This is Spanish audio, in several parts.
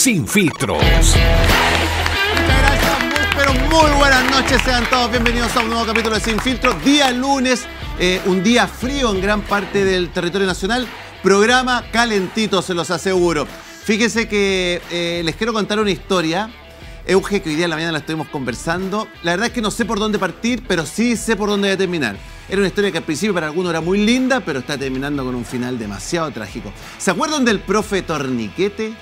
Sin Filtros. Muchas gracias, pero muy buenas noches. Sean todos bienvenidos a un nuevo capítulo de Sin Filtros. Día lunes, un día frío en gran parte del territorio nacional. Programa calentito, se los aseguro. Fíjense que les quiero contar una historia. Euge, que hoy día en la mañana la estuvimos conversando. La verdad es que no sé por dónde partir, pero sí sé por dónde voy a terminar. Era una historia que al principio para algunos era muy linda, pero está terminando con un final demasiado trágico. ¿Se acuerdan del profe Torniquete?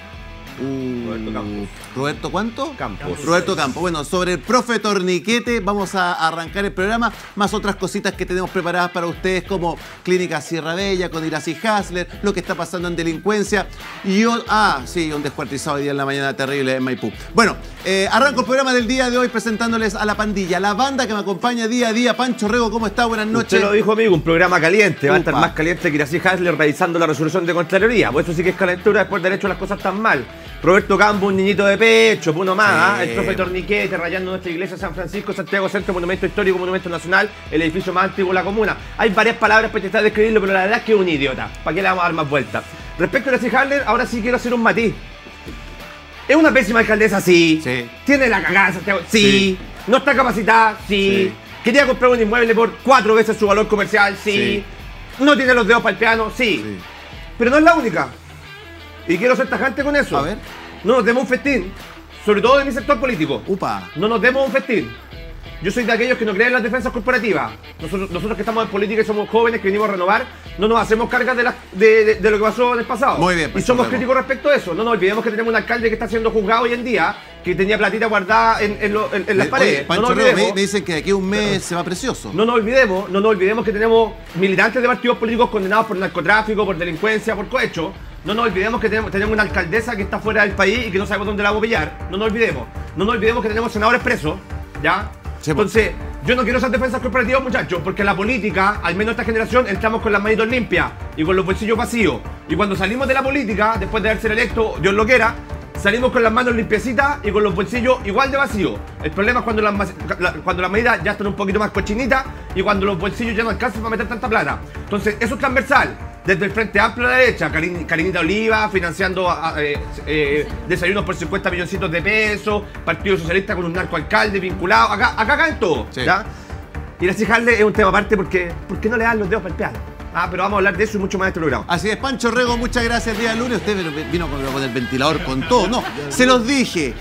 Roberto Campos. ¿Roberto cuánto? Campos. Roberto Campos. Bueno, sobre el profe Torniquete vamos a arrancar el programa, más otras cositas que tenemos preparadas para ustedes, como Clínica Sierra Bella con Iracy Hasler, lo que está pasando en delincuencia y un descuartizado hoy día en la mañana terrible en Maipú. Bueno, arranco el programa del día de hoy presentándoles a la pandilla, la banda que me acompaña día a día. Pancho Rego, ¿cómo está? Buenas noches. Usted lo dijo, amigo, un programa caliente. Va a estar más caliente que Iracy Hasler revisando la resolución de Contraloría. Por eso sí que es calentura después de haber hecho las cosas tan mal. Roberto Campos, un niñito de pecho, uno más, el profe Torniquete rayando nuestra iglesia San Francisco, Santiago Centro, monumento histórico, monumento nacional, el edificio más antiguo de la comuna. Hay varias palabras para intentar describirlo, pero la verdad es que es un idiota. ¿Para qué le vamos a dar más vueltas? Respecto a Iracy Hasler, ahora sí quiero hacer un matiz. ¿Es una pésima alcaldesa? Sí. ¿Tiene la cagada Santiago? Sí. ¿No está capacitada? Sí. ¿Quería comprar un inmueble por 4 veces su valor comercial? Sí. ¿No tiene los dedos para el piano? Sí. Pero no es la única. Y quiero ser tajante con eso. A ver. No nos demos un festín. Sobre todo de mi sector político. No nos demos un festín. Yo soy de aquellos que no creen en las defensas corporativas. Nosotros que estamos en política y somos jóvenes que venimos a renovar, no nos hacemos cargas de lo que pasó en el pasado. Muy bien. Y somos críticos respecto a eso. No nos olvidemos que tenemos un alcalde que está siendo juzgado hoy en día, que tenía platita guardada en las paredes. Pancho, no nos olvidemos, me dicen que de aquí a un mes se va precioso. No nos olvidemos que tenemos militantes de partidos políticos condenados por narcotráfico, por delincuencia, por cohecho. No nos olvidemos que tenemos una alcaldesa que está fuera del país y que no sabemos dónde la vamos a pillar. No nos olvidemos que tenemos senadores presos, ¿ya? Sí, entonces, yo no quiero esas defensas corporativas, muchachos, porque en la política, al menos esta generación, entramos con las manitos limpias y con los bolsillos vacíos. Y cuando salimos de la política, después de haber sido electo, Dios lo quiera, salimos con las manos limpiecitas y con los bolsillos igual de vacíos. El problema es cuando las medidas ya están un poquito más cochinitas y cuando los bolsillos ya no alcanzan para meter tanta plata. Entonces, eso es transversal. Desde el Frente Amplio a la derecha, Karinita Oliva financiando desayunos por 50 milloncitos de pesos, Partido Socialista con un narcoalcalde vinculado, acá en todo, ¿ya? Y Iracy Hasler es un tema aparte porque ¿por qué no le dan los dedos para el piano? Pero vamos a hablar de eso y mucho más de este programa. Así es, Pancho Rego, muchas gracias. Día lunes, usted vino con el ventilador, con todo. No, se lo dije,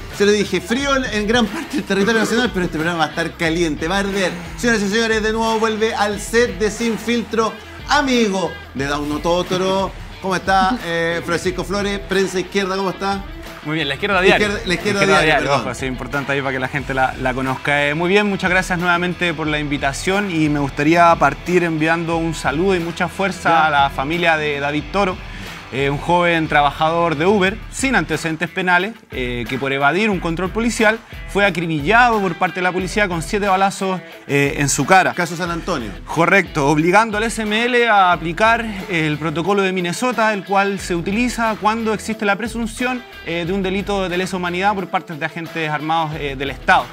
frío en gran parte del territorio nacional, pero este programa va a estar caliente, va a arder. Señoras y señores, de nuevo vuelve al set de Sin Filtro, amigo de Dauno Totoro. ¿Cómo está Francisco Flores? Prensa izquierda, ¿cómo está? Muy bien, la izquierda diaria. La izquierda diaria, perdón. Ojo, es importante ahí para que la gente la conozca. Muy bien, muchas gracias nuevamente por la invitación y me gustaría partir enviando un saludo y mucha fuerza a la familia de David Toro, un joven trabajador de Uber sin antecedentes penales que por evadir un control policial fue acribillado por parte de la policía con 7 balazos en su cara. Caso San Antonio. Correcto, obligando al SML a aplicar el protocolo de Minnesota, el cual se utiliza cuando existe la presunción de un delito de lesa humanidad por parte de agentes armados del Estado.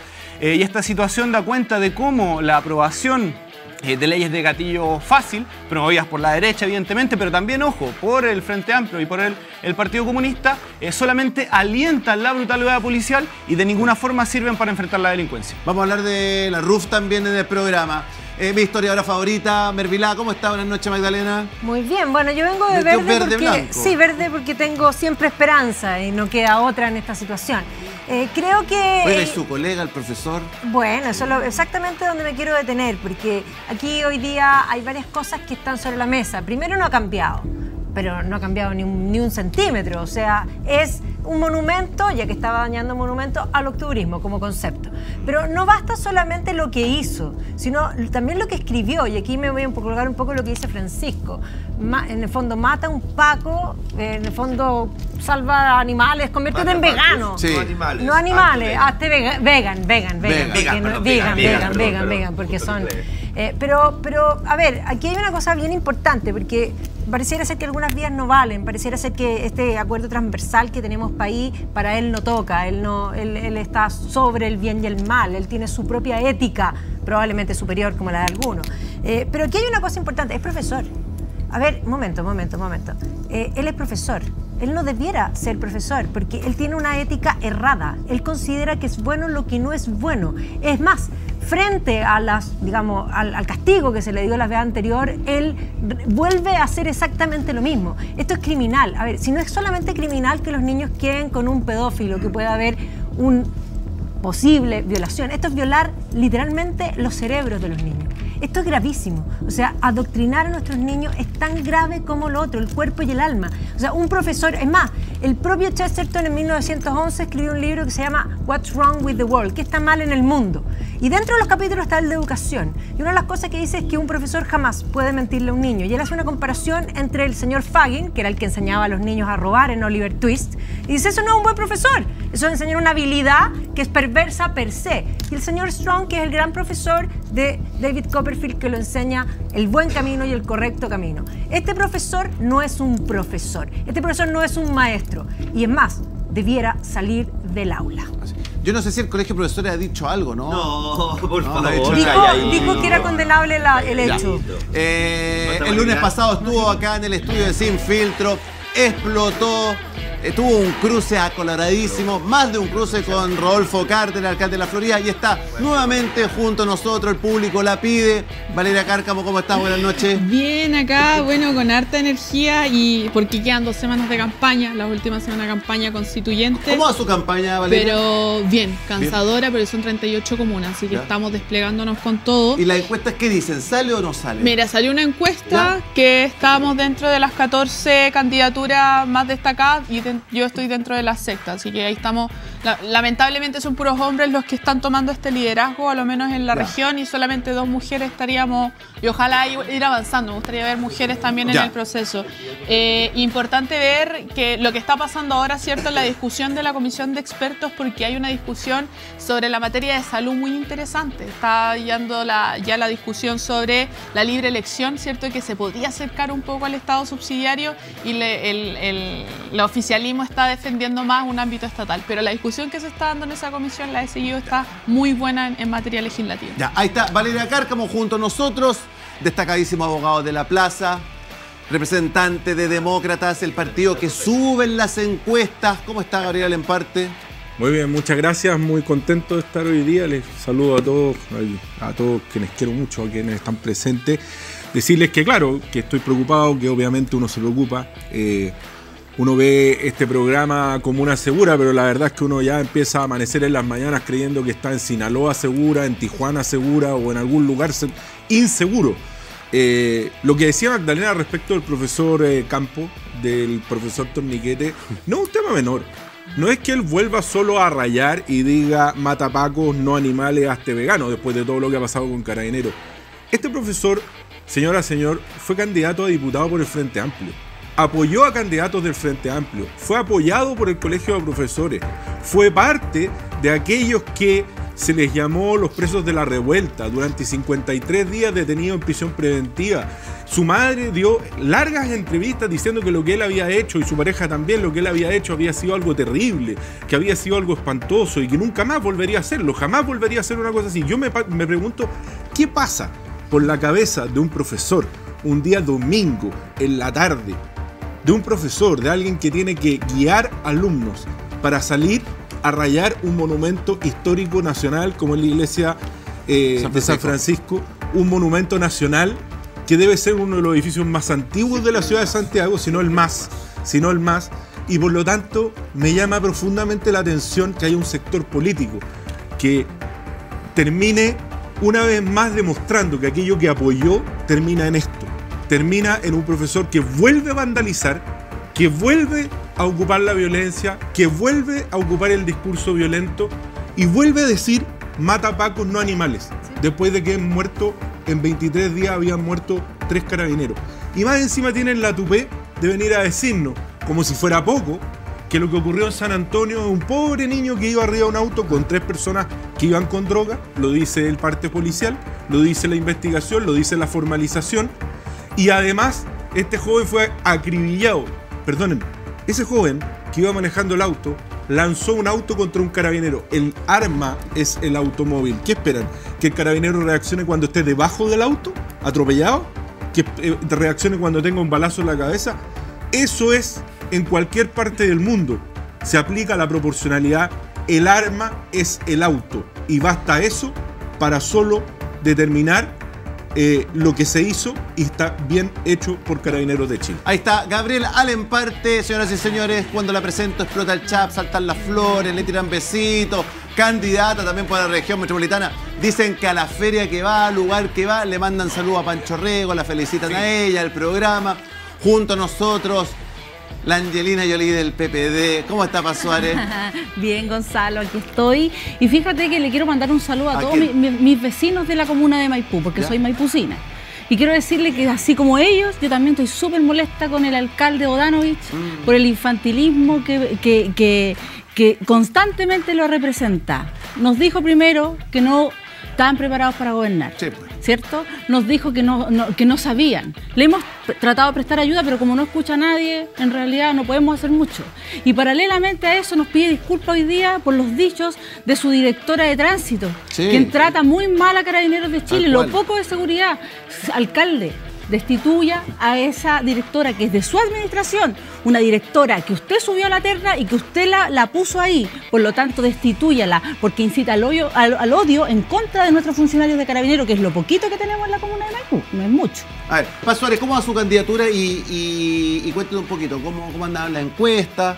Y esta situación da cuenta de cómo la aprobación de leyes de gatillo fácil, promovidas por la derecha evidentemente, pero también, ojo, por el Frente Amplio y por el Partido Comunista, solamente alientan la brutalidad policial y de ninguna forma sirven para enfrentar la delincuencia. Vamos a hablar de la RUF también en el programa. Mi historiadora favorita, Mervilá, ¿cómo está? Buenas noches, Magdalena. Muy bien, bueno, yo vengo de verde porque, sí, verde porque tengo siempre esperanza y no queda otra en esta situación. Creo que... Oiga, ¿y su colega, el profesor? Bueno, eso es exactamente donde me quiero detener, porque aquí hoy día hay varias cosas que están sobre la mesa. Primero, no ha cambiado, pero no ha cambiado ni un centímetro. O sea, es un monumento, ya que estaba dañando un monumento, al octubrismo como concepto. Pero no basta solamente lo que hizo, sino también lo que escribió. Y aquí me voy a colgar un poco lo que dice Francisco. En el fondo mata a un Paco, en el fondo salva animales, conviértete en vegano. Sí. No animales, hazte vegan, porque son... Pero, a ver, aquí hay una cosa bien importante, porque pareciera ser que algunas vías no valen, pareciera ser que este acuerdo transversal que tenemos para él no toca, él está sobre el bien y el mal, él tiene su propia ética, probablemente superior como la de algunos. Pero aquí hay una cosa importante, es profesor. a ver, momento. Él es profesor. Él no debiera ser profesor porque él tiene una ética errada. Él considera que es bueno lo que no es bueno. Es más, frente a al castigo que se le dio la vez anterior, él vuelve a hacer exactamente lo mismo. Esto es criminal. A ver, si no es solamente criminal que los niños queden con un pedófilo, que pueda haber un posible violación. Esto es violar literalmente los cerebros de los niños. Esto es gravísimo. O sea, adoctrinar a nuestros niños es tan grave como lo otro, el cuerpo y el alma. O sea, un profesor, es más, el propio Chesterton en 1911 escribió un libro que se llama What's Wrong with the World? ¿Qué está mal en el mundo? Y dentro de los capítulos está el de educación. Y una de las cosas que dice es que un profesor jamás puede mentirle a un niño. Y él hace una comparación entre el señor Fagin, que era el que enseñaba a los niños a robar en Oliver Twist, y dice, eso no es un buen profesor. Eso es enseñar una habilidad que es perversa per se. Y el señor Strong, que es el gran profesor de David Copperfield, que lo enseña el buen camino y el correcto camino. Este profesor no es un profesor. Este profesor no es un maestro. Y es más, debiera salir del aula. Yo no sé si el colegio de profesores ha dicho algo, ¿no? No, por favor. Dijo que era condenable el hecho. El lunes pasado estuvo acá en el estudio de Sin Filtro, explotó, tuvo un cruce acoloradísimo, más de un cruce con Rodolfo Carter, el alcalde de la Florida, y está nuevamente junto a nosotros, el público la pide. Valeria Cárcamo, ¿cómo estás? Buenas noches. Bien acá, bueno, con harta energía y porque quedan 2 semanas de campaña, la última semana de campaña constituyente. ¿Cómo va su campaña, Valeria? Pero bien, cansadora, pero son 38 comunas, así que estamos desplegándonos con todo. ¿Y las encuestas qué dicen? ¿Sale o no sale? Mira, salió una encuesta que estábamos dentro de las 14 candidaturas más destacadas y yo estoy dentro de la sexta, así que ahí estamos. Lamentablemente son puros hombres los que están tomando este liderazgo, a lo menos en la región, y solamente 2 mujeres estaríamos, y ojalá ir avanzando. Me gustaría ver mujeres también en el proceso. Importante ver que lo que está pasando ahora, ¿cierto?, en la discusión de la comisión de expertos, porque hay una discusión sobre la materia de salud muy interesante. Está yendo ya la discusión sobre la libre elección, ¿cierto?, que se podía acercar un poco al Estado subsidiario, y el oficialismo está defendiendo más un ámbito estatal. Pero la discusión que se está dando en esa comisión, la he seguido, está muy buena en materia legislativa. Ya, ahí está Valeria Cárcamo junto a nosotros, destacadísimo abogado de la plaza, representante de Demócratas, el partido que sube en las encuestas. ¿Cómo está, Gabriel Emparte? Muy bien, muchas gracias, muy contento de estar hoy día. Les saludo a todos quienes quiero mucho, a quienes están presentes. Decirles que claro, que estoy preocupado, que obviamente uno se preocupa. Uno ve este programa como una segura, pero la verdad es que uno ya empieza a amanecer en las mañanas creyendo que está en Sinaloa segura, en Tijuana segura o en algún lugar inseguro. Lo que decía Magdalena respecto del profesor Campo, del profesor Torniquete, no es un tema menor. No es que él vuelva solo a rayar y diga mata pacos, no animales, hazte vegano, después de todo lo que ha pasado con Carabineros. Este profesor, señora, señor, fue candidato a diputado por el Frente Amplio. Apoyó a candidatos del Frente Amplio, fue apoyado por el Colegio de Profesores, fue parte de aquellos que se les llamó los presos de la revuelta, durante 53 días detenido en prisión preventiva. Su madre dio largas entrevistas diciendo que lo que él había hecho, y su pareja también, lo que él había hecho había sido algo terrible, que había sido algo espantoso y que nunca más volvería a hacerlo, jamás volvería a hacer una cosa así. Yo me pregunto, ¿qué pasa por la cabeza de un profesor un día domingo en la tarde? De un profesor, de alguien que tiene que guiar alumnos para salir a rayar un monumento histórico nacional como es la iglesia de San Francisco, un monumento nacional que debe ser uno de los edificios más antiguos de la ciudad de Santiago, si no el más, y por lo tanto me llama profundamente la atención que haya un sector político que termine una vez más demostrando que aquello que apoyó termina en esto. Termina en un profesor que vuelve a vandalizar, que vuelve a ocupar la violencia, que vuelve a ocupar el discurso violento y vuelve a decir mata pacos, no animales. Sí. Después de que en 23 días habían muerto 3 carabineros. Y más encima tienen la tupé de venir a decirnos, como si fuera poco, que lo que ocurrió en San Antonio es un pobre niño que iba arriba de un auto con 3 personas que iban con droga. Lo dice el parte policial, lo dice la investigación, lo dice la formalización. Y además, este joven fue acribillado. Perdónenme, ese joven que iba manejando el auto lanzó un auto contra un carabinero. El arma es el automóvil. ¿Qué esperan? ¿Que el carabinero reaccione cuando esté debajo del auto? ¿Atropellado? que reaccione cuando tenga un balazo en la cabeza. Eso es en cualquier parte del mundo. Se aplica la proporcionalidad. El arma es el auto. Y basta eso para solo determinar lo que se hizo y está bien hecho por Carabineros de Chile. Ahí está Gabriel Alemparte, señoras y señores. Cuando la presento explota el chat, saltan las flores, le tiran besitos. Candidata también por la región metropolitana. Dicen que a la feria que va, al lugar que va, le mandan saludos a Pancho Rego, la felicitan a ella, al programa. Junto a nosotros, la Angelina Jolie del PPD. ¿Cómo está, Paz Suárez? Bien, Gonzalo, aquí estoy. Y fíjate que le quiero mandar un saludo a todos mis vecinos de la comuna de Maipú, porque soy maipucina. Y quiero decirle que así como ellos, yo también estoy súper molesta con el alcalde Bodanovich por el infantilismo que constantemente lo representa. Nos dijo primero que no estaban preparados para gobernar, ¿cierto? Nos dijo que no sabían. Le hemos tratado de prestar ayuda, pero como no escucha a nadie, en realidad no podemos hacer mucho. Y paralelamente a eso nos pide disculpas hoy día por los dichos de su directora de tránsito, quien trata muy mal a Carabineros de Chile, lo poco de seguridad. Alcalde, destituya a esa directora que es de su administración, una directora que usted subió a la terna y que usted la puso ahí. Por lo tanto, destitúyala, porque incita al odio en contra de nuestros funcionarios de Carabineros, que es lo poquito que tenemos en la comuna de Maipú, no es mucho. A ver, Paz Suárez, ¿cómo va su candidatura? Y cuéntenos un poquito, ¿cómo andaban las encuestas?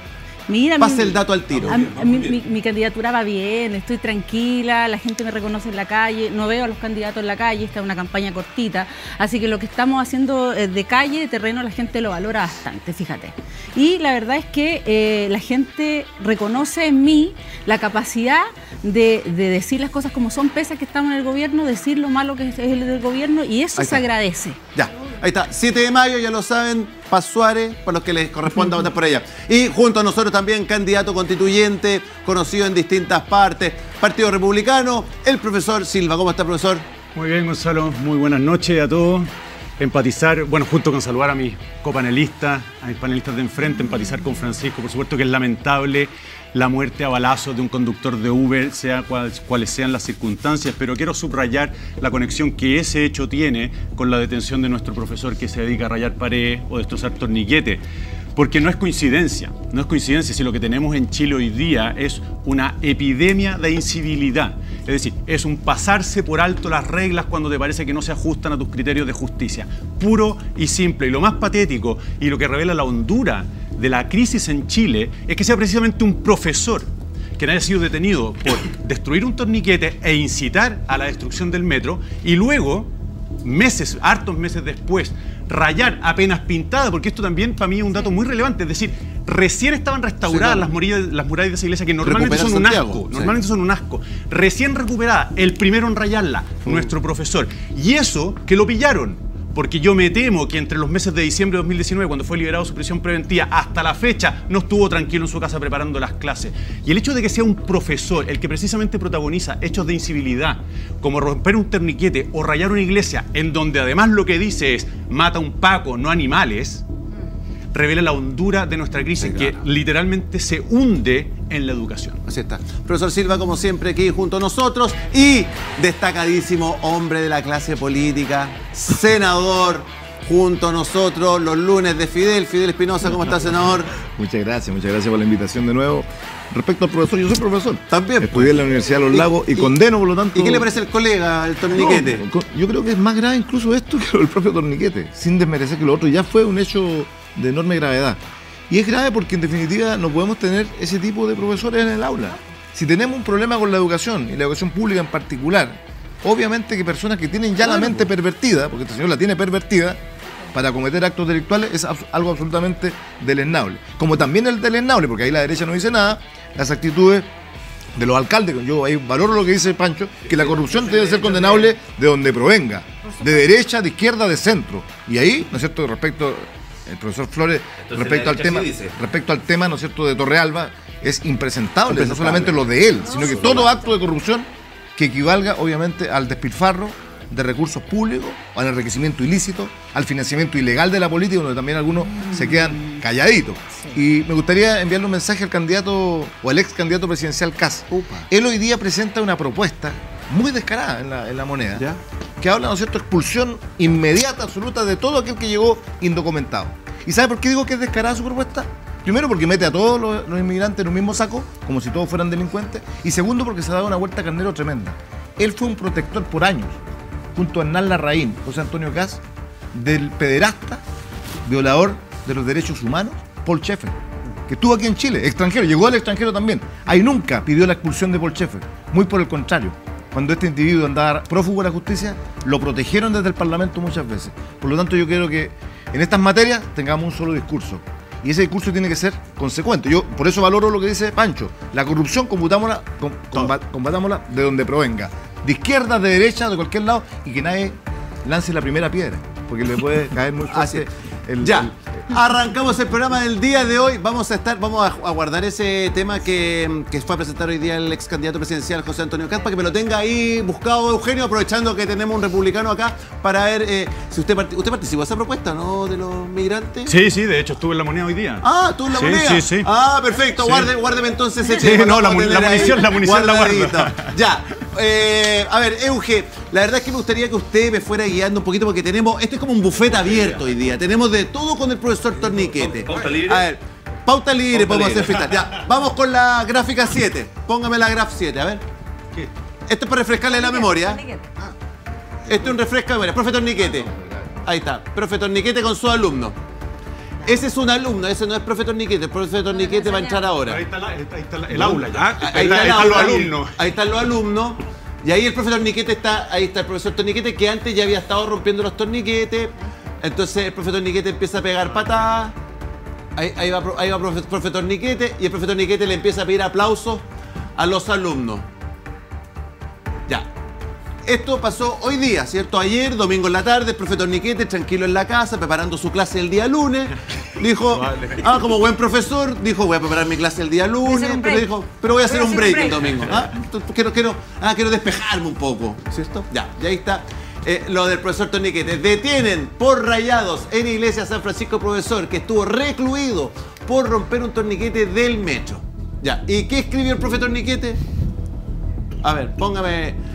Mira, pase el dato al tiro. Mi candidatura va bien, estoy tranquila, la gente me reconoce en la calle, no veo a los candidatos en la calle, esta es una campaña cortita, así que lo que estamos haciendo de calle, de terreno, la gente lo valora bastante, fíjate. Y la verdad es que la gente reconoce en mí la capacidad de decir las cosas como son, pese a que estamos en el gobierno, decir lo malo que es el del gobierno, y eso se agradece. Ya, ahí está, 7 de mayo, ya lo saben, Paz Suárez, para los que les corresponda votar por ella. Y junto a nosotros también candidato constituyente, conocido en distintas partes, Partido Republicano, el profesor Silva. ¿Cómo está, profesor? Muy bien, Gonzalo, muy buenas noches a todos. Empatizar, bueno, junto con saludar a mis copanelistas, a mis panelistas de enfrente, empatizar con Francisco, por supuesto que es lamentable la muerte a balazos de un conductor de Uber, sea cuales sean las circunstancias, pero quiero subrayar la conexión que ese hecho tiene con la detención de nuestro profesor que se dedica a rayar paredes o destrozar torniquetes. Porque no es coincidencia si lo que tenemos en Chile hoy día es una epidemia de incivilidad. Es decir, es un pasarse por alto las reglas cuando te parece que no se ajustan a tus criterios de justicia. Puro y simple. Y lo más patético y lo que revela la hondura de la crisis en Chile es que sea precisamente un profesor que haya sido detenido por destruir un torniquete e incitar a la destrucción del metro y luego, hartos meses después, rayar apenas pintada, porque esto también para mí es un dato muy relevante, es decir, recién estaban restauradas las murallas de esa iglesia que normalmente son un asco, son un asco, recién recuperada, el primero en rayarla, nuestro profesor, y eso que lo pillaron. Porque yo me temo que entre los meses de diciembre de 2019, cuando fue liberado su prisión preventiva, hasta la fecha no estuvo tranquilo en su casa preparando las clases. Y el hecho de que sea un profesor el que precisamente protagoniza hechos de incivilidad, como romper un torniquete o rayar una iglesia, en donde además lo que dice es mata a un paco, no animales, revela la hondura de nuestra crisis, que literalmente se hunde en la educación. Así está. Profesor Silva, como siempre, aquí junto a nosotros y destacadísimo hombre de la clase política, senador, junto a nosotros los lunes de Fidel. Fidel Espinosa, ¿cómo está, senador? Muchas gracias por la invitación de nuevo. Respecto al profesor, yo soy profesor. También. Estudié en la Universidad de Los Lagos y condeno, por lo tanto... ¿Y qué le parece el colega, el torniquete? No, yo creo que es más grave incluso esto que el propio torniquete, sin desmerecer que lo otro ya fue un hecho de enorme gravedad. Y es grave porque en definitiva no podemos tener ese tipo de profesores en el aula. Si tenemos un problema con la educación, y la educación pública en particular, obviamente que personas que tienen ya la mente pervertida, porque este señor la tiene pervertida, para cometer actos delictuales es algo absolutamente deleznable. Como también el deleznable, porque ahí la derecha no dice nada, las actitudes de los alcaldes. Yo ahí valoro lo que dice Pancho, que la corrupción debe ser condenable de donde provenga, de derecha, de izquierda, de centro. Y ahí, ¿no es cierto?, respecto... El profesor Flores, respecto al tema, ¿no es cierto?, de Torrealba, es impresentable, no solamente lo de él, sino que todo acto de corrupción que equivalga, obviamente, al despilfarro de recursos públicos, al enriquecimiento ilícito, al financiamiento ilegal de la política, donde también algunos se quedan calladitos. Y me gustaría enviarle un mensaje al candidato, o al ex candidato presidencial Kast. Él hoy día presenta una propuesta muy descarada en la moneda, que habla, ¿no es cierto?, expulsión inmediata, absoluta de todo aquel que llegó indocumentado. ¿Y sabe por qué digo que es descarada su propuesta? Primero, porque mete a todos los inmigrantes en un mismo saco, como si todos fueran delincuentes. Y segundo, porque se ha dado una vuelta carnero tremenda. Él fue un protector por años, junto a Hernán Larraín, José Antonio Kast, del pederasta, violador de los derechos humanos, Paul Schaeffer, que estuvo aquí en Chile, extranjero, llegó al extranjero también. Ahí nunca pidió la expulsión de Paul Schaeffer, muy por el contrario. Cuando este individuo andaba prófugo de la justicia, lo protegieron desde el Parlamento muchas veces. Por lo tanto, yo quiero que en estas materias tengamos un solo discurso. Y ese discurso tiene que ser consecuente. Yo por eso valoro lo que dice Pancho. La corrupción combatámosla de donde provenga. De izquierda, de derecha, de cualquier lado. Y que nadie lance la primera piedra. Porque le puede caer muy fuerte Arrancamos el programa del día de hoy. Vamos a guardar ese tema que fue a presentar hoy día el ex candidato presidencial José Antonio Kast, para que me lo tenga ahí buscado, Eugenio, aprovechando que tenemos un republicano acá para ver si usted participó de esa propuesta, ¿no? De los migrantes. Sí, de hecho estuve en La Moneda hoy día. Ah, ¿estuvo en La Moneda? Sí. Ah, perfecto, sí. Guárdeme entonces ese tema. No, la munición la guardo. Ya. A ver, Euge, la verdad es que me gustaría que usted me fuera guiando un poquito, porque esto es como un buffet abierto hoy día. Tenemos de todo con el profesor Torniquete. ¿Pauta libre? A ver, pauta libre, podemos hacer freestyle. Ya, vamos con la gráfica 7. Póngame la graf 7, a ver. ¿Qué? Esto es para refrescarle la memoria. Esto es un refresco de memoria. Profe Torniquete. Ahí está, profe Torniquete con su alumno. Ese es un alumno, ese no es profe Torniquete. El profe Torniquete va a entrar ahora. Ahí está el aula ya. Ahí están los alumnos. Ahí están los alumnos. Y ahí el profesor Torniquete está, ahí está el profesor Torniquete, que antes ya había estado rompiendo los torniquetes. Entonces el profesor Torniquete empieza a pegar patadas. Ahí va profe Torniquete, y el profesor Torniquete le empieza a pedir aplausos a los alumnos. Ya. Esto pasó hoy día, ¿cierto? Ayer, domingo en la tarde, el profe Torniquete, tranquilo en la casa, preparando su clase el día lunes. Dijo, como buen profesor, dijo, voy a preparar mi clase el día lunes. Pero dijo, pero voy a hacer un break el domingo. Quiero despejarme un poco, ¿cierto? Ya, y ahí está lo del profesor Torniquete. Detienen por rayados en Iglesia San Francisco profesor, que estuvo recluido por romper un torniquete del metro. Ya, ¿y qué escribió el profe Torniquete? A ver, póngame...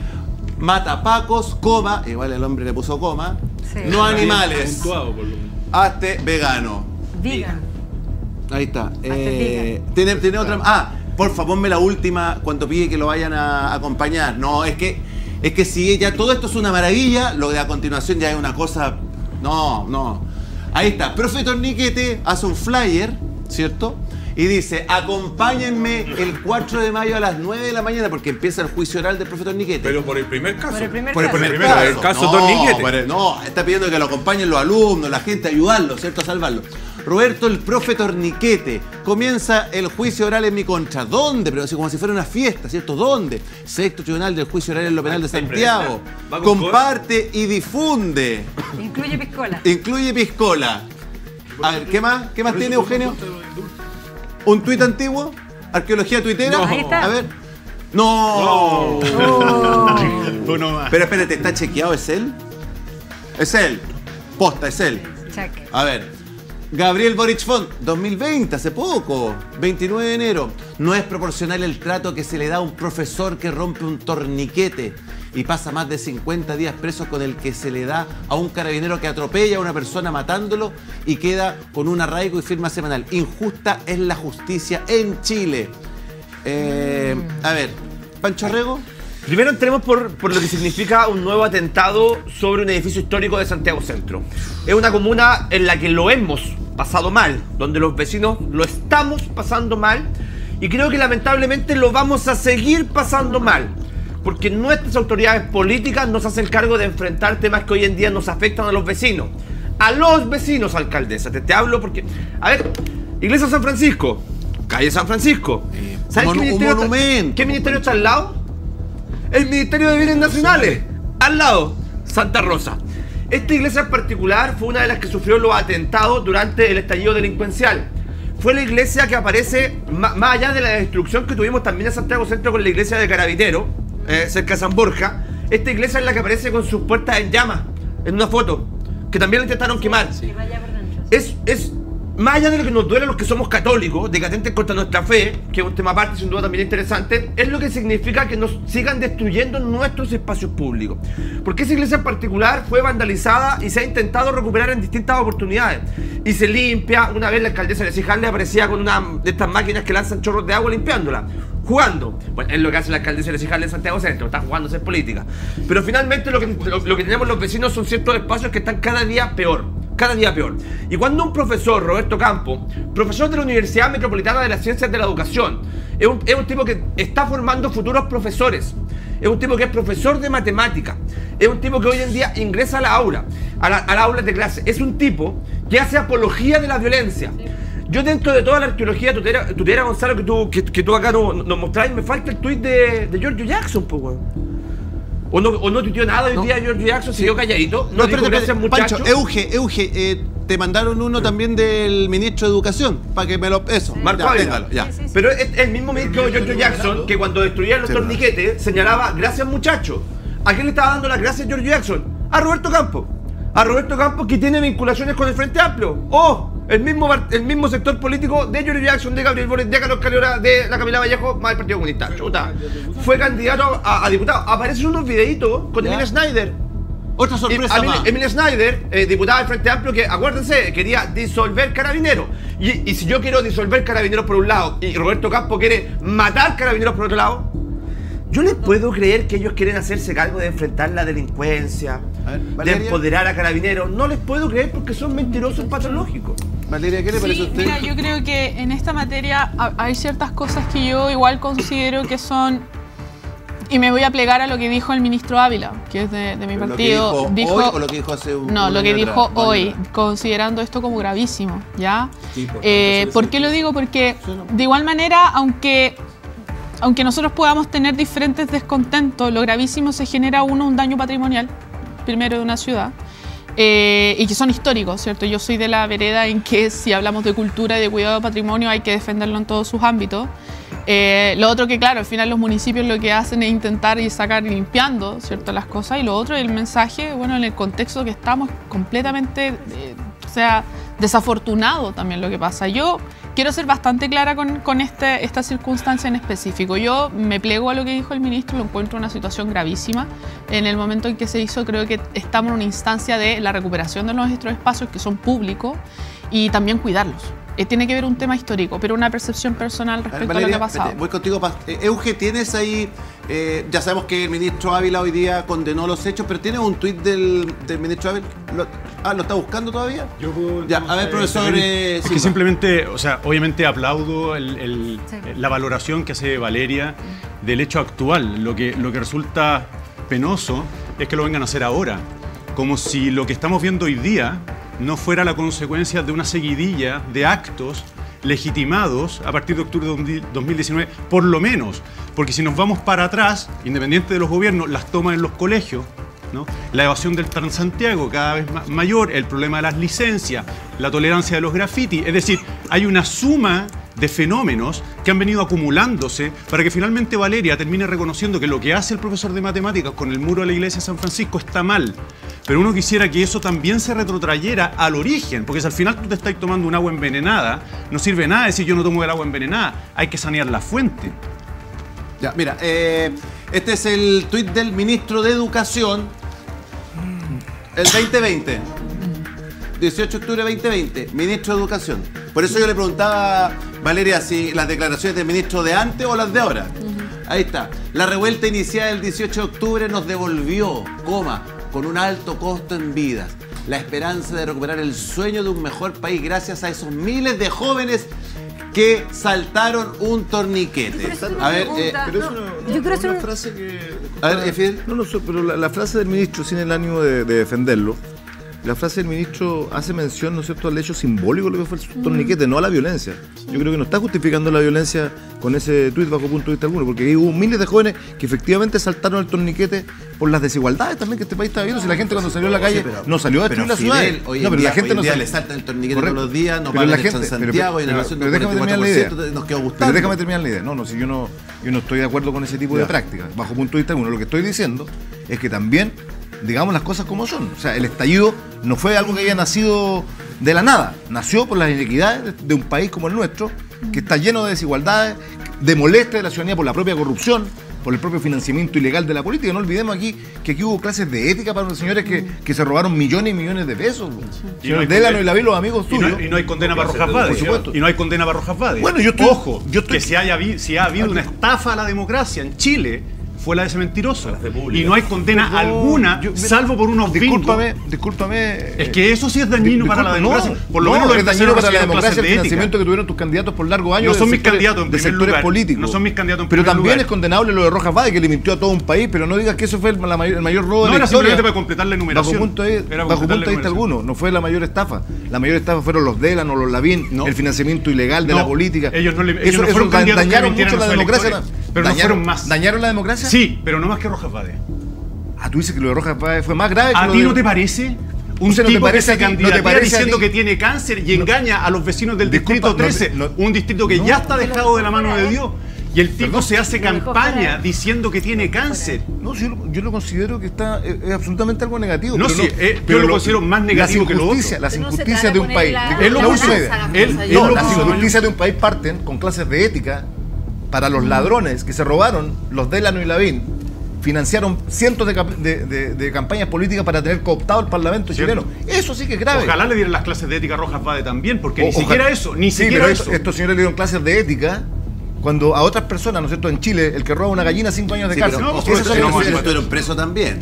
Mata pacos, coma, igual el hombre le puso coma, sí. No animales, hazte vegano. Vegan. Ahí está. Tiene otra. Por favor, ponme la última cuando pide que lo vayan a acompañar. No, es que si ya todo esto es una maravilla, lo de a continuación ya es una cosa. No. Ahí está. Profe Torniquete hace un flyer, ¿cierto? Y dice, acompáñenme el 4 de mayo a las 9 de la mañana, porque empieza el juicio oral del profe Torniquete. Pero por el primer caso. Por el primer caso. El caso Torniquete. No, está pidiendo que lo acompañen los alumnos, la gente, ayudarlo, ¿cierto? A salvarlo. Roberto, el profe Torniquete, comienza el juicio oral en mi contra. ¿Dónde? Pero así como si fuera una fiesta, ¿cierto? ¿Dónde? Sexto Tribunal del Juicio Oral en lo Penal de Santiago. Comparte y difunde. Incluye piscola. A ver, ¿qué más? ¿Qué más tiene, Eugenio? ¿Un tuit antiguo? ¿Arqueología tuitera? No. Ahí está. A ver. ¡No! Pero espérate, ¿está chequeado? ¿Es él? Es él. Posta, es él. Check. A ver. Gabriel Boric Font, 2020, hace poco, 29 de enero. No es proporcional el trato que se le da a un profesor que rompe un torniquete y pasa más de 50 días preso con el que se le da a un carabinero que atropella a una persona matándolo y queda con un arraigo y firma semanal. Injusta es la justicia en Chile. A ver, Pancho Arrego. Primero entremos por lo que significa un nuevo atentado sobre un edificio histórico de Santiago Centro. Es una comuna en la que lo hemos pasado mal, donde los vecinos lo estamos pasando mal, y creo que lamentablemente lo vamos a seguir pasando mal, porque nuestras autoridades políticas nos hacen cargo de enfrentar temas que hoy en día nos afectan a los vecinos. A los vecinos, alcaldesa, te hablo porque... A ver, Iglesia San Francisco, calle San Francisco. ¿Sabes qué ministerio está al lado? El Ministerio de Bienes Nacionales, al lado, Santa Rosa. Esta iglesia en particular fue una de las que sufrió los atentados durante el estallido delincuencial. Fue la iglesia que aparece, más allá de la destrucción que tuvimos también en Santiago Centro con la iglesia de Carabinero, cerca de San Borja. Esta iglesia es la que aparece con sus puertas en llamas, en una foto, que también la intentaron quemar. Es más allá de lo que nos duele a los que somos católicos, de que atenten contra nuestra fe, que es un tema aparte sin duda también interesante, es lo que significa que nos sigan destruyendo nuestros espacios públicos. Porque esa iglesia en particular fue vandalizada y se ha intentado recuperar en distintas oportunidades. Y se limpia, una vez la alcaldesa de Cijal le aparecía con una de estas máquinas que lanzan chorros de agua limpiándola. Jugando. Bueno, es lo que hace la alcaldesa de Cijal en Santiago Centro, está jugando a hacer política. Pero finalmente lo que tenemos los vecinos son ciertos espacios que están cada día peor. Cada día peor. Y cuando un profesor, Roberto Campos, profesor de la Universidad Metropolitana de las Ciencias de la Educación, es un tipo que está formando futuros profesores, es un tipo que es profesor de matemáticas, es un tipo que hoy en día ingresa a la aula, a la aula de clase, es un tipo que hace apología de la violencia. Yo dentro de toda la arqueología tutera Gonzalo, que tú acá nos mostráis, me falta el tuit de Giorgio Jackson, pues, weón. ¿O no tuiteó nada hoy día Giorgio Jackson? ¿Se quedó calladito? No, dijo, gracias, muchacho. Euge, te mandaron uno también del ministro de Educación, para que me lo... Eso, Marco Ávila. Ya. Sí. Pero es el mismo ministro Giorgio Jackson que cuando destruían los torniquetes señalaba, gracias muchacho. ¿A quién le estaba dando las gracias Giorgio Jackson? A Roberto Campos. A Roberto Campos, que tiene vinculaciones con el Frente Amplio. El mismo sector político de Giorgio Jackson, de Gabriel Boric, de Carlos Carriera, de la Camila Vallejo, más el Partido Comunista. Chuta. Fue candidato a diputado. Aparecen unos videitos con Emilia Schneider. Otra sorpresa más. Emilia Schneider, diputada del Frente Amplio, que, acuérdense, quería disolver Carabineros. Y si yo quiero disolver Carabineros por un lado y Roberto Campos quiere matar Carabineros por otro lado, yo les puedo creer que ellos quieren hacerse cargo de enfrentar la delincuencia, de empoderar a Carabineros. No les puedo creer porque son mentirosos patológicos. Valeria, ¿qué le parece a usted? Mira, yo creo que en esta materia hay ciertas cosas que yo igual considero que son... Y me voy a plegar a lo que dijo el ministro Ávila, que es de mi partido. ¿Lo que dijo hoy o lo que dijo hace un No, lo que dijo atrás? hoy, considerando esto como gravísimo, ¿ya? Sí, ¿Por qué lo digo? Porque de igual manera, aunque nosotros podamos tener diferentes descontentos, lo gravísimo se genera un daño patrimonial, primero de una ciudad, y que son históricos, ¿cierto? Yo soy de la vereda en que si hablamos de cultura y de cuidado de patrimonio hay que defenderlo en todos sus ámbitos. Lo otro que, claro, al final los municipios lo que hacen es intentar y sacar limpiando, ¿cierto?, las cosas. Y lo otro, el mensaje, bueno, en el contexto que estamos, completamente, desafortunado también lo que pasa. Yo quiero ser bastante clara con esta circunstancia en específico. Yo me plego a lo que dijo el ministro, lo encuentro una situación gravísima. En el momento en que se hizo, creo que estamos en una instancia de la recuperación de nuestros espacios que son públicos y también cuidarlos. Tiene que ver un tema histórico, pero una percepción personal respecto a lo que ha pasado. Voy contigo, Euge, tienes ahí, ya sabemos que el ministro Ávila hoy día condenó los hechos, pero ¿tienes un tuit del ministro Ávila? ¿Lo está buscando todavía? Yo puedo, ya, a ver, profesor. Es que simplemente, o sea, obviamente aplaudo la valoración que hace Valeria del hecho actual. Lo que resulta penoso es que lo vengan a hacer ahora, como si lo que estamos viendo hoy día no fuera la consecuencia de una seguidilla de actos legitimados a partir de octubre de 2019, por lo menos. Porque si nos vamos para atrás, independiente de los gobiernos, las tomas en los colegios, ¿no?, la evasión del Transantiago cada vez mayor, el problema de las licencias, la tolerancia de los grafitis, es decir, hay una suma de fenómenos que han venido acumulándose para que finalmente Valeria termine reconociendo que lo que hace el profesor de matemáticas con el muro de la iglesia de San Francisco está mal. Pero uno quisiera que eso también se retrotrayera al origen, porque si al final tú te estás tomando un agua envenenada, no sirve nada decir yo no tomo el agua envenenada, hay que sanear la fuente. Ya, mira, este es el tuit del ministro de Educación, el 2020. 18 de octubre de 2020, ministro de Educación. Por eso yo le preguntaba, Valeria, si las declaraciones del ministro de antes o las de ahora. Ahí está. La revuelta iniciada el 18 de octubre nos devolvió, con un alto costo en vidas, la esperanza de recuperar el sueño de un mejor país gracias a esos miles de jóvenes que saltaron un torniquete. A ver, pero eso yo creo que una frase que... A ver, Fidel. No, pero la frase del ministro, sin el ánimo de defenderlo, la frase del ministro hace mención, ¿no es cierto?, al hecho simbólico de lo que fue el torniquete, no a la violencia. Yo creo que no está justificando la violencia con ese tuit bajo punto de vista alguno, porque hubo miles de jóvenes que efectivamente saltaron el torniquete por las desigualdades también que este país está viviendo. Si la gente cuando salió a la calle no salió a destruir la ciudad. Pero la gente no le salta el torniquete todos los días, no para en Santiago y en la nación del 44% nos quedó gustando. Pero déjame terminar la idea. No, si yo no estoy de acuerdo con ese tipo de prácticas, bajo punto de vista alguno. Lo que estoy diciendo es que también digamos las cosas como son. O sea, el estallido no fue algo que haya nacido de la nada. Nació por las inequidades de un país como el nuestro, que está lleno de desigualdades, de molestia de la ciudadanía por la propia corrupción, por el propio financiamiento ilegal de la política. No olvidemos que aquí hubo clases de ética para los señores que se robaron millones y millones de pesos. Délano y Lavín, los amigos tuyos. Y no hay condena para Rojas Vade. Por supuesto. Y no hay condena para Rojas Vade. Bueno, que si ha habido una estafa a la democracia en Chile, fue la de ese mentiroso. Y no hay condena alguna, salvo por unos Discúlpame. Es que eso sí es dañino para la democracia. Por lo menos es dañino para la democracia el financiamiento que tuvieron tus candidatos por largos años. No son mis candidatos en de primer sectores lugar. políticos. No son mis candidatos en pero primer también lugar. es condenable lo de Rojas Vade, que le mintió a todo un país, pero no digas que eso fue el mayor robo de la era historia. simplemente para completar la enumeración. Bajo punto de vista alguno, no fue la mayor estafa. La mayor estafa fueron los Délano, los Lavín, el financiamiento ilegal de la política. Ellos no fueron candidatos que dañaron mintieron mucho la democracia. Pero no fueron más. ¿Dañaron la democracia? Sí, pero no más que Rojas Vade. Tú dices que lo de Rojas Vade fue más grave que ¿A lo ti de... no te parece? Un tipo que se candidatea diciendo que tiene cáncer y engaña a los vecinos del distrito 13, un distrito que ya está dejado de la mano de Dios. Y el tipo se hace campaña diciendo que tiene cáncer. No, yo lo considero que es absolutamente algo negativo. Yo lo considero más negativo que lo otro. Las injusticias de un país. Las injusticias de un país parten con clases de ética para los ladrones que se robaron los Délano y Lavín. Financiaron cientos de campañas políticas para tener cooptado el Parlamento chileno. Eso sí que es grave. Ojalá le dieran las clases de ética a Rojas Vade también, porque ni siquiera eso. Estos señores le dieron clases de ética cuando a otras personas, ¿no es cierto? En Chile, el que roba una gallina 5 años de cárcel. Pero estuvieron presos también.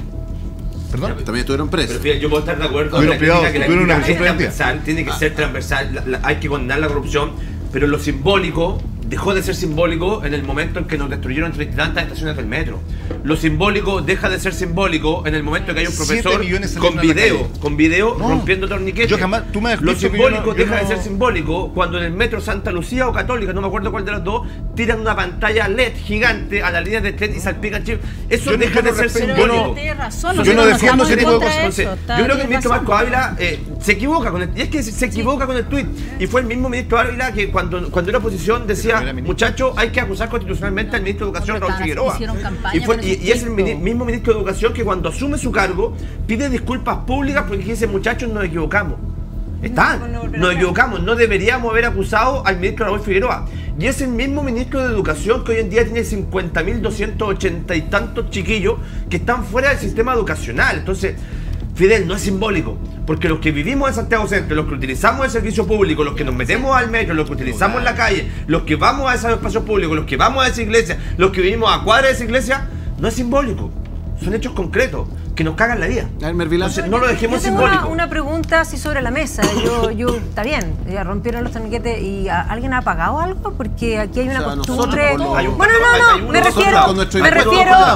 ¿Perdón? También estuvieron presos. Pero yo puedo estar de acuerdo con la crítica que la crítica es transversal, tiene que ser transversal, hay que condenar la corrupción, pero lo simbólico dejó de ser simbólico en el momento en que nos destruyeron tantas estaciones del metro. Lo simbólico deja de ser simbólico en el momento en que hay un profesor con video rompiendo torniquetes. Lo simbólico deja de ser simbólico cuando en el metro Santa Lucía o Católica, no me acuerdo cuál de las dos, tiran una pantalla LED gigante a las líneas de tren y salpican chip. Eso deja de ser simbólico. Yo no defiendo ese tipo de cosas. Yo creo que el ministro Marco Ávila se equivoca con el tuit. Y fue el mismo ministro Ávila que cuando era oposición decía, muchachos, hay que acusar constitucionalmente al ministro de Educación, Raúl Figueroa. Y es el mismo ministro de Educación que cuando asume su cargo pide disculpas públicas porque dice, muchachos, nos equivocamos. Nos equivocamos, no deberíamos haber acusado al ministro Raúl Figueroa. Y es el mismo ministro de Educación que hoy en día tiene 50.280 y tantos chiquillos que están fuera del sistema educacional. Entonces, Fidel, no es simbólico, porque los que vivimos en Santiago Centro, los que utilizamos el servicio público, los que nos metemos al metro, los que utilizamos la calle, los que vamos a esos espacios públicos, los que vamos a esa iglesia, los que vivimos a cuadras de esa iglesia, no es simbólico, son hechos concretos que nos cagan la vida. Entonces, no lo dejemos simbólico. Yo tengo una pregunta así sobre la mesa. Está bien, ya rompieron los torniquetes y ¿alguien ha pagado algo? Porque aquí hay una costumbre.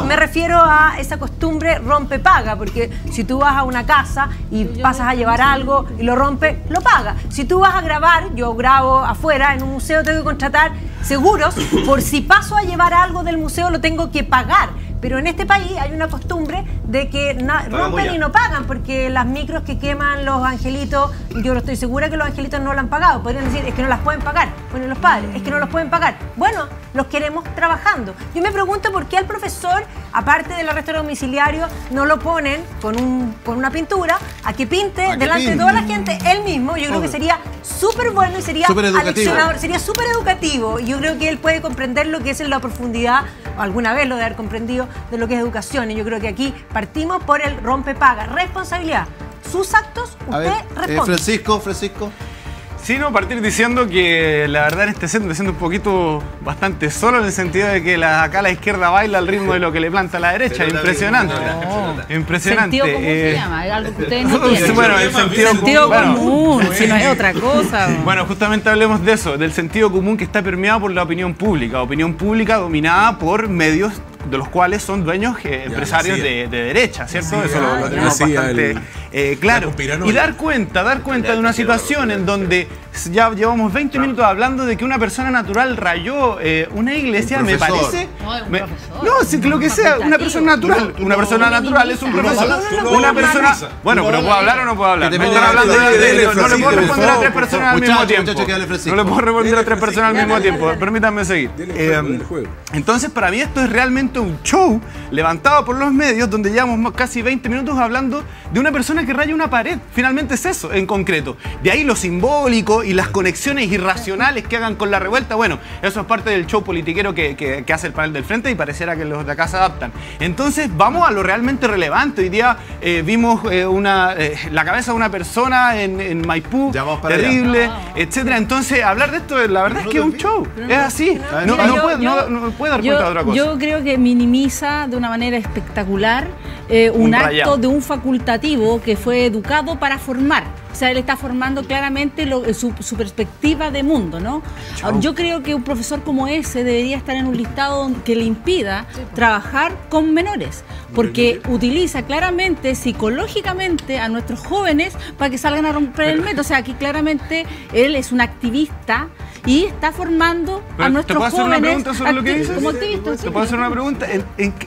Me refiero a esa costumbre rompe-paga, porque si tú vas a una casa y pasas a llevar algo y lo rompes, lo pagas. Si tú vas a grabar, yo grabo afuera en un museo, tengo que contratar seguros, por si paso a llevar algo del museo lo tengo que pagar. Pero en este país hay una costumbre de que rompen y no pagan, porque las micros que queman los angelitos, yo no estoy segura que los angelitos no lo han pagado. Podrían decir, es que no las pueden pagar. Bueno, los padres, es que no los pueden pagar. Bueno, los queremos trabajando. Yo me pregunto por qué al profesor, aparte del arresto domiciliario, no lo ponen con una pintura a que pinte delante de toda la gente él mismo. Yo creo que sería súper bueno y sería aleccionador, sería súper educativo. Yo creo que él puede comprender lo que es en la profundidad, o alguna vez lo de haber comprendido, de lo que es educación. Y yo creo que aquí partimos por el rompe-paga. Responsabilidad. Sus actos, usted responde. Francisco. Sí, no, partir diciendo que la verdad en este set me siento un poquito bastante solo en el sentido de que acá la izquierda baila al ritmo de lo que le planta la derecha. Impresionante. Impresionante. ¿Sentido común se llama? Algo que ustedes no tienen. Bueno, el sentido común, si no es otra cosa. Bueno, justamente hablemos de eso, del sentido común que está permeado por la opinión pública dominada por medios de los cuales son dueños empresarios de derecha, ¿cierto? Eso lo tenemos bastante claro. Y dar cuenta de una situación en donde ya llevamos 20 minutos hablando de que una persona natural rayó una iglesia, me parece... No, sí, lo que sea, una persona natural. Una persona natural es un profesor. Una persona... Bueno, pero ¿puedo hablar o no puedo hablar? Me están hablando no le puedo responder a 3 personas al mismo tiempo. No le puedo responder a 3 personas al mismo tiempo. Permítanme seguir. Entonces, para mí esto es realmente un show levantado por los medios donde llevamos casi 20 minutos hablando de una persona que raya una pared. Finalmente es eso, en concreto. De ahí lo simbólico y las conexiones irracionales que hagan con la revuelta. Bueno, eso es parte del show politiquero que hace el panel del frente y pareciera que los de acá se adaptan. Entonces, vamos a lo realmente relevante. Hoy día vimos la cabeza de una persona en Maipú, terrible, etcétera. Entonces, hablar de esto, la verdad es que es un show. Es así. No puede dar cuenta de otra cosa. Yo creo que minimiza de una manera espectacular un acto de un facultativo que fue educado para formar. O sea, él está formando claramente su perspectiva de mundo, ¿no? Yo creo que un profesor como ese debería estar en un listado que le impida trabajar con menores, porque utiliza claramente, psicológicamente, a nuestros jóvenes para que salgan a romper el método. O sea, aquí claramente él es un activista y está formando a nuestros jóvenes. ¿Te puedo hacer una pregunta sobre lo que dices? Como activista. ¿Te puedo hacer una pregunta?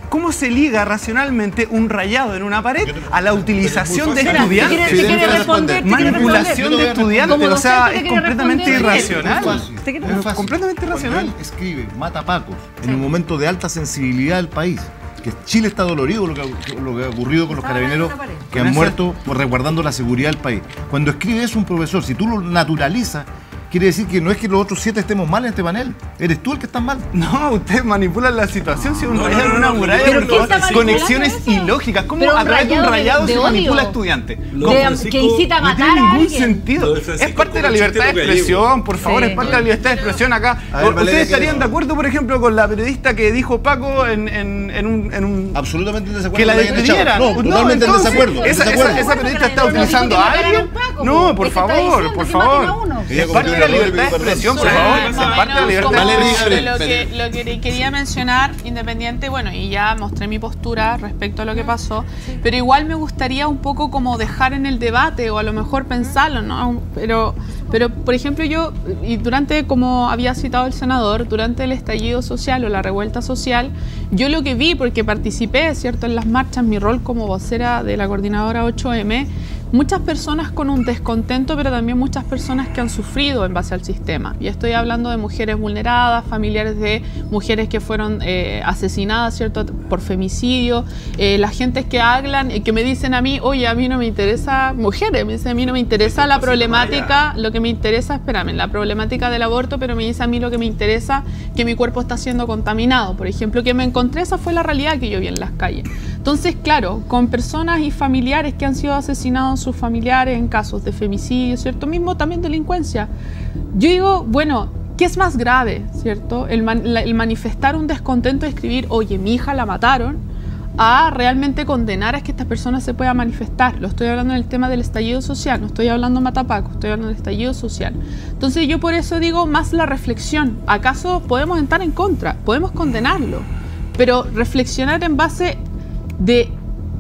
¿Cómo se liga racionalmente un rayado en una pared a la utilización de estudiantes? ¿Te quiere responder? Manipulación de estudiantes, o sea, es completamente irracional. Es completamente irracional. Escribe, mata a Pacos en un momento de alta sensibilidad del país. Que Chile está dolorido lo que ha ocurrido con los carabineros que han muerto por resguardando la seguridad del país. Cuando escribe eso un profesor, si tú lo naturalizas, quiere decir que no es que los otros 7 estemos mal en este panel. Eres tú el que estás mal. No, ustedes manipulan la situación. Si un rayado en una muralla, conexiones ilógicas. ¿Cómo a través de un rayado se manipula a estudiantes? Que incita a matar a alguien. No tiene ningún sentido. Es parte de la libertad de expresión, por favor, es parte de la libertad de expresión acá. ¿Ustedes estarían de acuerdo, por ejemplo, con la periodista que dijo Paco en un... Absolutamente en desacuerdo. Que la despidieran. No, totalmente en desacuerdo. ¿Esa periodista está utilizando a alguien? No, por favor, por favor. Es parte de la libertad de expresión, por favor. Es parte de la libertad de expresión. Lo que quería mencionar, independiente, bueno, y ya mostré mi postura respecto a lo que pasó, pero igual me gustaría un poco como dejar en el debate o a lo mejor pensarlo, ¿no? Pero por ejemplo, yo, y durante, como había citado el senador, durante el estallido social o la revuelta social, yo lo que vi, porque participé, ¿cierto?, en las marchas, mi rol como vocera de la coordinadora 8M, muchas personas con un descontento, pero también muchas personas que han sufrido en base al sistema. Y estoy hablando de mujeres vulneradas, familiares de mujeres que fueron asesinadas, ¿cierto?, por femicidio, la gente que hablan, que me dicen a mí, oye, a mí no me interesa mujeres, me dicen a mí no me interesa la problemática, lo que me interesa, espérame, la problemática del aborto, pero me dice a mí lo que me interesa, que mi cuerpo está siendo contaminado. Por ejemplo, que me encontré, esa fue la realidad que yo vi en las calles. Entonces, claro, con personas y familiares que han sido asesinados, sus familiares en casos de femicidio, ¿cierto? Mismo también delincuencia. Yo digo, bueno, ¿qué es más grave, ¿cierto? El manifestar un descontento, de escribir, oye, mi hija la mataron, a realmente condenar a que esta persona se pueda manifestar. Lo estoy hablando en el tema del estallido social, no estoy hablando de Matapaco, estoy hablando del estallido social. Entonces yo por eso digo más la reflexión. ¿Acaso podemos estar en contra? Podemos condenarlo, pero reflexionar en base de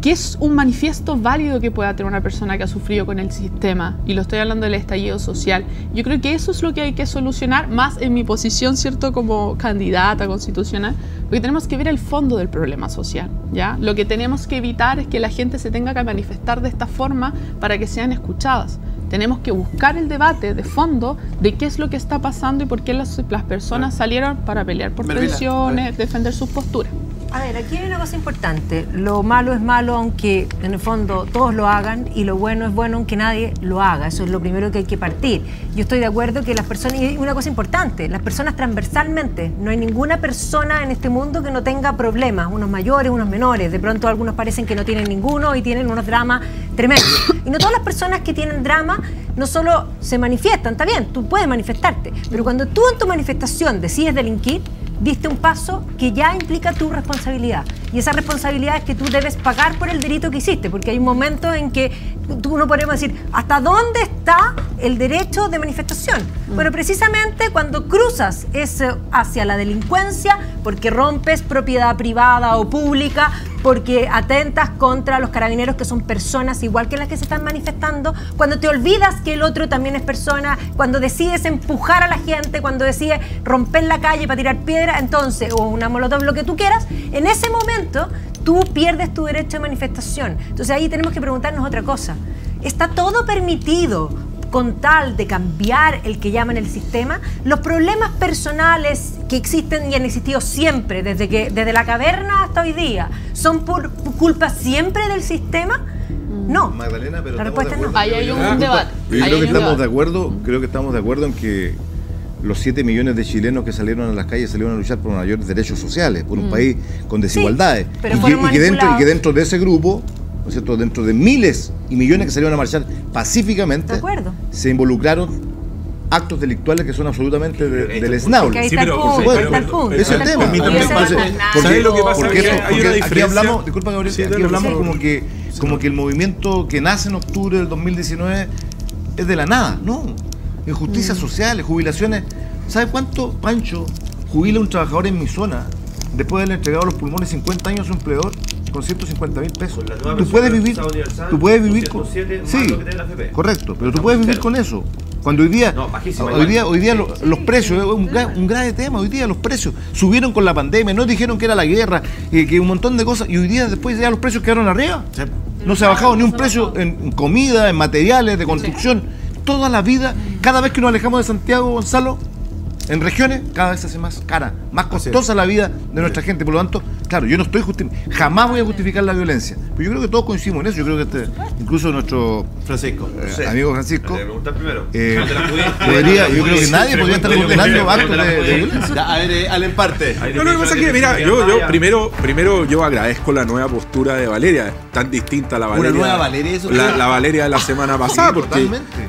¿qué es un manifiesto válido que pueda tener una persona que ha sufrido con el sistema? Y lo estoy hablando del estallido social. Yo creo que eso es lo que hay que solucionar, más en mi posición, ¿cierto?, como candidata constitucional, porque tenemos que ver el fondo del problema social, ¿ya? Lo que tenemos que evitar es que la gente se tenga que manifestar de esta forma para que sean escuchadas. Tenemos que buscar el debate de fondo de qué es lo que está pasando y por qué las personas salieron para pelear por pensiones, defender sus posturas. A ver, aquí hay una cosa importante. Lo malo es malo aunque en el fondo todos lo hagan, y lo bueno es bueno aunque nadie lo haga. Eso es lo primero que hay que partir. Yo estoy de acuerdo que las personas, y una cosa importante, las personas transversalmente, no hay ninguna persona en este mundo que no tenga problemas, unos mayores, unos menores. De pronto algunos parecen que no tienen ninguno y tienen unos dramas tremendos. Y no todas las personas que tienen drama no solo se manifiestan, está bien, tú puedes manifestarte, pero cuando tú en tu manifestación decides delinquir, diste un paso que ya implica tu responsabilidad. Y esa responsabilidad es que tú debes pagar por el delito que hiciste, porque hay un momento en que uno podríamos decir, ¿hasta dónde está el derecho de manifestación? Bueno, precisamente cuando cruzas eso hacia la delincuencia, porque rompes propiedad privada o pública, porque atentas contra los carabineros, que son personas igual que las que se están manifestando, cuando te olvidas que el otro también es persona, cuando decides empujar a la gente, cuando decides romper la calle para tirar piedra, entonces, o una molotov, lo que tú quieras, en ese momento tú pierdes tu derecho de manifestación. Entonces ahí tenemos que preguntarnos otra cosa. ¿Está todo permitido con tal de cambiar el que llaman el sistema? Los problemas personales que existen y han existido siempre, desde la caverna hasta hoy día, ¿son por culpa siempre del sistema? No. Magdalena, pero la respuesta es no. Ahí hay un debate. Yo creo que estamos de acuerdo en que los 7 millones de chilenos que salieron a las calles salieron a luchar por mayores derechos sociales, por un país con desigualdades. Sí, pero y que dentro de ese grupo, ¿no es cierto?, dentro de miles y millones que salieron a marchar pacíficamente, se involucraron actos delictuales que son absolutamente deleznables. Sí, pero ese es el tema. ¿Sabes lo que pasa? Porque Hay una diferencia. aquí hablamos, disculpa Gabriel, aquí hablamos como que el movimiento que nace en octubre del 2019 es de la nada, no. Injusticias sociales, jubilaciones. ¿Sabe cuánto, Pancho, jubila un trabajador en mi zona después de haberle entregado los pulmones 50 años a su empleador con 150.000 pesos? Tú puedes vivir con... Sí, correcto, pero tú puedes vivir con eso. Cuando hoy día los precios, es un grave tema, hoy día los precios subieron con la pandemia, no dijeron que era la guerra, que un montón de cosas, y hoy día después ya los precios quedaron arriba. No se ha bajado ni un precio en comida, en materiales, de construcción. Toda la vida, cada vez que nos alejamos de Santiago, Gonzalo, en regiones, cada vez se hace más cara, más costosa la vida de nuestra gente. Por lo tanto, claro, yo no estoy jamás voy a justificar la violencia, pero yo creo que todos coincidimos en eso. Yo creo que incluso nuestro amigo Francisco podría, yo creo que nadie podría estar condenando actos de violencia. A ver, Allen parte. No, lo que pasa es que, mira, yo primero yo agradezco la nueva postura de Valeria, tan distinta a la Valeria. ¿Una nueva Valeria? Eso la Valeria de la semana pasada,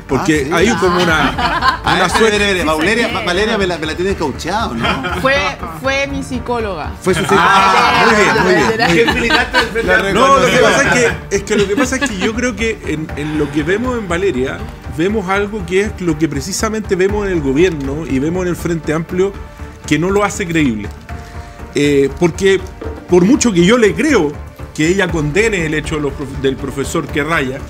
porque hay como una suerte. Valeria me la tiene caucheado, ¿no? Fue mi psicóloga. Fue su muy bien. No, lo que pasa es que yo creo que en lo que vemos en Valeria, vemos algo que es lo que precisamente vemos en el gobierno y vemos en el Frente Amplio, que no lo hace creíble. Porque por mucho que yo le creo que ella condene el hecho del profesor que raya,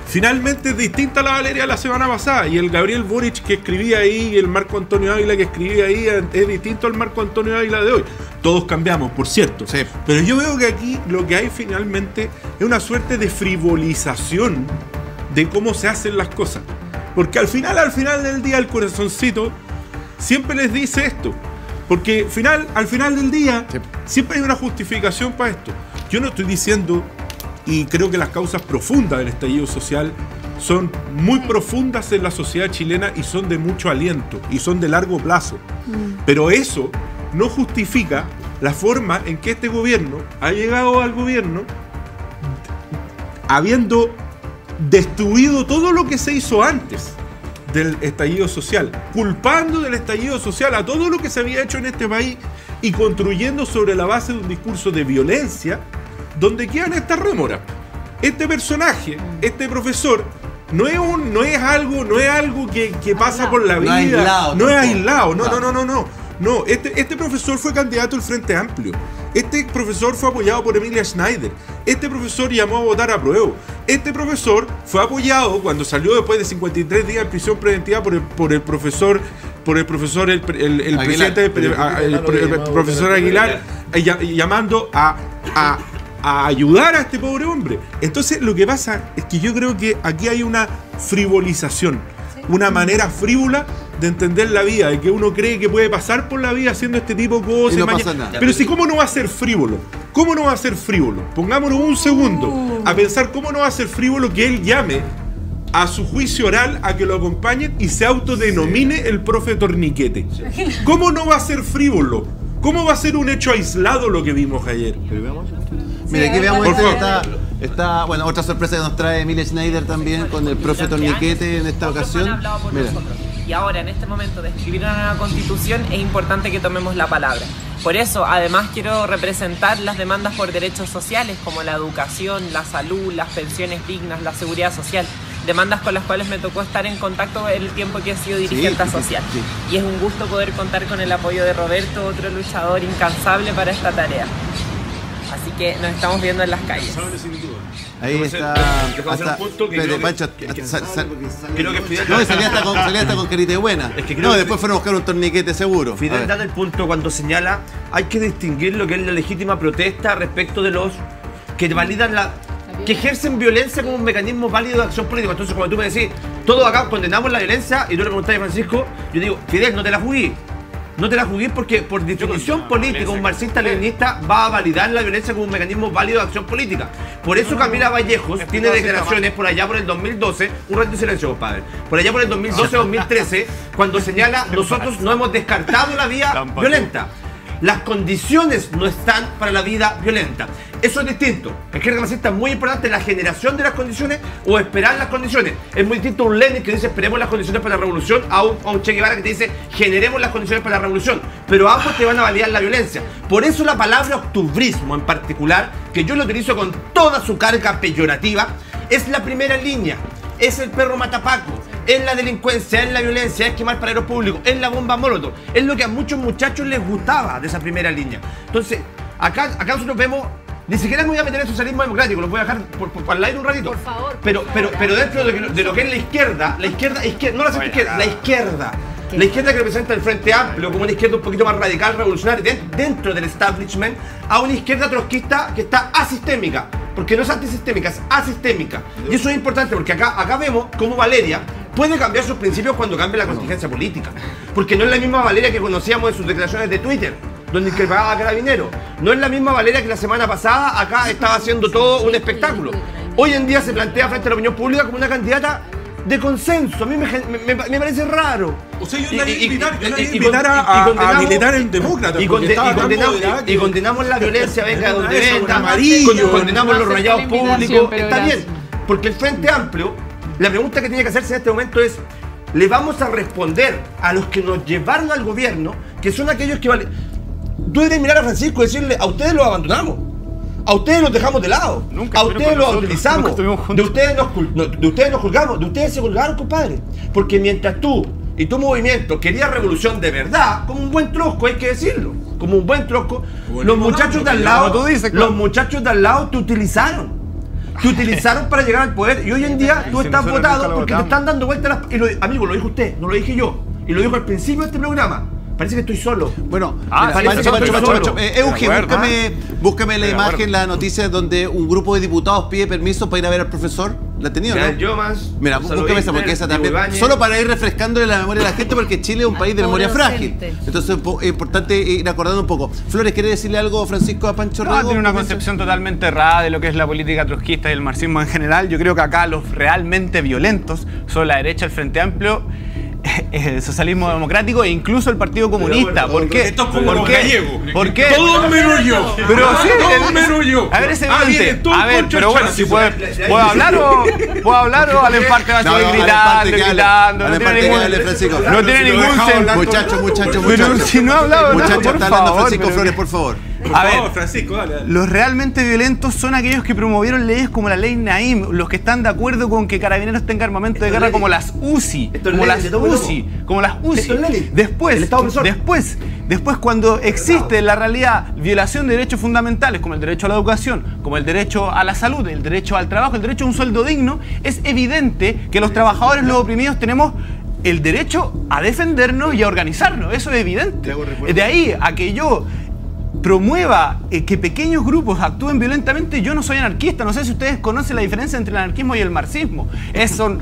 finalmente es distinta a la Valeria de la semana pasada, y el Gabriel Boric que escribía ahí y el Marco Antonio Ávila que escribía ahí es distinto al Marco Antonio Ávila de hoy. Todos cambiamos, por cierto. Sí. Pero yo veo que aquí lo que hay finalmente es una suerte de frivolización de cómo se hacen las cosas. Porque al final del día el corazoncito siempre les dice esto. Porque al final del día siempre hay una justificación para esto. Yo no estoy diciendo... Y creo que las causas profundas del estallido social son muy profundas en la sociedad chilena y son de mucho aliento y son de largo plazo. Pero eso no justifica la forma en que este gobierno ha llegado al gobierno habiendo destruido todo lo que se hizo antes del estallido social, culpando del estallido social a todo lo que se había hecho en este país y construyendo sobre la base de un discurso de violencia donde quedan estas rémoras. Este personaje, este profesor, no es algo que pasa por la vida. No es aislado. No, este profesor fue candidato al Frente Amplio. Este profesor fue apoyado por Emilia Schneider. Este profesor llamó a votar a prueba. Este profesor fue apoyado cuando salió después de 53 días en prisión preventiva por el profesor Aguilar, llamando a ayudar a este pobre hombre. Entonces lo que pasa es que yo creo que aquí hay una frivolización, una manera frívola de entender la vida, de que uno cree que puede pasar por la vida haciendo este tipo de cosas. Y no pasa nada. Pero si, ¿cómo no va a ser frívolo? ¿Cómo no va a ser frívolo? Pongámonos un segundo a pensar cómo no va a ser frívolo que él llame a su juicio oral a que lo acompañen y se autodenomine el profe Torniquete. ¿Cómo no va a ser frívolo? ¿Cómo va a ser un hecho aislado lo que vimos ayer? Mira, aquí veamos bueno, otra sorpresa que nos trae Emilia Schneider también con el profe Torniquete en esta ocasión. Mira. y ahora en este momento de escribir una nueva constitución, es importante que tomemos la palabra. Por eso, además, quiero representar las demandas por derechos sociales como la educación, la salud, las pensiones dignas, la seguridad social. Demandas con las cuales me tocó estar en contacto el tiempo que he sido dirigente social. Y es un gusto poder contar con el apoyo de Roberto, otro luchador incansable para esta tarea. Así que nos estamos viendo en las calles. Ahí está. Pancho. Creo que Fidel. No, salía hasta con carita buena. Es que no, después fueron a buscar un torniquete seguro. Fidel da el punto cuando señala: hay que distinguir lo que es la legítima protesta respecto de los que validan que ejercen violencia como un mecanismo válido de acción política. Entonces, cuando tú me decís, todos acá condenamos la violencia, y tú le preguntás a Francisco, yo digo, Fidel, no te la jugué. No te la jugué porque, por definición política, un marxista-leninista va a validar la violencia como un mecanismo válido de acción política. Por eso Camila Vallejos tiene declaraciones por allá por el 2012, un rato de silencio, compadre, por allá por el 2012-2013, cuando señala, nosotros no hemos descartado la vía violenta. Las condiciones no están para la vida violenta. Eso es distinto. En izquierda marxista es muy importante la generación de las condiciones o esperar las condiciones. Es muy distinto a un Lenin que dice esperemos las condiciones para la revolución a un Che Guevara que te dice generemos las condiciones para la revolución. Pero ambos te van a validar la violencia. Por eso la palabra octubrismo en particular, que yo lo utilizo con toda su carga peyorativa, es la primera línea. Es el perro matapaco, es la delincuencia, es la violencia, es quemar paraderos públicos, es la bomba molotov. Es lo que a muchos muchachos les gustaba de esa primera línea. Entonces, acá nosotros vemos, ni siquiera me voy a meter en el socialismo democrático, lo voy a dejar por al aire un ratito. Por favor. Pero dentro de lo que es la izquierda, no la izquierda, la izquierda. La izquierda que representa el Frente Amplio como una izquierda un poquito más radical, revolucionaria, dentro del establishment, a una izquierda trotskista que está asistémica. Porque no es antisistémica, es asistémica. Y eso es importante porque acá vemos cómo Valeria puede cambiar sus principios cuando cambia la contingencia política. Porque no es la misma Valeria que conocíamos en sus declaraciones de Twitter, donde increpaba a Carabineros. No es la misma Valeria que la semana pasada acá estaba haciendo todo un espectáculo. Hoy en día se plantea frente a la opinión pública como una candidata de consenso. A mí me parece raro. O sea, yo la invitar a militar en demócrata. Y condenamos la violencia, venga de donde venga. Condenamos los rayados públicos. Está bien. Porque el Frente Amplio, la pregunta que tiene que hacerse en este momento es: ¿le vamos a responder a los que nos llevaron al gobierno, que son aquellos que valen? Tú debes mirar a Francisco y decirle: a ustedes los abandonamos. A ustedes los dejamos de lado, a ustedes los utilizamos, de ustedes nos colgamos, de ustedes se colgaron, compadre. Porque mientras tú y tu movimiento querías revolución de verdad, como un buen trosco, hay que decirlo, como un buen trosco, los muchachos de al lado te utilizaron. Te utilizaron para llegar al poder y hoy en día tú estás votado porque te están dando vueltas las... Amigo, lo dijo usted, no lo dije yo, y lo dijo al principio de este programa. Parece que estoy solo. Bueno, Euge, búscame la imagen, la noticia donde un grupo de diputados pide permiso para ir a ver al profesor. ¿La has tenido, no? Yo más. Mira, búscame esa, porque esa también. Solo para ir refrescándole la memoria a la gente, porque Chile es un país de memoria frágil. Entonces es importante ir acordando un poco. Flores, ¿quiere decirle algo, Francisco, a Pancho Rego? Tiene una concepción totalmente errada de lo que es la política trotskista y el marxismo en general. Yo creo que acá los realmente violentos son la derecha, el Frente Amplio, el socialismo democrático e incluso el Partido Comunista. ¿Por qué? Esto es como los gallegos. ¿Por qué? Todo menos yo. Pero sí, todo menos yo. A ver, ese a ver, pero bueno, si puedo hablar o al emparte va a seguir gritando. No tiene ningún sentido. Muchachos. Pero si no ha hablado, muchachos, está hablando Francisco Flores, por favor. A ver, Francisco, dale. Los realmente violentos son aquellos que promovieron leyes como la ley Naim, los que están de acuerdo con que Carabineros tenga armamento de guerra como las UCI, como las UCI. Después cuando existe en la realidad violación de derechos fundamentales como el derecho a la educación, como el derecho a la salud, el derecho al trabajo, el derecho a un sueldo digno, es evidente que los trabajadores, los oprimidos, tenemos el derecho a defendernos y a organizarnos. Eso es evidente. De ahí a que yo promueva que pequeños grupos actúen violentamente, yo no soy anarquista. No sé si ustedes conocen la diferencia entre el anarquismo y el marxismo. Son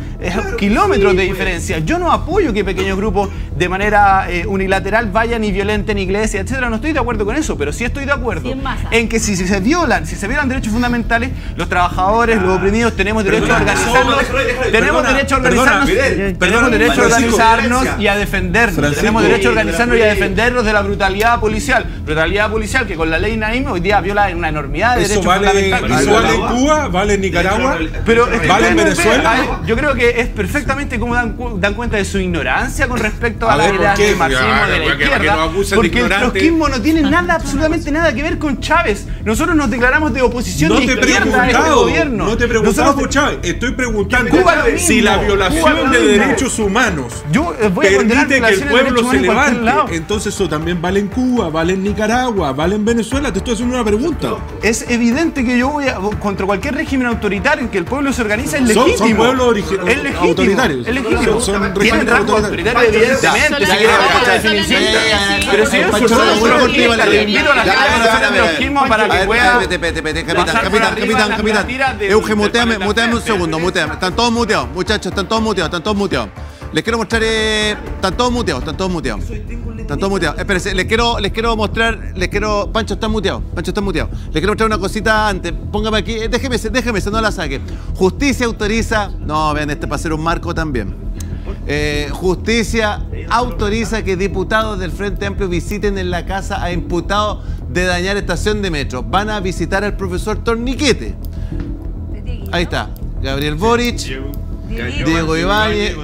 kilómetros de diferencia. Yo no apoyo que pequeños grupos de manera unilateral vayan y violenten iglesias, etcétera. No estoy de acuerdo con eso, pero sí estoy de acuerdo en que si se violan derechos fundamentales, los trabajadores, los oprimidos, tenemos derecho a organizarnos. Tenemos derecho a organizarnos y a defendernos. Tenemos derecho a organizarnos y a defendernos de la brutalidad policial. Brutalidad policial que con la ley Naim hoy día viola una enormidad de derechos fundamentales. ¿Eso vale en Cuba? ¿Vale en Nicaragua? Pero ¿vale en Venezuela? Yo creo que es perfectamente como dan cuenta de su ignorancia con respecto a la idea del marxismo de la izquierda. Porque el trotskismo no tiene nada, absolutamente nada que ver con Chávez. Nosotros nos declaramos de oposición de izquierda a este gobierno. No te he preguntado por Chávez. Estoy preguntando si la violación de derechos humanos permite que el pueblo se levante. Entonces eso también vale en Cuba, vale en Nicaragua, vale en Venezuela. Te estoy haciendo una pregunta. Es evidente que yo voy contra cualquier régimen autoritario en que el pueblo se organiza, es legítimo. Son pueblos autoritarios. Es legítimo. Son regímenes autoritarios, evidentemente. Pero si yo le invito a la gente a hacer el trotskismo para que pueda... Capitán. Euge, muteame un segundo, muteame. Están todos muteados, muchachos, están todos muteados. Les quiero mostrar... Están todos muteados. Espérense, les quiero mostrar... Pancho está muteado. Les quiero mostrar una cosita antes. Póngame aquí, déjeme, no la saque. Justicia autoriza... No, vean, para hacer un marco también. Justicia autoriza que diputados del Frente Amplio visiten en la casa a imputados de dañar estación de metro. Van a visitar al profesor Torniquete. Ahí está. Gabriel Boric, Diego Ibáñez,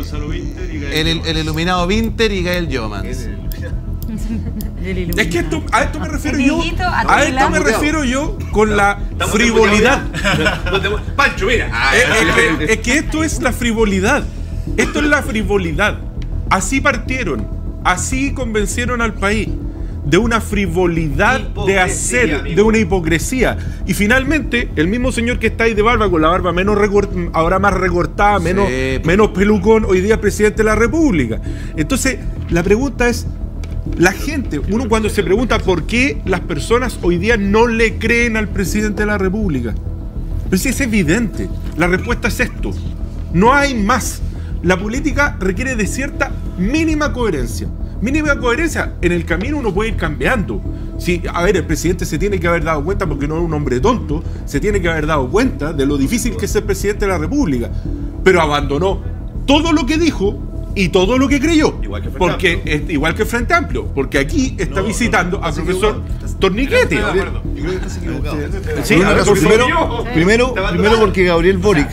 el iluminado Vinter y Gael Yomans. Es que a esto me refiero yo. A esto me refiero yo con la frivolidad. Pancho, mira. Es que esto es la frivolidad. Esto es la frivolidad. Así partieron, así convencieron al país de una frivolidad de hacer, de una hipocresía. Y finalmente, el mismo señor que está ahí de barba, con la barba menos ahora más recortada, menos pelucón, hoy día es presidente de la República. Entonces, la pregunta es, la gente, uno cuando se pregunta por qué las personas hoy día no le creen al presidente de la República. Pero sí es evidente, la respuesta es esto. No hay más. La política requiere de cierta mínima coherencia. Mínima coherencia, en el camino uno puede ir cambiando. Sí, a ver, el presidente se tiene que haber dado cuenta, porque no es un hombre tonto, se tiene que haber dado cuenta de lo difícil que es ser presidente de la República. Pero abandonó todo lo que dijo y todo lo que creyó. Igual que el Frente Amplio, porque aquí está visitando al profesor Torniquete. Yo creo que estás equivocado. Sí, primero porque Gabriel Boric.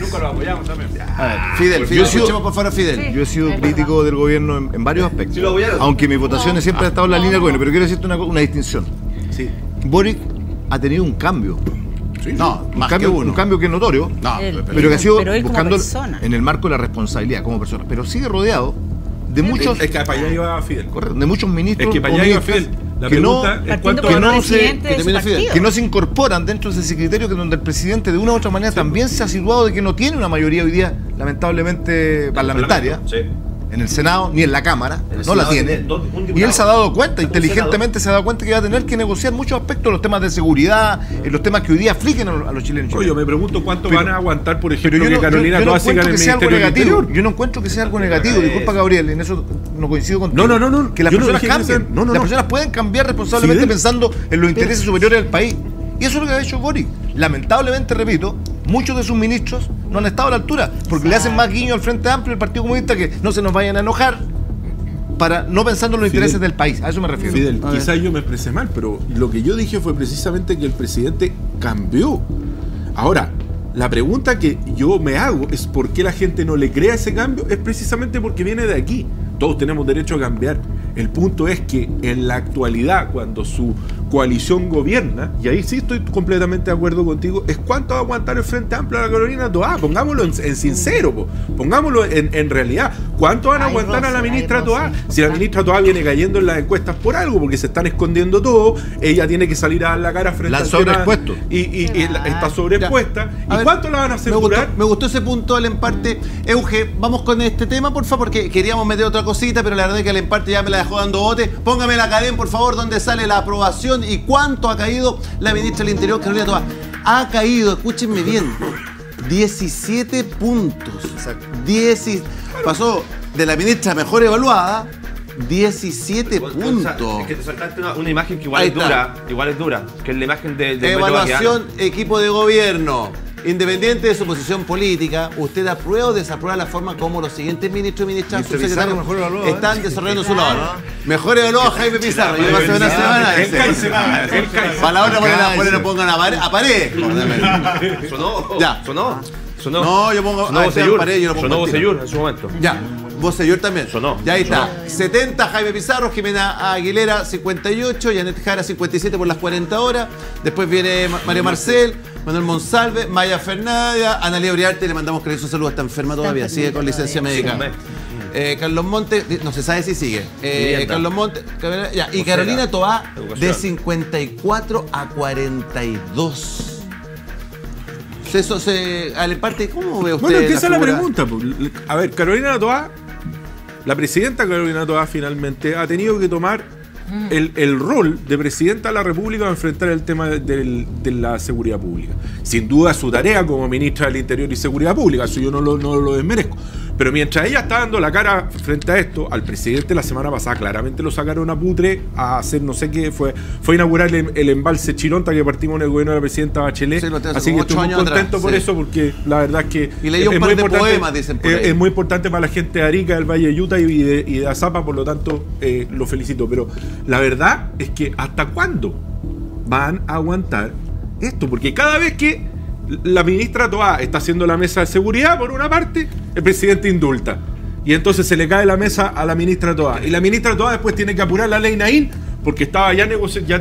Fidel, escuchemos por favor a Fidel. Yo he sido crítico del gobierno en varios aspectos. Aunque mis votaciones siempre han estado en la línea del gobierno, pero quiero decirte una distinción. Sí. Boric ha tenido un cambio. Sí, no, un cambio que es notorio, pero que ha sido buscando en el marco de la responsabilidad como persona. Pero sigue rodeado de muchos... Es que para allá iba Fidel. Correcto, de muchos ministros. Es que para allá iba Fidel. La pregunta es cuánto que no se incorporan dentro de ese criterio que donde el presidente de una u otra manera también se ha situado de que no tiene una mayoría hoy día, lamentablemente, parlamentaria. En el Senado, ni en la Cámara, no la tiene. Y él se ha dado cuenta, inteligentemente se ha dado cuenta que va a tener que negociar muchos aspectos, los temas de seguridad, los temas que hoy día afligen a los chilenos. Oye, yo me pregunto cuánto van a aguantar, por ejemplo, que Carolina Toa siga en el Ministerio del Interior. Yo no encuentro que sea algo negativo, disculpa Gabriel, en eso no coincido contigo. No. Que las personas cambien, las personas pueden cambiar responsablemente pensando en los intereses superiores del país. Y eso es lo que ha hecho Boric. Lamentablemente, repito, muchos de sus ministros no han estado a la altura, porque le hacen más guiño al Frente Amplio y al Partido Comunista que no se nos vayan a enojar para no pensando en los intereses del país. A eso me refiero. Fidel, quizás yo me expresé mal, pero lo que yo dije fue precisamente que el presidente cambió. Ahora, la pregunta que yo me hago es por qué la gente no le crea ese cambio, es precisamente porque viene de aquí. Todos tenemos derecho a cambiar. El punto es que en la actualidad, cuando su coalición gobierna, y ahí sí estoy completamente de acuerdo contigo, es cuánto va a aguantar el Frente Amplio a la Carolina Toá. Pongámoslo en sincero, pongámoslo en realidad. ¿Cuánto van a aguantar a la ministra Toá? Si la ministra Toá viene cayendo en las encuestas por algo, porque se están escondiendo todo, ella tiene que salir a dar la cara frente al sobreexpuesto. Y está sobreexpuesta. ¿Y cuánto la van a asegurar? Me gustó ese punto del emparte. Euge, vamos con este tema, por favor, porque queríamos meter otra cosita, pero la verdad es que el emparte ya me la dejó dando bote. Póngame la cadena, por favor, donde sale la aprobación y cuánto ha caído la ministra del Interior, Carolina Toá. Ha caído, escúchenme bien, 17 puntos. Pasó de la ministra mejor evaluada, 17 puntos. Es que te saltaste una imagen que igual es dura, que es la imagen de evaluación, equipo de gobierno. independiente de su posición política, ¿usted aprueba o desaprueba la forma como los siguientes ministros y ministras subsecretarios están desarrollando su labor? Mejor evaluado a Jaime Pizarro. Yo pasé una semana. Para la otra pongan a pared. Sonó. Ya. Sonó. No, yo pongo a pared, yo lo pongo. Sonó Bocellur en su momento. Ya. Bocellur también. Sonó. Ya ahí está. 70 Jaime Pizarro, Jimena Aguilera 58, Janet Jara 57 por las 40 horas. Después viene Mario Marcel, Manuel Monsalve, Maya Fernández, Analia Uriarte, le mandamos cariñoso saludo, está enferma todavía, sigue con licencia médica. Carlos Montes, no se sabe si sigue. Carlos Montes, ya. Y Carolina Toá de 54 a 42. Eso se. A la parte, ¿cómo ve usted? Bueno, esa es la pregunta. A ver, Carolina Toá, la presidenta Carolina Toá finalmente ha tenido que tomar el rol de presidenta de la República a enfrentar el tema de la seguridad pública. Sin duda su tarea como ministra del Interior y Seguridad Pública, eso yo no lo desmerezco. Pero mientras ella está dando la cara frente a esto, al presidente la semana pasada claramente lo sacaron a putre a hacer no sé qué, fue a inaugurar el embalse Chironta que partimos en el gobierno de la presidenta Bachelet. Sí, así que estoy muy contento por eso, porque la verdad es que es muy importante para la gente de Arica, del Valle de Utah y de Azapa, por lo tanto lo felicito. Pero la verdad es que ¿hasta cuándo van a aguantar esto? Porque cada vez que la ministra Toá está haciendo la mesa de seguridad, por una parte, el presidente indulta. Y entonces se le cae la mesa a la ministra Toá. Y la ministra Toá después tiene que apurar la ley Naín, porque estaba ya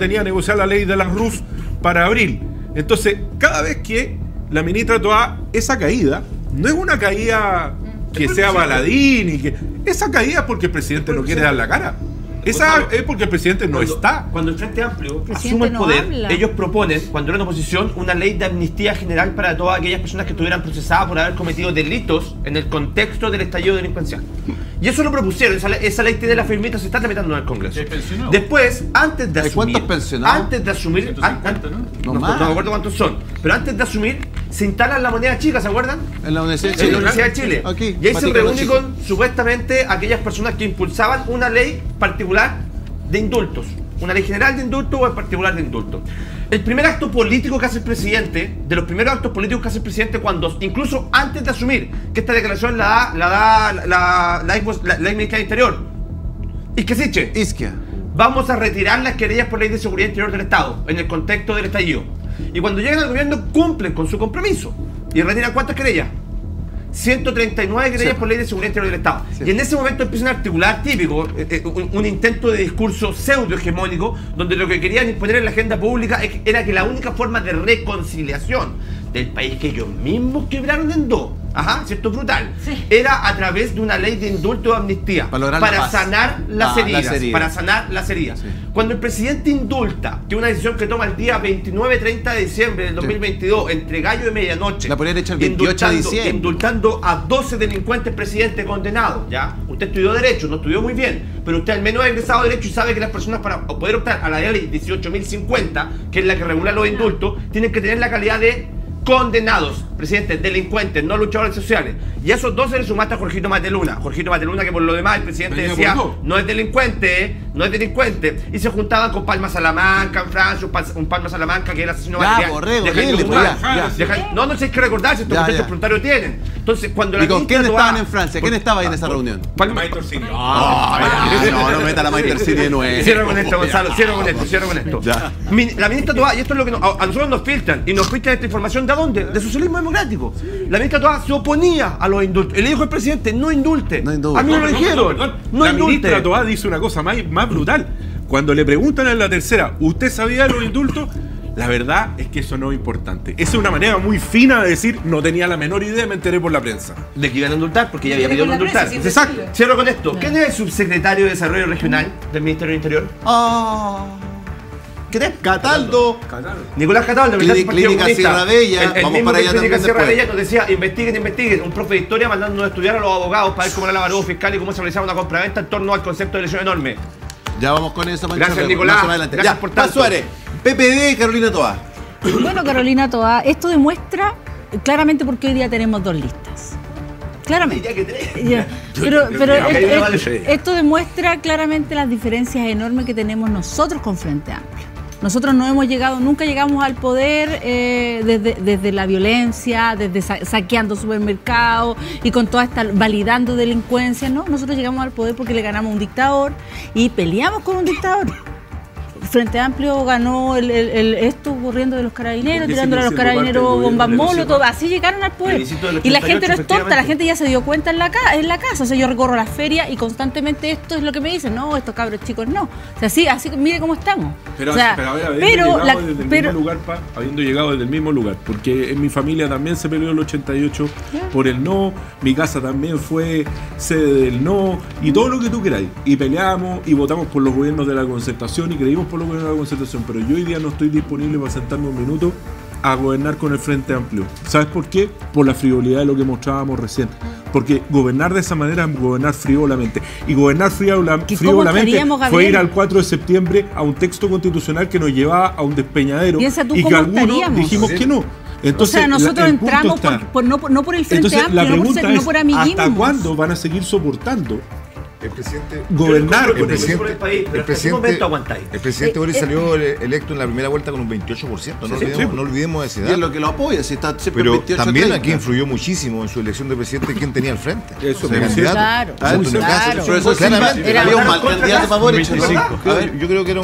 tenía negociada la ley de las RUS para abril. Entonces, cada vez que la ministra Toá, esa caída, no es una caída que sea baladín, y que esa caída es porque el presidente no quiere dar la cara. Esa es porque el presidente no está. Cuando el Frente Amplio asume el poder, ellos proponen, cuando eran oposición, una ley de amnistía general para todas aquellas personas que estuvieran procesadas por haber cometido delitos en el contexto del estallido delincuencial. Y eso lo propusieron, esa ley tiene la firmita, se está tramitando en el Congreso. Después, antes de asumir... ¿Cuántos pensionados? Antes de asumir... 150, no me acuerdo cuántos son. Pero antes de asumir, se instala la moneda chica, ¿se acuerdan? En la Universidad de Chile. Aquí, y ahí se reúne con, supuestamente, aquellas personas que impulsaban una ley particular de indultos. Una ley general de indultos o en particular de indultos. El primer acto político que hace el presidente, de los primeros actos políticos que hace el presidente, cuando, incluso antes de asumir, que esta declaración la da la ex ministra del Interior, Isquia. Vamos a retirar las querellas por ley de seguridad interior del Estado, en el contexto del estallido. Y cuando llegan al gobierno, cumplen con su compromiso. ¿Y retiran cuántas querellas? 139 querellas por ley de seguridad interior del Estado. Y en ese momento empiezan a articular, típico, un intento de discurso pseudo-hegemónico, donde lo que querían imponer en la agenda pública era que la única forma de reconciliación del país que ellos mismos quebraron en dos, ¿cierto? Brutal. Era a través de una ley de indulto o amnistía para sanar las heridas. Para sanar las heridas. Cuando el presidente indulta, que es una decisión que toma el día 29-30 de diciembre del 2022, entre gallo de medianoche, la podrían echar el 28 de diciembre, indultando a 12 delincuentes presidente condenados, ¿ya? Usted estudió Derecho, no estudió muy bien, pero usted al menos ha egresado Derecho y sabe que las personas, para poder optar a la ley 18.050, que es la que regula los indultos, tienen que tener la calidad de condenados, presidentes, delincuentes, no luchadores sociales. Y a esos 12 le sumaste a Jorgito Mateluna. Jorgito Mateluna, que por lo demás el presidente decía, no es delincuente, no es delincuente. Y se juntaban con Palma Salamanca en Francia, un Palma Salamanca que era asesino no sé qué recordar si estos procesos voluntarios tienen. Entonces, cuando la ¿y con quién estaban en Francia? ¿Quién estaba ahí en esa reunión? Palma Torsini. No meta la Maite Torsini de nuevo. Cierro con esto, Gonzalo, cierro con esto. La ministra Toá, y esto es lo que a nosotros nos filtran, y nos filtran esta información ¿de dónde? De socialismo democrático. La ministra Toá se oponía a los indultos. Y le dijo al presidente, no indulte. A mí me lo dijeron. No la indulte. Ministra Toá dice una cosa más brutal. Cuando le preguntan en la tercera, ¿usted sabía de los indultos? La verdad es que eso no es importante. Esa es una manera muy fina de decir, no tenía la menor idea, me enteré por la prensa. De que iban a indultar, porque ya había pedido indultar. Exacto. Cierro con esto. ¿Quién es el subsecretario de Desarrollo Regional del Ministerio del Interior? ¿Qué es? Cataldo. Nicolás Cataldo, Clínica Sierra Bella. Vamos para allá también. Clínica Sierra Bella nos decía, investiguen. Un profe de historia mandándonos a estudiar a los abogados para ver cómo era la baró fiscal y cómo se realizaba una compraventa en torno al concepto de lesión enorme. Ya vamos con eso, Mancho. Gracias, Nicolás. Gracias por tanto. Suárez, PPD, Carolina Toá. Bueno, Carolina Toá, esto demuestra claramente por qué hoy día tenemos dos listas. Claramente. Pero esto demuestra claramente las diferencias enormes que tenemos nosotros con Frente Amplio. Nosotros no hemos llegado, nunca llegamos al poder desde la violencia, desde saqueando supermercados y con toda esta validando delincuencia, ¿no? Nosotros llegamos al poder porque le ganamos a un dictador y peleamos con un dictador. Frente Amplio ganó esto ocurriendo de los carabineros, tirándole a los carabineros bombas molotov, así llegaron al poder. Y la gente no es tonta, la gente ya se dio cuenta en la casa. O sea, yo recorro las ferias y constantemente esto es lo que me dicen, no, estos cabros chicos no. O sea, así mire cómo estamos. Pero, o sea, habiendo llegado desde el mismo lugar, porque en mi familia también se peleó el 88 por el no, mi casa también fue sede del no, y todo lo que tú queráis. Y peleamos y votamos por los gobiernos de la Concertación y creímos por los gobiernos de la Concertación, pero yo hoy día no estoy disponible para sentarme un minuto a gobernar con el Frente Amplio. ¿Sabes por qué? Por la frivolidad de lo que mostrábamos recién. Porque gobernar de esa manera es gobernar frívolamente. Y gobernar frívolamente fue ir al 4 de septiembre a un texto constitucional que nos llevaba a un despeñadero y que algunos dijimos que no. Entonces, o sea, nosotros entramos no por el Frente Amplio, no por amiguismo. ¿Hasta cuándo van a seguir soportando el presidente gobernar? El presidente Boris salió electo en la primera vuelta con un 28%. No olvidemos ese dato. Y es lo que lo apoya, si está siempre pero 28, también 30. Aquí influyó muchísimo en su elección de presidente quién tenía al frente. Eso, claro. Había un mal candidato para Boris, yo creo que era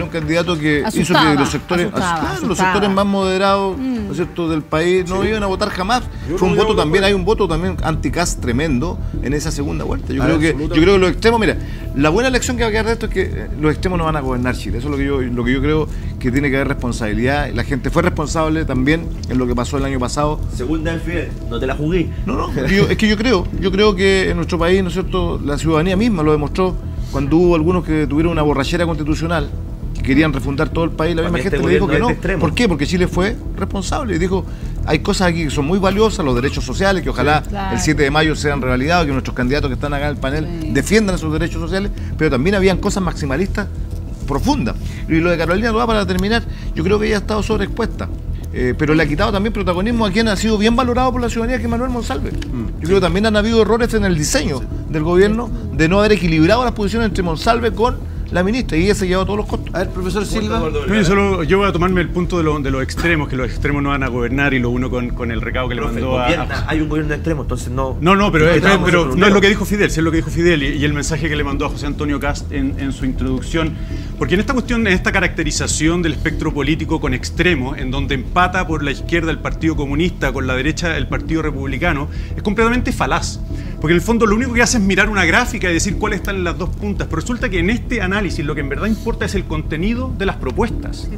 un candidato que hizo que los sectores más moderados, ¿no es cierto?, del país no iban a votar jamás. Fue un voto también, hay un voto también anti-Kast tremendo en esa segunda vuelta. Yo creo que los extremos, mira, la buena lección que va a quedar de esto es que los extremos no van a gobernar Chile. Eso es lo que yo creo que tiene que haber responsabilidad. La gente fue responsable también en lo que pasó el año pasado. Segunda en Fidel, no te la jugué. No, es que yo creo que en nuestro país, ¿no es cierto?, la ciudadanía misma lo demostró cuando hubo algunos que tuvieron una borrachera constitucional, que querían refundar todo el país, la misma gente le dijo que no. ¿Por qué? Porque Chile fue responsable y dijo, hay cosas aquí que son muy valiosas, los derechos sociales, que ojalá el 7 de mayo sean realidad, que nuestros candidatos que están acá en el panel defiendan esos derechos sociales, pero también habían cosas maximalistas profundas. Y lo de Carolina Toá, para terminar, yo creo que ella ha estado sobreexpuesta. Pero le ha quitado también protagonismo a quien ha sido bien valorado por la ciudadanía, que es Manuel Monsalve. Yo creo que también han habido errores en el diseño del gobierno de no haber equilibrado las posiciones entre Monsalve con la ministra, y ella se llevó todos los costos. A ver, profesor Silva. Yo voy a tomarme el punto de los extremos, que los extremos no van a gobernar, y lo uno con el recado que le mandó hay un gobierno extremo, entonces no. Pero no es lo que dijo Fidel, es lo que dijo Fidel y el mensaje que le mandó a José Antonio Kast en su introducción. Porque en esta cuestión, en esta caracterización del espectro político con extremos, en donde empata por la izquierda el Partido Comunista, con la derecha el Partido Republicano, es completamente falaz. Porque en el fondo lo único que hace es mirar una gráfica y decir cuáles están en las dos puntas. Pero resulta que en este análisis lo que en verdad importa es el contenido de las propuestas.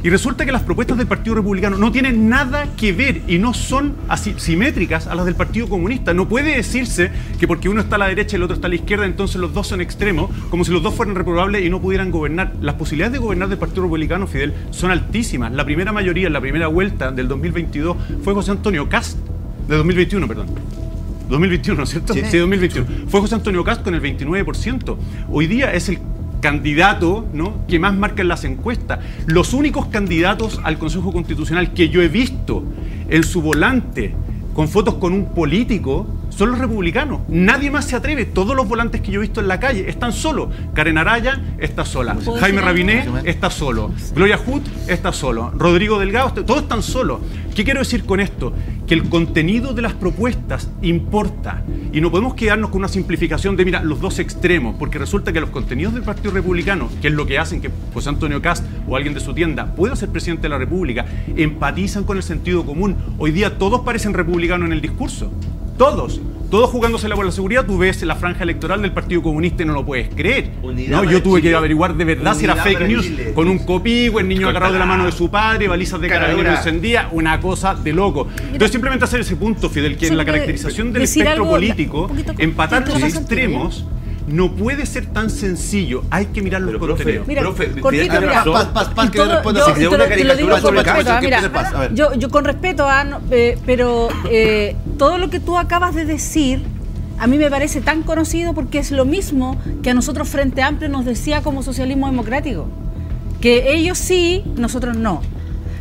Y resulta que las propuestas del Partido Republicano no tienen nada que ver y no son así simétricas a las del Partido Comunista. No puede decirse que porque uno está a la derecha y el otro está a la izquierda, entonces los dos son extremos, como si los dos fueran reprobables y no pudieran gobernar. Las posibilidades de gobernar del Partido Republicano, Fidel, son altísimas. La primera mayoría en la primera vuelta del 2022 fue José Antonio Kast, de 2021, perdón. 2021, ¿no es cierto? Sí, 2021. Fue José Antonio Kast con el 29%. Hoy día es el candidato, ¿no?, que más marca en las encuestas. Los únicos candidatos al Consejo Constitucional que yo he visto en su volante con fotos con un político son los republicanos. Nadie más se atreve. Todos los volantes que yo he visto en la calle están solos. Karen Araya está sola. Jaime Rabinet está solo. Gloria Hood está solo. Rodrigo Delgado, todos están solos. ¿Qué quiero decir con esto? Que el contenido de las propuestas importa. Y no podemos quedarnos con una simplificación de, mira, los dos extremos, porque resulta que los contenidos del Partido Republicano, que es lo que hacen que José Antonio Kast o alguien de su tienda pueda ser presidente de la República, empatizan con el sentido común. Hoy día todos parecen republicanos en el discurso. Todos jugándosela por la seguridad. Tú ves la franja electoral del Partido Comunista y no lo puedes creer. No, yo tuve que averiguar de verdad si era fake news, con un copigo, el niño agarrado de la mano de su padre, balizas de carabineros encendidas, una cosa de loco. Entonces simplemente hacer ese punto, Fidel, que en la caracterización del espectro político, empatar los extremos no puede ser tan sencillo. Hay que mirar los contenidos. Mira, yo con respeto, pero todo lo que tú acabas de decir a mí me parece tan conocido, porque es lo mismo que a nosotros Frente Amplio nos decía como socialismo democrático, que ellos sí, nosotros no.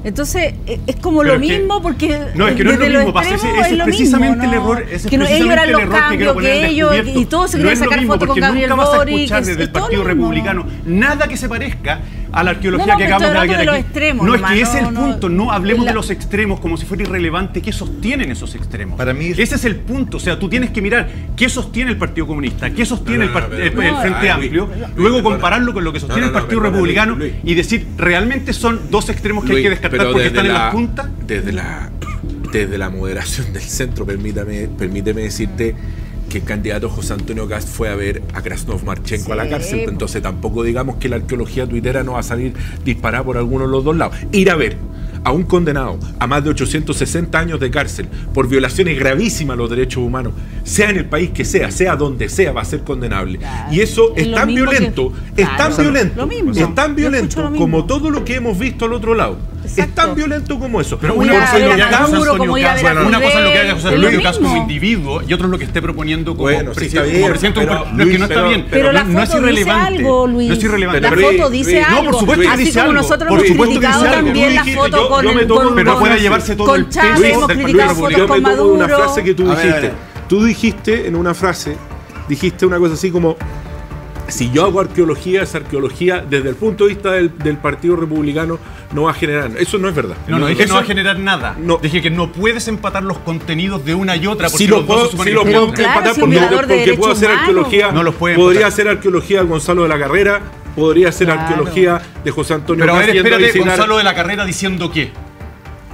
Entonces, es como lo mismo, porque no, es que no es lo mismo, ese es precisamente el error, que ellos eran los cambios, que ellos, y todos se querían sacar fotos con Gabriel Boric, no es lo mismo, porque nunca vas a escuchar desde el Partido Republicano nada que se parezca a la arqueología No, que pero acabamos de estoy ver hablando aquí. de los extremos, No, es que nomás, ese es el no, punto. No hablemos la- de los extremos como si fuera irrelevante qué sostienen esos extremos. Para mí ese es el punto. O sea, tú tienes que mirar qué sostiene el Partido Comunista, qué sostiene el Frente Amplio, luego compararlo con lo que sostiene el Partido Republicano y decir, ¿realmente son dos extremos que hay que descartar pero porque desde están en las puntas? Desde la moderación del centro, permíteme decirte que el candidato José Antonio Kast fue a ver a Krasnov Marchenko a la cárcel, entonces tampoco digamos que la arqueología tuitera no va a salir disparada por alguno de los dos lados. Ir a ver a un condenado a más de 860 años de cárcel por violaciones gravísimas a los derechos humanos, sea en el país que sea donde sea, va a ser condenable. Y eso es tan violento, es tan violento como todo lo que hemos visto al otro lado. Es tan violento como eso. Pero una cosa es lo que haga José Antonio Kast, una cosa es lo que haga José Antonio Kast como individuo y otro es lo que esté proponiendo como presidente. No es que no está bien, pero la no es foto dice irrelevante. algo, Luis. No es irrelevante. La foto dice algo. No, por supuesto que Así dice como algo. nosotros Por hemos supuesto que criticado dice algo. también la foto con pero puede llevarse todo el Chávez, peso hemos del criticado Partido fotos con Yo me tomo de una Maduro. frase que tú dijiste. Tú dijiste en una frase, dijiste una cosa así como: si yo hago arqueología, esa arqueología desde el punto de vista del Partido Republicano no va a generar nada. Eso no es verdad. No dije que no va a generar nada. No. Dije que no puedes empatar los contenidos de una y otra porque Si lo puedo empatar porque puedo hacer arqueología. No los puede podría empatar. hacer arqueología de Gonzalo de la Carrera, podría hacer arqueología de José Antonio Pero a ver, Kast yendo a espérate, visitar- Gonzalo de la Carrera diciendo qué.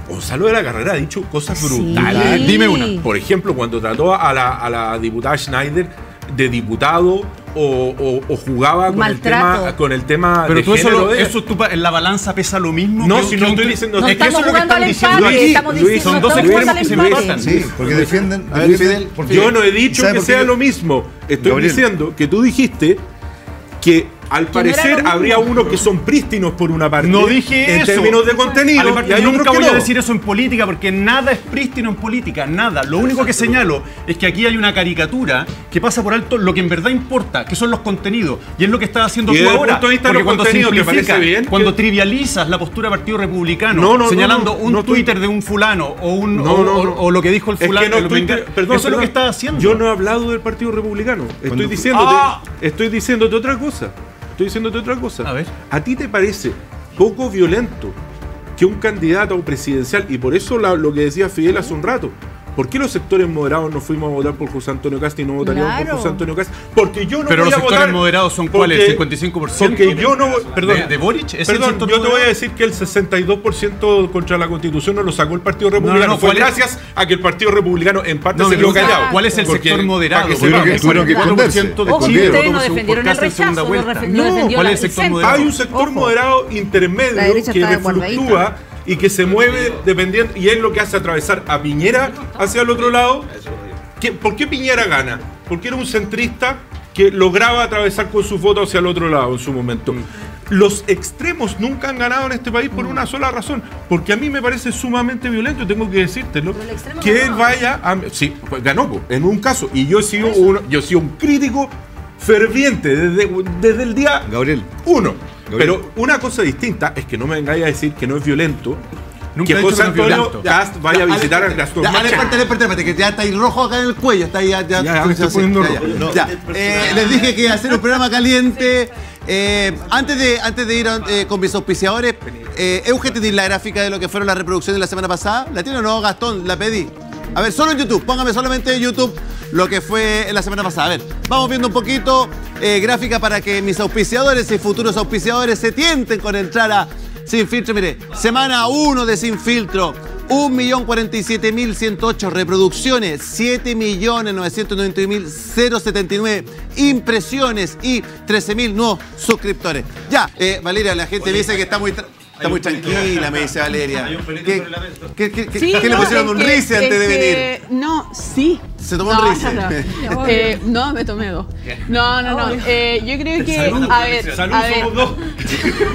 Gonzalo de la Carrera ha dicho cosas brutales. Sí. Dime una. Por ejemplo, cuando trató a la diputada Schneider de diputado o jugaba Maltrato. con el tema Pero de tú género de- eso en la balanza pesa lo mismo. No, que- si que no un- estoy diciendo No es que eso estamos es lo que jugando están al diciendo empate, aquí. estamos Luis, diciendo, son no dos estamos jugando extremos al que se empate. empatan. Sí, porque defienden. A ver, Fidel, porque- Yo no he dicho ¿sabe que por qué sea yo- lo mismo. Estoy Gabriel. diciendo que tú dijiste que al no era parecer lo mismo. habría unos que son prístinos por una parte. No dije en eso. términos de contenido. Alemán, Y hay nunca otros que voy a no. decir eso en política porque nada es prístino en política, nada. Lo único que señalo es que aquí hay una caricatura que pasa por alto lo que en verdad importa, que son los contenidos. Y es lo que estás haciendo Y tú desde el ahora. punto de vista de Porque los cuando contenidos, ¿te simplificas, parece bien? cuando trivializas la postura del Partido Republicano, No, no, señalando no, no, un no estoy- Twitter de un fulano No. o lo que dijo el Es fulano, que no de los estoy, venga- perdón, eso es lo que estás haciendo. Yo no he hablado del Partido Republicano. Estoy diciéndote otra cosa. A ver. ¿A ti te parece poco violento que un candidato presidencial, y por eso lo que decía Fidel hace un rato, ¿por qué los sectores moderados no fuimos a votar por José Antonio Kast y no votaríamos por Claro. José Antonio Kast? Porque yo no Pero voy los a votar. sectores moderados son porque- ¿cuáles? ¿55%? Porque yo no voy. Perdón. ¿De Boric? ¿Es el Perdón, sector yo te voy moderado? a decir que el 62% contra la Constitución no lo sacó el Partido Republicano. no, Fue ¿cuál es? gracias a que el Partido Republicano en parte No, se me quedó pregunto, callado. ¿cuál es el Porque- sector moderado? para que Tuvieron sepamos. que- tuvieron que esconderse. de Ojo, Chile ustedes votó no por defendieron el casi en segunda rechazo, vuelta. lo defendió ¿Cuál el es el sector centro. moderado? Hay un sector Ojo. moderado La intermedio derecha que está fluctúa guardadita. y que se mueve dependiendo, y es lo que hace atravesar a Piñera hacia el otro lado. ¿Por qué Piñera gana? Porque era un centrista que lograba atravesar con su voto hacia el otro lado en su momento. Los extremos nunca han ganado en este país por una sola razón, porque a mí me parece sumamente violento, tengo que decírtelo, Pero el extremo que él ganó. vaya a... Sí, pues ganó, pues, en un caso, y yo he sido un crítico ferviente desde el día Gabriel. 1. Gabriel. Pero una cosa distinta es que no me vengáis a decir que no es violento. Nunca Que he dicho José que no es Antonio violento. Kast vaya a visitar a Krasnov Marchenko. Espérate, que ya está ahí rojo acá en el cuello. Está ahí, ya me estoy poniendo ya. rojo. Ya. Les dije que iba a hacer un programa caliente. Antes de ir con mis auspiciadores, Euge, ¿tenés la gráfica de lo que fueron las reproducciones de la semana pasada? ¿La tiene o no, Gastón? La pedí. A ver, solo en YouTube. Póngame solamente en YouTube lo que fue en la semana pasada. A ver, vamos viendo un poquito gráfica para que mis auspiciadores y futuros auspiciadores se tienten con entrar a Sin Filtro. Mire, semana 1 de Sin Filtro. 1.047.108 reproducciones, 7.991.079 impresiones y 13.000 nuevos suscriptores. Ya, Valeria, la gente me dice que está muy tranquila, me dice Valeria. ¿Qué le pusieron un rice antes de venir? No, sí. ¿Se tomó un rice? No, me tomé dos. No. Yo creo que. A ver. Somos dos.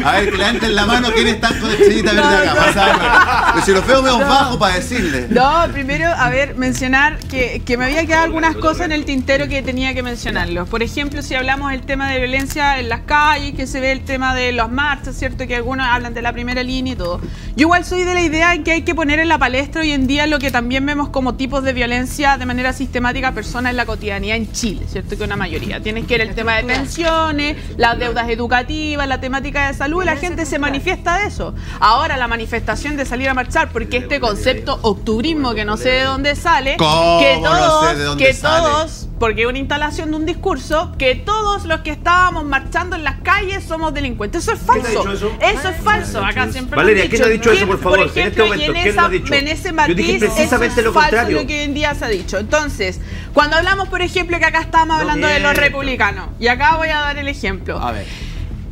A ver, que levanten la mano quién está con estrellita verde acá. Pasa algo. Pero si lo veo menos bajo para decirle. No, primero, a ver, mencionar que me había quedado algunas cosas en el tintero que tenía que mencionarlos. Por ejemplo, si hablamos del tema de violencia en las calles, que se ve el tema de las marchas, ¿cierto? Que algunos hablan de la primera línea y todo. Yo igual soy de la idea en que hay que poner en la palestra hoy en día lo que también vemos como tipos de violencia de manera sistemática personas en la cotidianidad en Chile, ¿cierto? Que una mayoría. Tienes que ver el tema de pensiones, las deudas educativas, la temática de salud, y la gente se manifiesta de eso. Ahora, la manifestación de salir a marchar, porque este concepto octubrismo, que no sé de dónde sale, porque es una instalación de un discurso, que todos los que estábamos marchando en las calles somos delincuentes. Eso es falso. Eso es falso. Acá siempre Valeria, ¿quién ha dicho eso, por favor? En este momento, ¿quién lo ha dicho? En ese matiz, yo dije precisamente eso es lo contrario. falso lo que hoy en día se ha dicho. Entonces, cuando hablamos, por ejemplo, que acá estábamos hablando de los republicanos, y acá voy a dar el ejemplo. A ver.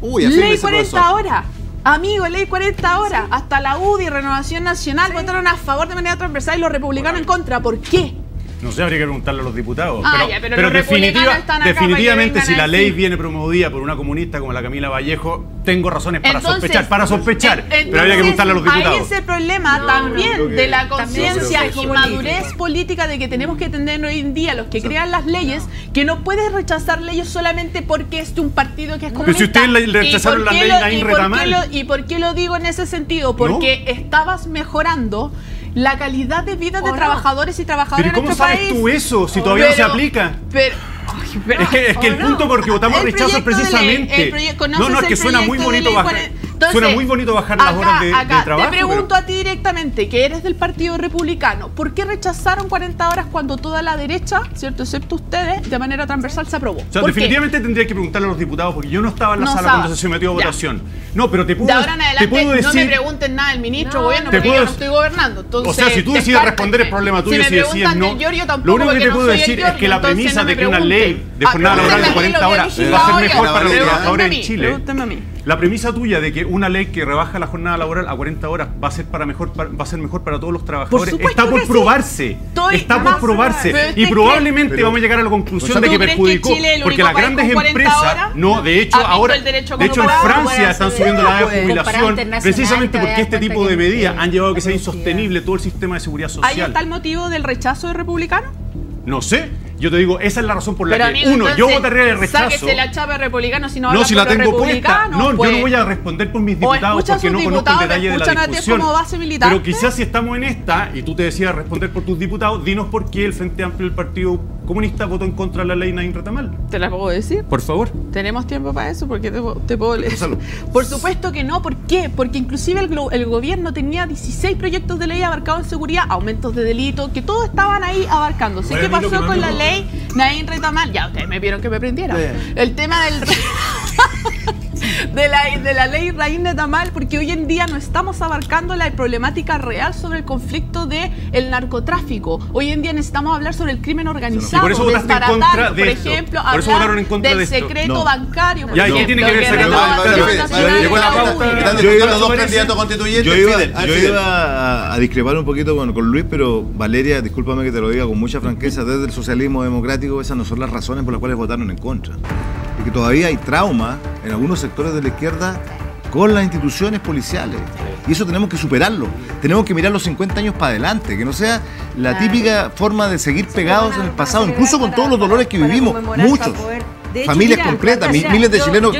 Ley 40 horas. Amigo, ley 40 horas. Sí. Hasta la UDI y Renovación Nacional votaron a favor de manera transversal y los republicanos en contra. ¿Por qué? No sé, habría que preguntarle a los diputados. Pero definitivamente, si la ley viene promovida por una comunista como la Camila Vallejo, tengo razones para sospechar. Pero habría que preguntarle a los diputados. Ahí es el problema también de la conciencia y madurez política de que tenemos que entender hoy en día los que crean las leyes, que no puedes rechazar leyes solamente porque es de un partido que es comunista. Pero si ustedes le rechazaron la ley Naín Retamal. ¿Y por qué lo digo en ese sentido? Porque estabas mejorando la calidad de vida de trabajadores y trabajadoras en nuestro país. ¿Pero cómo sabes tú eso si todavía no se aplica? Es que el punto porque votamos rechazo es precisamente... No, es que suena muy bonito bajar. Suena muy bonito bajar las horas de trabajo. Te pregunto a ti directamente, que eres del Partido Republicano, ¿por qué rechazaron 40 horas cuando toda la derecha, ¿cierto? Excepto ustedes, de manera transversal se aprobó? O sea, definitivamente tendría que preguntarle a los diputados, porque yo no estaba en la sala cuando se sometió a votación. No, pero te puedo decir... De ahora en adelante no me pregunten nada del ministro gobierno, porque yo no estoy gobernando. Entonces, o sea, si tú decides responder el problema tuyo, si decides no... Lo único que te puedo decir es que la premisa de que una ley de jornada laboral de 40 horas va a ser mejor para los trabajadores en Chile. La premisa tuya de que una ley que rebaja la jornada laboral a 40 horas va a ser mejor para todos los trabajadores está por probarse. Está por probarse. Y probablemente vamos a llegar a la conclusión de que perjudicó. Porque las grandes empresas, de hecho en Francia están subiendo la edad de jubilación precisamente porque este tipo de medidas han llevado a que sea insostenible todo el sistema de seguridad social. ¿Ahí está el motivo del rechazo de republicano? No sé. Yo te digo, esa es la razón por la que, yo votaría de rechazo. Sáquese la chapa republicana si no habla si la tengo puesta. No, yo no voy a responder por mis diputados porque no conozco el detalle de la discusión. Pero quizás si estamos en esta y tú te decidas responder por tus diputados, dinos por qué el Frente Amplio del Partido Comunista votó en contra de la ley Naín Retamal. ¿Te la puedo decir? Por favor. ¿Tenemos tiempo para eso? Porque te puedo leer. Por supuesto que no. ¿Por qué? Porque inclusive el gobierno tenía 16 proyectos de ley abarcados en seguridad, aumentos de delito, que todos estaban ahí abarcándose. ¿Qué pasó con la ley Naín Retamal? Ya, ustedes me vieron que me prendiera. El tema del... de la ley Naín Retamal, porque hoy en día no estamos abarcando la problemática real sobre el conflicto del narcotráfico. Hoy en día necesitamos hablar sobre el crimen organizado. Y por eso votaste en contra de por esto. Ejemplo, por eso votaron en contra del secreto bancario. Ya, ¿y qué tiene que ver el secreto bancario? Llegó la pauta. Están discutiendo dos candidatos constituyentes. Yo iba a discrepar un poquito con Luis, pero Valeria, discúlpame que te lo diga con mucha franqueza, desde el socialismo democrático esas no son las razones por las cuales votaron en contra. Y que todavía hay trauma en algunos sectores de la izquierda con las instituciones policiales. Y eso tenemos que superarlo. Tenemos que mirar los 50 años para adelante, que no sea la típica forma de seguir pegados en el pasado, incluso con todos los dolores que vivimos, muchos. Familias completas, miles de chilenos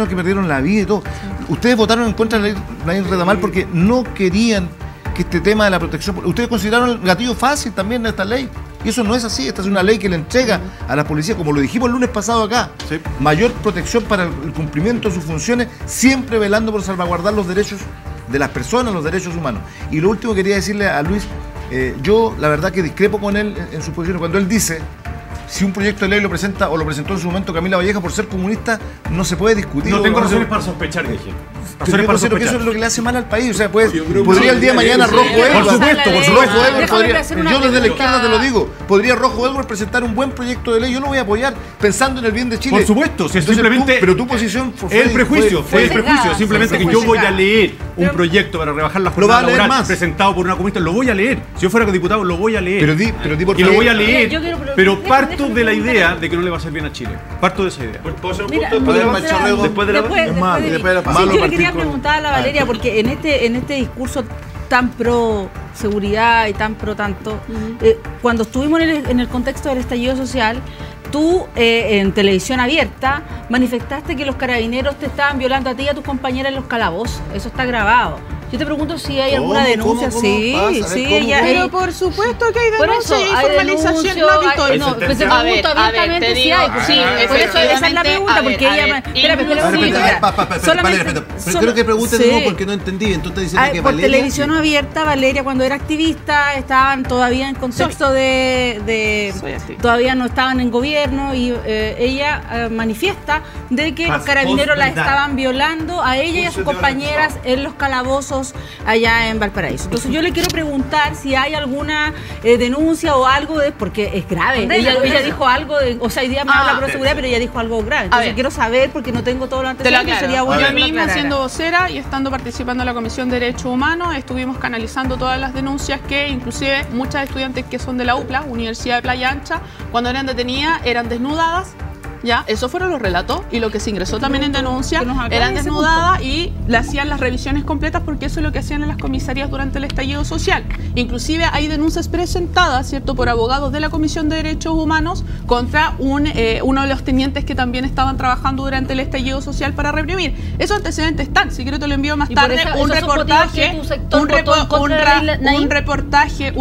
que perdieron la vida y todo. Ustedes votaron en contra de la Naín Retamal porque no querían que este tema de la protección... Ustedes consideraron el gatillo fácil también de esta ley. Y eso no es así. Esta es una ley que le entrega a la policía, como lo dijimos el lunes pasado acá, mayor protección para el cumplimiento de sus funciones, siempre velando por salvaguardar los derechos de las personas, los derechos humanos. Y lo último que quería decirle a Luis, yo la verdad que discrepo con él en su posición. Cuando él dice, si un proyecto de ley lo presenta o lo presentó en su momento Camila Vallejo por ser comunista, no se puede discutir. No tengo razones para sospechar, dije. Pero yo considero que eso es lo que le hace mal al país. O sea, podría el día de mañana Rojo Edwards. Por supuesto. Yo desde la izquierda te lo digo. Podría Rojo Edwards presentar un buen proyecto de ley. Yo lo voy a apoyar pensando en el bien de Chile. Por supuesto. Si simplemente. Pero tu posición fue el prejuicio. Fue el prejuicio. Simplemente que yo voy a leer un proyecto para rebajar la jornada laboral presentado por una comunista. Lo voy a leer. Si yo fuera diputado, lo voy a leer. Pero di por favor. Y lo voy a leer. Pero parto de la idea de que no le va a hacer bien a Chile. Parto de esa idea. ¿Puedo hacer un punto después de la yo le quería preguntar a la Valeria, porque en este discurso tan pro seguridad y tan pro tanto, cuando estuvimos en el contexto del estallido social, tú en televisión abierta manifestaste que los carabineros te estaban violando a ti y a tus compañeras en los calabozos. Eso está grabado. Yo te pregunto si hay alguna denuncia. ¿Cómo sí, pasa? A ver, sí, ¿cómo? ella Pero por supuesto que hay Por denuncia eso, y hay formalización. denuncio, No, Victoria. no, pues te A ver, pregunto abiertamente te si digo, hay. Pues sí, por eso esa es la pregunta, porque ella... Espérame, pero creo que pregunte de nuevo porque no entendí. Tú estás diciendo que por Valeria... televisión abierta, Valeria, cuando era activista, estaban todavía en contexto de todavía no estaban en gobierno y ella manifiesta de que los carabineros la estaban violando a ella y a sus compañeras en los calabozos allá en Valparaíso. Entonces yo le quiero preguntar si hay alguna denuncia o algo porque es grave. Ella dijo algo, o sea, hoy día me habla por seguridad, pero ella dijo algo grave. Entonces quiero saber, porque no tengo todo lo antecedentes, sería bueno. Yo misma, siendo vocera y estando participando en la Comisión de Derechos Humanos, estuvimos canalizando todas las denuncias que inclusive muchas estudiantes que son de la UPLA, Universidad de Playa Ancha, cuando eran detenidas eran desnudadas. Ya, esos fueron los relatos y lo que se ingresó también en denuncia, eran desnudadas y le hacían las revisiones completas porque eso es lo que hacían en las comisarías durante el estallido social. Inclusive hay denuncias presentadas, ¿cierto?, por abogados de la Comisión de Derechos Humanos contra uno de los tenientes que también estaban trabajando durante el estallido social para reprimir. Esos antecedentes están, si quiero te lo envío más tarde, un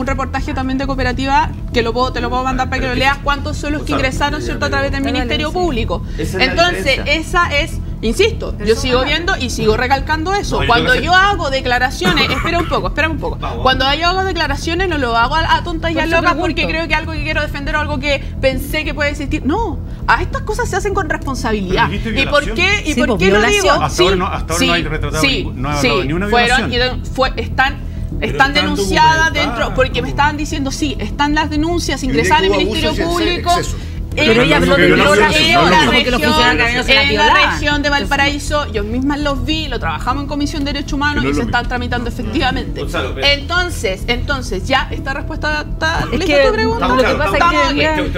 reportaje también de Cooperativa que te lo puedo mandar para que lo leas, cuántos son los que ingresaron, ¿cierto?, a través del Ministerio Público. Entonces, esa es, insisto, yo sigo viendo y sigo recalcando eso. Cuando yo hago declaraciones, espera un poco. Cuando yo hago declaraciones no lo hago a tontas y a locas porque creo que algo que quiero defender o algo que pensé que puede existir. No, a estas cosas se hacen con responsabilidad. ¿Y por qué? ¿Y por qué lo digo? Hasta ahora no hay retratado ni una violación. Están denunciadas dentro, porque me estaban diciendo, sí, están las denuncias ingresadas en el Ministerio Público. Pero ella habló de en la región de Valparaíso, yo misma los vi, lo trabajamos en Comisión de Derechos Humanos y se están tramitando efectivamente. Entonces, ya esta respuesta está lista tu pregunta.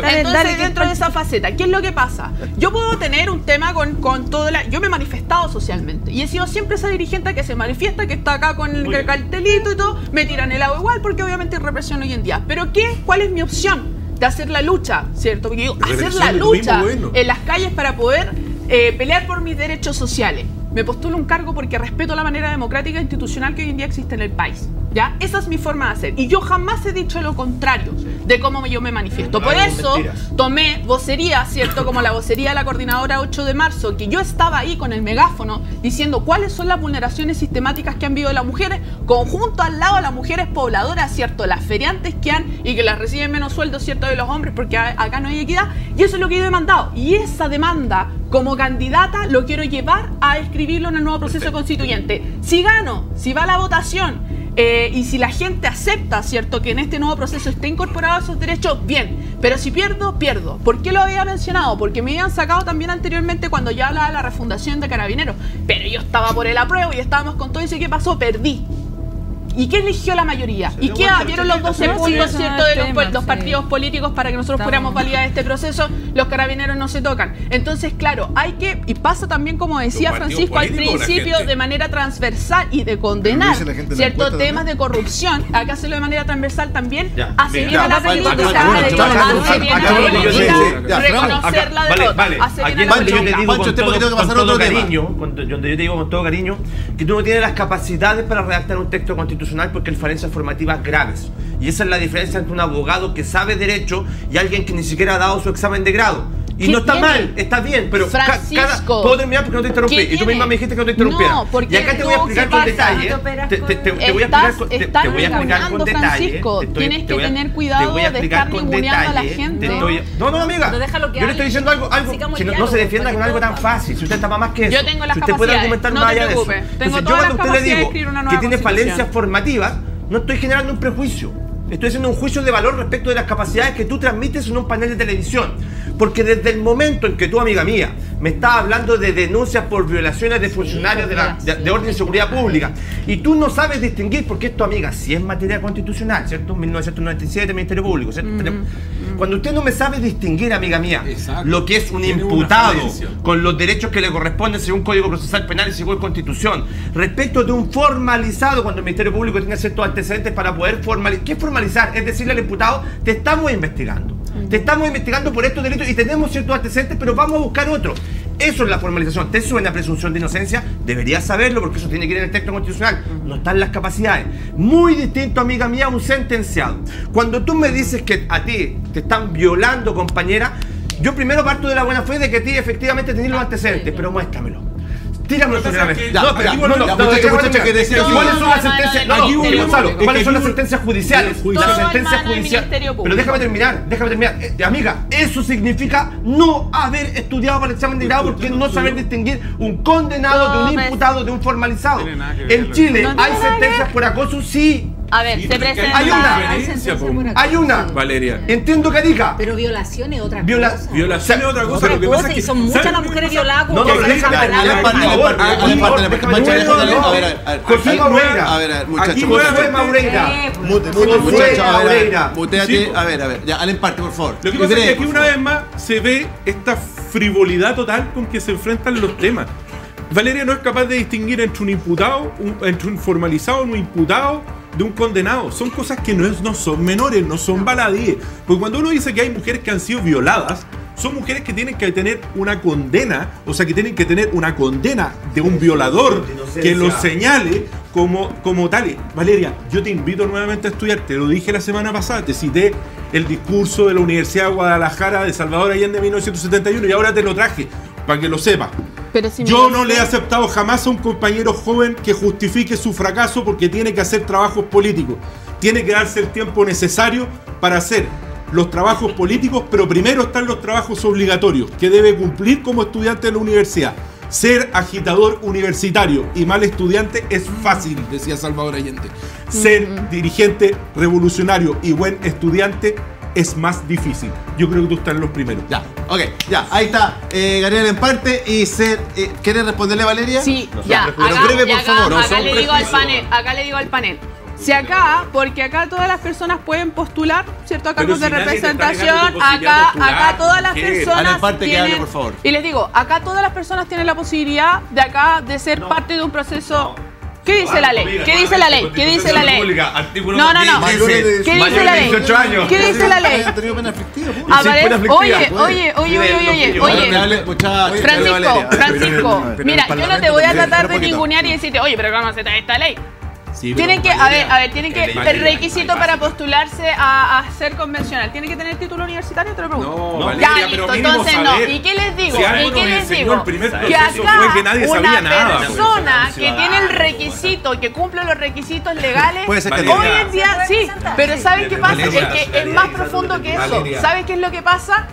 Entonces, dentro de esa faceta, ¿qué es lo que pasa? Yo puedo tener un tema con todo yo me he manifestado socialmente y he sido siempre esa dirigente que se manifiesta, que está acá con el cartelito y todo, me tiran el agua igual porque obviamente hay represión hoy en día. ¿Pero cuál es mi opción? De hacer la lucha, ¿cierto? Porque digo, hacer la lucha en las calles para poder pelear por mis derechos sociales. Me postulo un cargo porque respeto la manera democrática e institucional que hoy en día existe en el país. ¿Ya? Esa es mi forma de hacer. Y yo jamás he dicho lo contrario de cómo yo me manifiesto. Por eso tomé vocería, ¿cierto? Como la vocería de la coordinadora 8 de marzo, que yo estaba ahí con el megáfono diciendo cuáles son las vulneraciones sistemáticas que han vivido las mujeres, conjunto al lado de las mujeres pobladoras, ¿cierto? Las feriantes que han y que las reciben menos sueldos, ¿cierto? De los hombres, porque acá no hay equidad. Y eso es lo que yo he demandado. Y esa demanda, como candidata, lo quiero llevar a escribirlo en el nuevo proceso constituyente. Si gano, si va a la votación, y si la gente acepta, ¿cierto?, que en este nuevo proceso esté incorporado esos derechos, bien. Pero si pierdo, pierdo. ¿Por qué lo había mencionado? Porque me habían sacado también anteriormente cuando ya hablaba de la refundación de Carabineros. Pero yo estaba por el apruebo y estábamos con todo eso. ¿Y qué pasó? Perdí. ¿Y qué eligió la mayoría? ¿Y qué vieron los 12 puntos, ¿cierto?, de los partidos políticos para que nosotros pudiéramos validar este proceso? Los Carabineros no se tocan. Entonces, claro, hay que, y pasa también, como decía Francisco al principio, de manera transversal y de condenar ciertos temas de corrupción. Hay que hacerlo de manera transversal también. Así bien a la política, reconocer la derrota. Yo te digo donde yo te digo con todo cariño que tú no tienes las capacidades para redactar un texto constitucional porque hay falencias formativas graves. Y esa es la diferencia entre un abogado que sabe derecho y alguien que ni siquiera ha dado su examen de grado. Y no está mal, está bien, pero puedo terminar porque no te interrumpí. Y tú misma me dijiste que no te interrumpiera. Y acá te voy a explicar con detalle. Te voy a explicar con detalle. Tienes que tener cuidado de estar ninguneando a la gente. No, amiga. Yo le estoy diciendo algo que no se defienda con algo tan fácil. Si usted está más que eso. Yo tengo las capacidades. Usted puede argumentar más allá de eso. Entonces, yo cuando usted le digo que tiene falencias formativas, no estoy generando un prejuicio. Estoy haciendo un juicio de valor respecto de las capacidades que tú transmites en un panel de televisión. Porque desde el momento en que tú, amiga mía, me estás hablando de denuncias por violaciones de funcionarios de orden y seguridad pública, y tú no sabes distinguir, porque esto, amiga, sí es materia constitucional, ¿cierto? 1997, Ministerio Público, ¿cierto? Cuando usted no me sabe distinguir, amiga mía, lo que es un imputado con los derechos que le corresponden según Código Procesal Penal y según Constitución, respecto de un formalizado, cuando el Ministerio Público tenga ciertos antecedentes para poder formalizar. ¿Qué es formalizar? Es decirle al imputado, te estamos investigando. Te estamos investigando por estos delitos y tenemos ciertos antecedentes, pero vamos a buscar otro. Eso es la formalización. ¿Te suena presunción de inocencia? Deberías saberlo porque eso tiene que ir en el texto constitucional. No están las capacidades. Muy distinto, amiga mía, a un sentenciado. Cuando tú me dices que a ti te están violando, compañera, yo primero parto de la buena fe de que a ti efectivamente tenés los antecedentes, pero muéstramelo. Tíramelo sobre la mesa. Muchachos, que decían ¿cuáles son las sentencias? Gonzalo, ¿cuáles son las sentencias judiciales? Las sentencias judiciales. Pero déjame terminar. Amiga, eso significa no haber estudiado para el examen de grado porque no saber distinguir un condenado de un imputado de un formalizado. En Chile hay sentencias por acoso, sí. A ver, se presenta. Hay una. Valeria. Entiendo que diga. Pero violación es otra cosa. Violación es otra cosa. Lo que pasa es que son muchas las mujeres violadas. No, José Maureira. A ver, muchachos. José Maureira. Muteate. A ver, ya, al empate, por favor. Lo que pasa es que aquí una vez más se ve esta frivolidad total con que se enfrentan los temas. Valeria no es capaz de distinguir entre un imputado, entre un formalizado, un imputado de un condenado. Son cosas que no son menores, no son baladíes. Porque cuando uno dice que hay mujeres que han sido violadas, son mujeres que tienen que tener una condena, o sea, que tienen que tener una condena de un violador que lo señale como tal. Valeria, yo te invito nuevamente a estudiar, te lo dije la semana pasada, te cité el discurso de la Universidad de Guadalajara de Salvador Allende de 1971 y ahora te lo traje, para que lo sepas. Yo no le he aceptado jamás a un compañero joven que justifique su fracaso porque tiene que hacer trabajos políticos. Tiene que darse el tiempo necesario para hacer los trabajos políticos, pero primero están los trabajos obligatorios que debe cumplir como estudiante de la universidad. Ser agitador universitario y mal estudiante es fácil, decía Salvador Allende. Ser dirigente revolucionario y buen estudiante es más difícil. Yo creo que tú estás en los primeros. Ya, ok, ya, ahí está. Gabriel en parte y ¿quieres responderle, Valeria? Sí, no, ya. Pero breve, por favor. Acá le digo al panel. Si acá, porque acá todas las personas pueden postular, ¿cierto? A cargos de representación, acá todas las personas tienen, por favor. Y les digo, acá todas las personas tienen la posibilidad de ser parte de un proceso. ¿Qué dice la ley? ¿Qué dice la ley? ¿Qué dice la ley? No. ¿Qué dice la ley? ¿Qué dice la ley? Francisco, mira, yo no te voy a tratar de ningunear y decirte, oye, pero ¿cómo se trae esta ley? Sí, tienen que, el requisito para postularse a ser convencional, ¿tiene que tener título universitario? Te lo pregunto. No, Valeria, ya, listo, entonces no. ¿Y qué les digo? Que acá una persona que tiene el requisito, que cumple los requisitos legales, hoy en día, sí, pero ¿saben qué pasa? Es que es más profundo que eso. ¿Sabes qué es lo que pasa?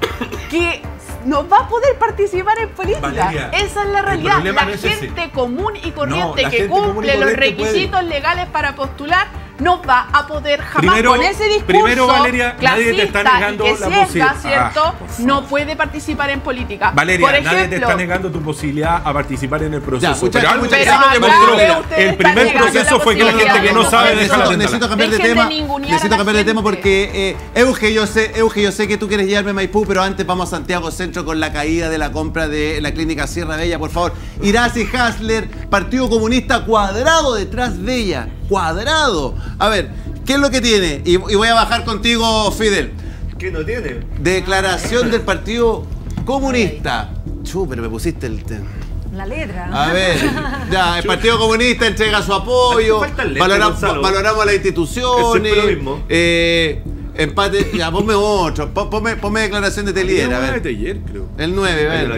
Que no va a poder participar en política. Valeria, esa es la realidad. La gente común y corriente que cumple los requisitos legales para postular no va a poder jamás con ese discurso Valeria, nadie te está negando que la posibilidad, ¿cierto? No puede participar en política. Valeria, por ejemplo, nadie te está negando tu posibilidad a participar en el proceso. Ya, el primer proceso fue que la gente que no sabe necesito cambiar de tema. Necesito cambiar de tema porque Euge, yo sé que tú quieres llevarme a Maipú, pero antes vamos a Santiago Centro con la caída de la compra de la clínica Sierra Bella, por favor. Iracy Hasler, Partido Comunista cuadrado detrás de ella. Cuadrado. A ver, ¿qué es lo que tiene? Y voy a bajar contigo, Fidel. ¿Qué no tiene? Declaración del Partido Comunista. Pero me pusiste la letra. A ver, ya, el Partido Comunista entrega su apoyo. Valoramos las instituciones. Es lo mismo. Empate, ya, ponme otro. Ponme declaración de Telier, a ver. El 9,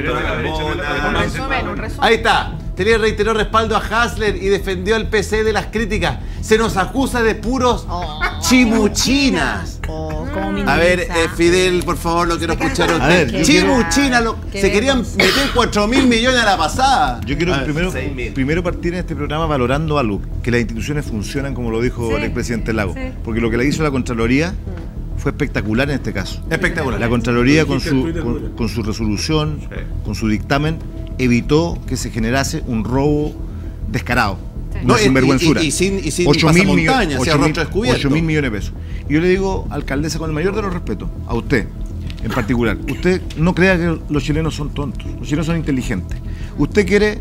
Ahí está. Telier reiteró respaldo a Hasler y defendió al PC de las críticas. Se nos acusa de puros chimuchinas. A ver, Fidel, por favor, lo quiero escuchar. Chimuchina, se querían meter 4.000 millones a la pasada. Yo quiero primero partir en este programa valorando algo, que las instituciones funcionan como lo dijo el expresidente Lago. Porque lo que le hizo la Contraloría fue espectacular en este caso. Espectacular. La Contraloría con su resolución, con su dictamen, evitó que se generase un robo descarado. Una sinvergüenzura. Y sin 8.000 millones de pesos. Y yo le digo, alcaldesa, con el mayor de los respetos, a usted en particular, usted no crea que los chilenos son tontos, los chilenos son inteligentes. Usted quiere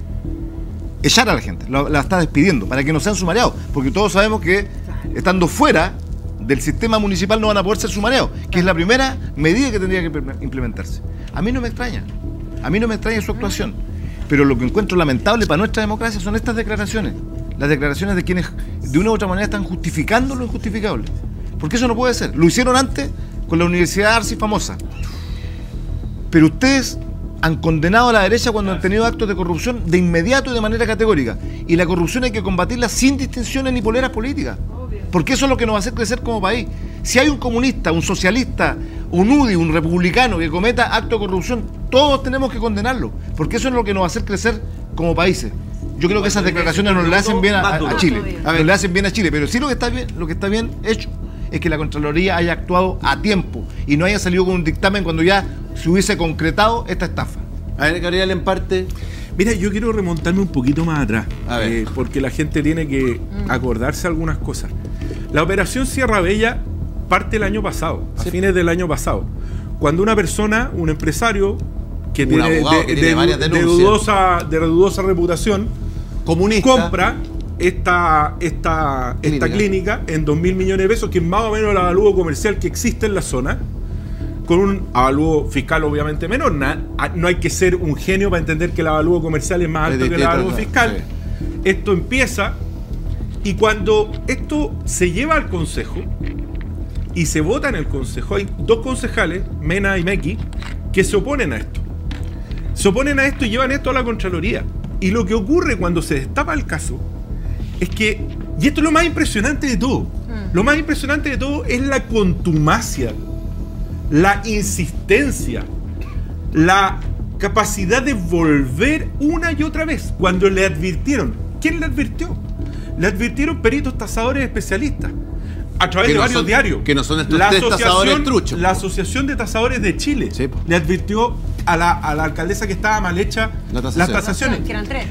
echar a la gente, la está despidiendo para que no sean sumariados, porque todos sabemos que estando fuera del sistema municipal no van a poder ser sumariados, que es la primera medida que tendría que implementarse. A mí no me extraña. A mí no me extraña su actuación. Pero lo que encuentro lamentable para nuestra democracia son estas declaraciones. Las declaraciones de quienes de una u otra manera están justificando lo injustificable. Porque eso no puede ser. Lo hicieron antes con la Universidad Arcis famosa. Pero ustedes han condenado a la derecha cuando han tenido actos de corrupción de inmediato y de manera categórica. Y la corrupción hay que combatirla sin distinciones ni poleras políticas. Porque eso es lo que nos va a hacer crecer como país. Si hay un comunista, un socialista, un UDI, un republicano que cometa acto de corrupción, todos tenemos que condenarlo. Porque eso es lo que nos va a hacer crecer como países. Yo creo que esas declaraciones nos le hacen bien a Chile. Nos le hacen bien a Chile. Pero sí lo que está bien hecho es que la Contraloría haya actuado a tiempo y no haya salido con un dictamen cuando ya se hubiese concretado esta estafa. A ver, Gabriel, en parte... Mira, yo quiero remontarme un poquito más atrás, porque la gente tiene que acordarse algunas cosas. La operación Sierra Bella parte el año pasado, a fines del año pasado, cuando una persona, un empresario que tiene de dudosa reputación, comunista, compra esta clínica en 2.000 millones de pesos, que es más o menos el avalúo comercial que existe en la zona, con un avalúo fiscal obviamente menor. No hay que ser un genio para entender que el avalúo comercial es más alto que el avalúo fiscal. Sí. Esto empieza, y cuando esto se lleva al Consejo y se vota en el Consejo, hay dos concejales, Mena y Meki, que se oponen a esto. Se oponen a esto y llevan esto a la Contraloría. Y lo que ocurre cuando se destapa el caso es que, y esto es lo más impresionante de todo, lo más impresionante de todo es la contumacia, la insistencia, la capacidad de volver una y otra vez cuando le advirtieron. ¿Quién le advirtió? Le advirtieron peritos tasadores especialistas a través de varios diarios. Que no son estos tres tasadores truchos. La Asociación de Tasadores de Chile le advirtió a la alcaldesa que estaba mal hecha las tasaciones. Que eran tres.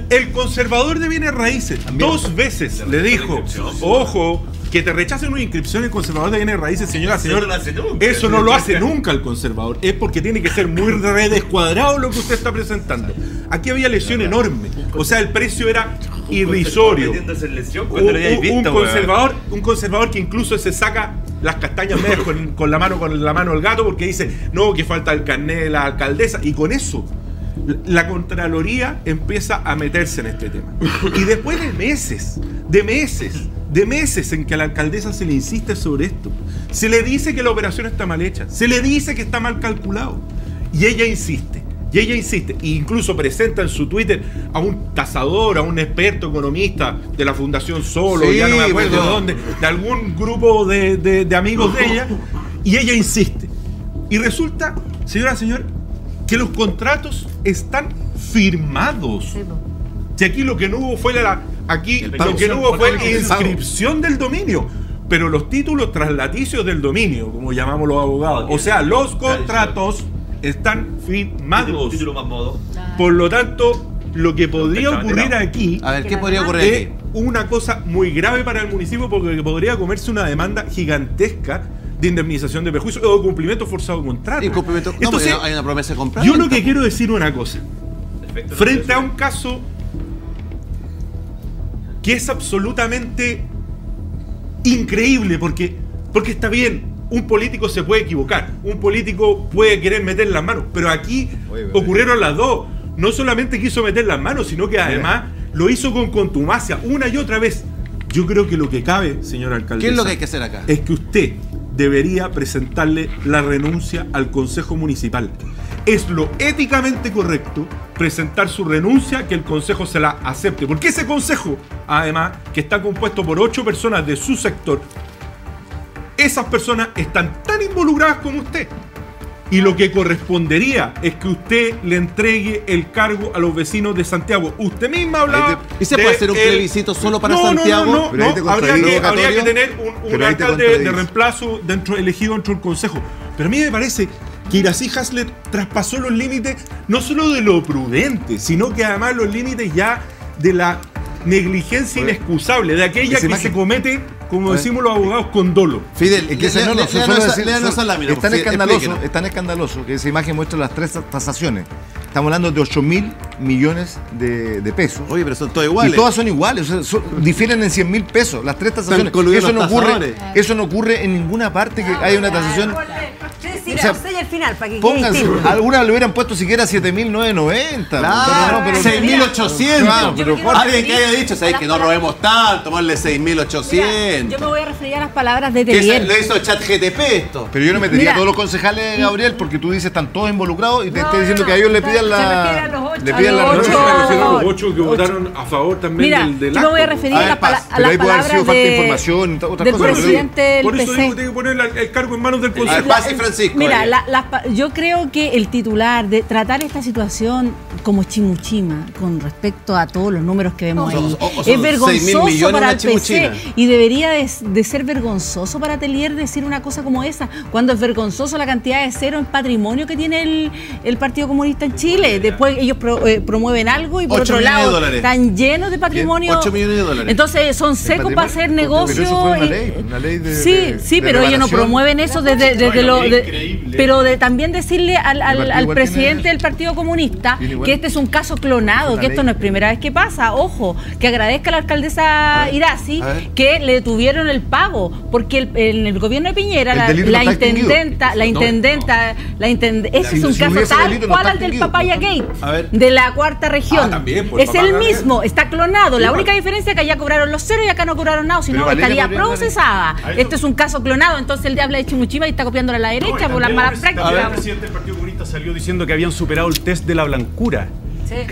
El conservador de bienes raíces dos veces le dijo, ojo, que te rechacen una inscripción el conservador de bienes raíces, señor, eso no lo hace nunca el conservador. Es porque tiene que ser muy redescuadrado lo que usted está presentando. Aquí había lesión enorme. O sea, el precio era irrisorio. Un conservador que incluso se saca las castañas medias con la mano del gato, porque dice, no, que falta el carnet de la alcaldesa. Y con eso la Contraloría empieza a meterse en este tema. Y después de meses en que a la alcaldesa se le insiste sobre esto, se le dice que la operación está mal hecha, se le dice que está mal calculado, y ella insiste, e incluso presenta en su Twitter a un tasador, a un experto economista de la Fundación Solo, ya no me acuerdo de dónde, de algún grupo de amigos de ella, y ella insiste. Y resulta, señor, que los contratos están firmados. Si aquí lo que no hubo fue la inscripción del dominio, pero los títulos traslaticios del dominio, como llamamos los abogados, o sea, los contratos están firmados. Por lo tanto, lo que podría ocurrir aquí, ¿qué podría ocurrir es una cosa muy grave para el municipio, porque podría comerse una demanda gigantesca de indemnización de perjuicio o de cumplimiento forzado de contrato. Entonces, hay una promesa de compra. Yo lo que quiero decir una cosa, frente a un caso que es absolutamente increíble, porque está bien, un político se puede equivocar, un político puede querer meter las manos, pero aquí ocurrieron las dos. No solamente quiso meter las manos, sino que además lo hizo con contumacia una y otra vez. Yo creo que lo que cabe, señor alcalde, ¿qué es lo que hay que hacer acá? Es que usted debería presentarle la renuncia al Consejo Municipal. Es lo éticamente correcto presentar su renuncia, que el Consejo se la acepte. Porque ese Consejo, además, que está compuesto por 8 personas de su sector, esas personas están tan involucradas como usted. Y lo que correspondería es que usted le entregue el cargo a los vecinos de Santiago. Usted misma hablaba. ¿Y se puede hacer un plebiscito solo para Santiago? No. Habría que tener un alcalde de reemplazo elegido dentro del Consejo. Pero a mí me parece que Iracy Hasler traspasó los límites no solo de lo prudente, sino que además los límites ya de la negligencia inexcusable, de aquella que se comete, como decimos los abogados, con dolo. Fidel, es tan escandaloso que esa imagen muestra las 3 tasaciones. Estamos hablando de 8.000 millones de pesos. Oye, pero son todas iguales. Y todas son iguales, o sea, difieren en 100.000 pesos, las 3 tasaciones. Eso no ocurre en ninguna parte que haya una tasación O sea, sella al final, para que pónganse, quede algunas le hubieran puesto siquiera 7.990. Claro, pero 6.800. Claro, pero Alguien que haya dicho, ¿sabes? Que no robemos tanto, ponle 6.800. Yo me voy a referir a las palabras de Que Telier. lo hizo ChatGPT esto. Pero yo no metería Mira. a todos los concejales, Gabriel, porque tú dices están todos involucrados y te No, estoy diciendo no, que a ellos le se pidan refiere a la. los ocho. Le A pidan los la ocho. Yo me refiero a los Ocho. 8 que votaron a favor también Mira, del yo me voy a acto. referir A ver, a paz, pero ahí puede haber sido palabras falta de información y otras del cosas, pero presidente del Por eso digo, PC. tiene que poner el cargo en manos del A ver, Consejo. Paz y Francisco. Mira, ahí. yo creo que el titular de tratar esta situación como chimuchima con respecto a todos los números que vemos ahí son es 6.000 vergonzoso millones para una el PC chimuchina. y debería de ser vergonzoso para Telier decir una cosa como esa, cuando es vergonzoso la cantidad de cero en patrimonio que tiene el Partido Comunista en Chile. Después ellos promueven algo y por 8 otro millones de lado dólares. están llenos de patrimonio. 8 millones de dólares. Entonces son secos para hacer Pero negocio. eso fue una ley de. Sí, pero ellos no promueven eso desde lo. Pero también decirle al igual presidente tiene- del Partido Comunista tiene igual. que este es un caso clonado, Una que esto ley. no es primera vez que pasa. Ojo, que agradezca a la alcaldesa Irasi a ver. que le detuvieron el pago, porque en el gobierno de Piñera El delito la no está intendenta, ese es un Si caso hubiese tal delito, no cual está al del extinguido. Papaya Gate A ver. de la cuarta región. también, por es el Papaya mismo, está clonado. La Igual. única diferencia es que allá cobraron los ceros y acá no cobraron nada, sino Pero Valeria estaría podría ganar. procesada. Este es un caso clonado, entonces él habla de chimuchima y está copiándole a la derecha por las malas prácticas. El presidente del Partido Comunista salió diciendo que habían superado el test de la blancura.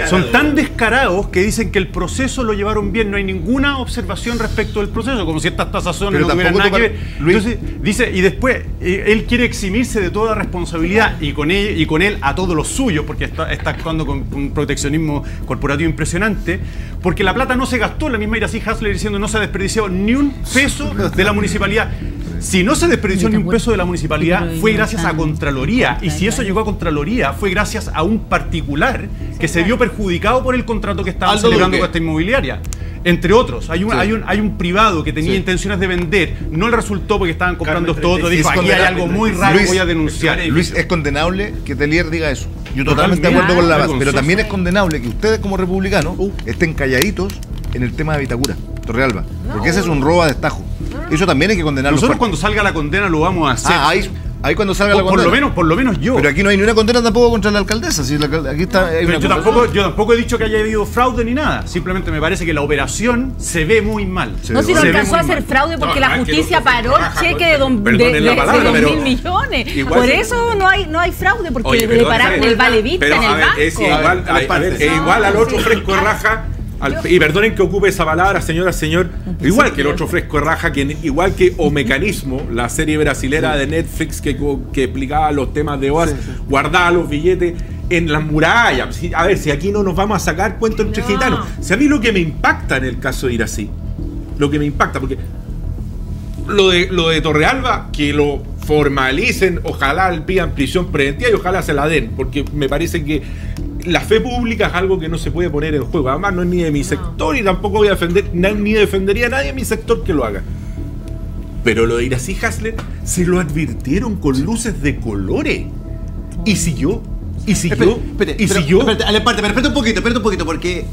Son tan descarados que dicen que el proceso lo llevaron bien, no hay ninguna observación respecto del proceso, como si estas tasaciones Pero no tuvieran nada tampoco que te ver. par- Luis. Entonces, dice, y después, él quiere eximirse de toda responsabilidad y con él a todos los suyos, porque está actuando con un proteccionismo corporativo impresionante, porque la plata no se gastó, la misma Iracema Hasler diciendo no se ha desperdiciado ni un peso de la municipalidad. Si no se desperdició ni un peso de la municipalidad, fue gracias a Contraloría. Y si eso llegó a Contraloría, fue gracias a un particular que se vio perjudicado por el contrato que estaba Aldo celebrando Duque. con esta inmobiliaria. Entre otros, hay un privado que tenía intenciones de vender, no le resultó porque estaban comprando esto otro, dijo, aquí hay algo muy raro, Luis, voy a denunciar. Luis, es condenable que Telier diga eso. Yo totalmente de Totalmente. acuerdo con la base. Pero Vergonzoso. también es condenable que ustedes como republicanos estén calladitos en el tema de Vitacura, Torrealba. Porque ese es un robo a destajo. Eso también hay que condenarlo. Nosotros fuerte. cuando salga la condena lo vamos a hacer. Ahí cuando salga la por condena. lo menos yo. Pero aquí no hay ni una condena tampoco contra la alcaldesa. Si aquí está, hay Pero una yo tampoco he dicho que haya habido fraude ni nada. Simplemente me parece que la operación se ve muy mal. No, si no Se ve alcanzó a muy hacer mal. fraude porque No, la es que justicia el otro paró el raja, cheque perdonen la palabra, de pero 2.000 millones. igual Por se- eso no hay fraude, porque Oye, le perdón, pararon pero- el vale vista pero, en el a ver, banco. es igual, es igual al otro fresco de raja. Y perdonen que ocupe esa palabra, señora, señor. Igual que el otro fresco de raja, igual que O Mecanismo, la serie brasilera de Netflix que explicaba los temas de OAS, guardaba los billetes en las murallas. A ver, si aquí no nos vamos a sacar cuentos entre gitanos. Si a mí lo que me impacta en el caso de Iracema, lo que me impacta, porque lo de Torrealba, que lo formalicen, ojalá pidan prisión preventiva y ojalá se la den, porque me parece que la fe pública es algo que no se puede poner en juego. Además, no es ni de mi sector y tampoco voy a defender, ni defendería a nadie en mi sector que lo haga. Pero lo de Iracema Hasler se lo advirtieron con luces de colores. Y siguió. Y siguió. Espérate un poquito, porque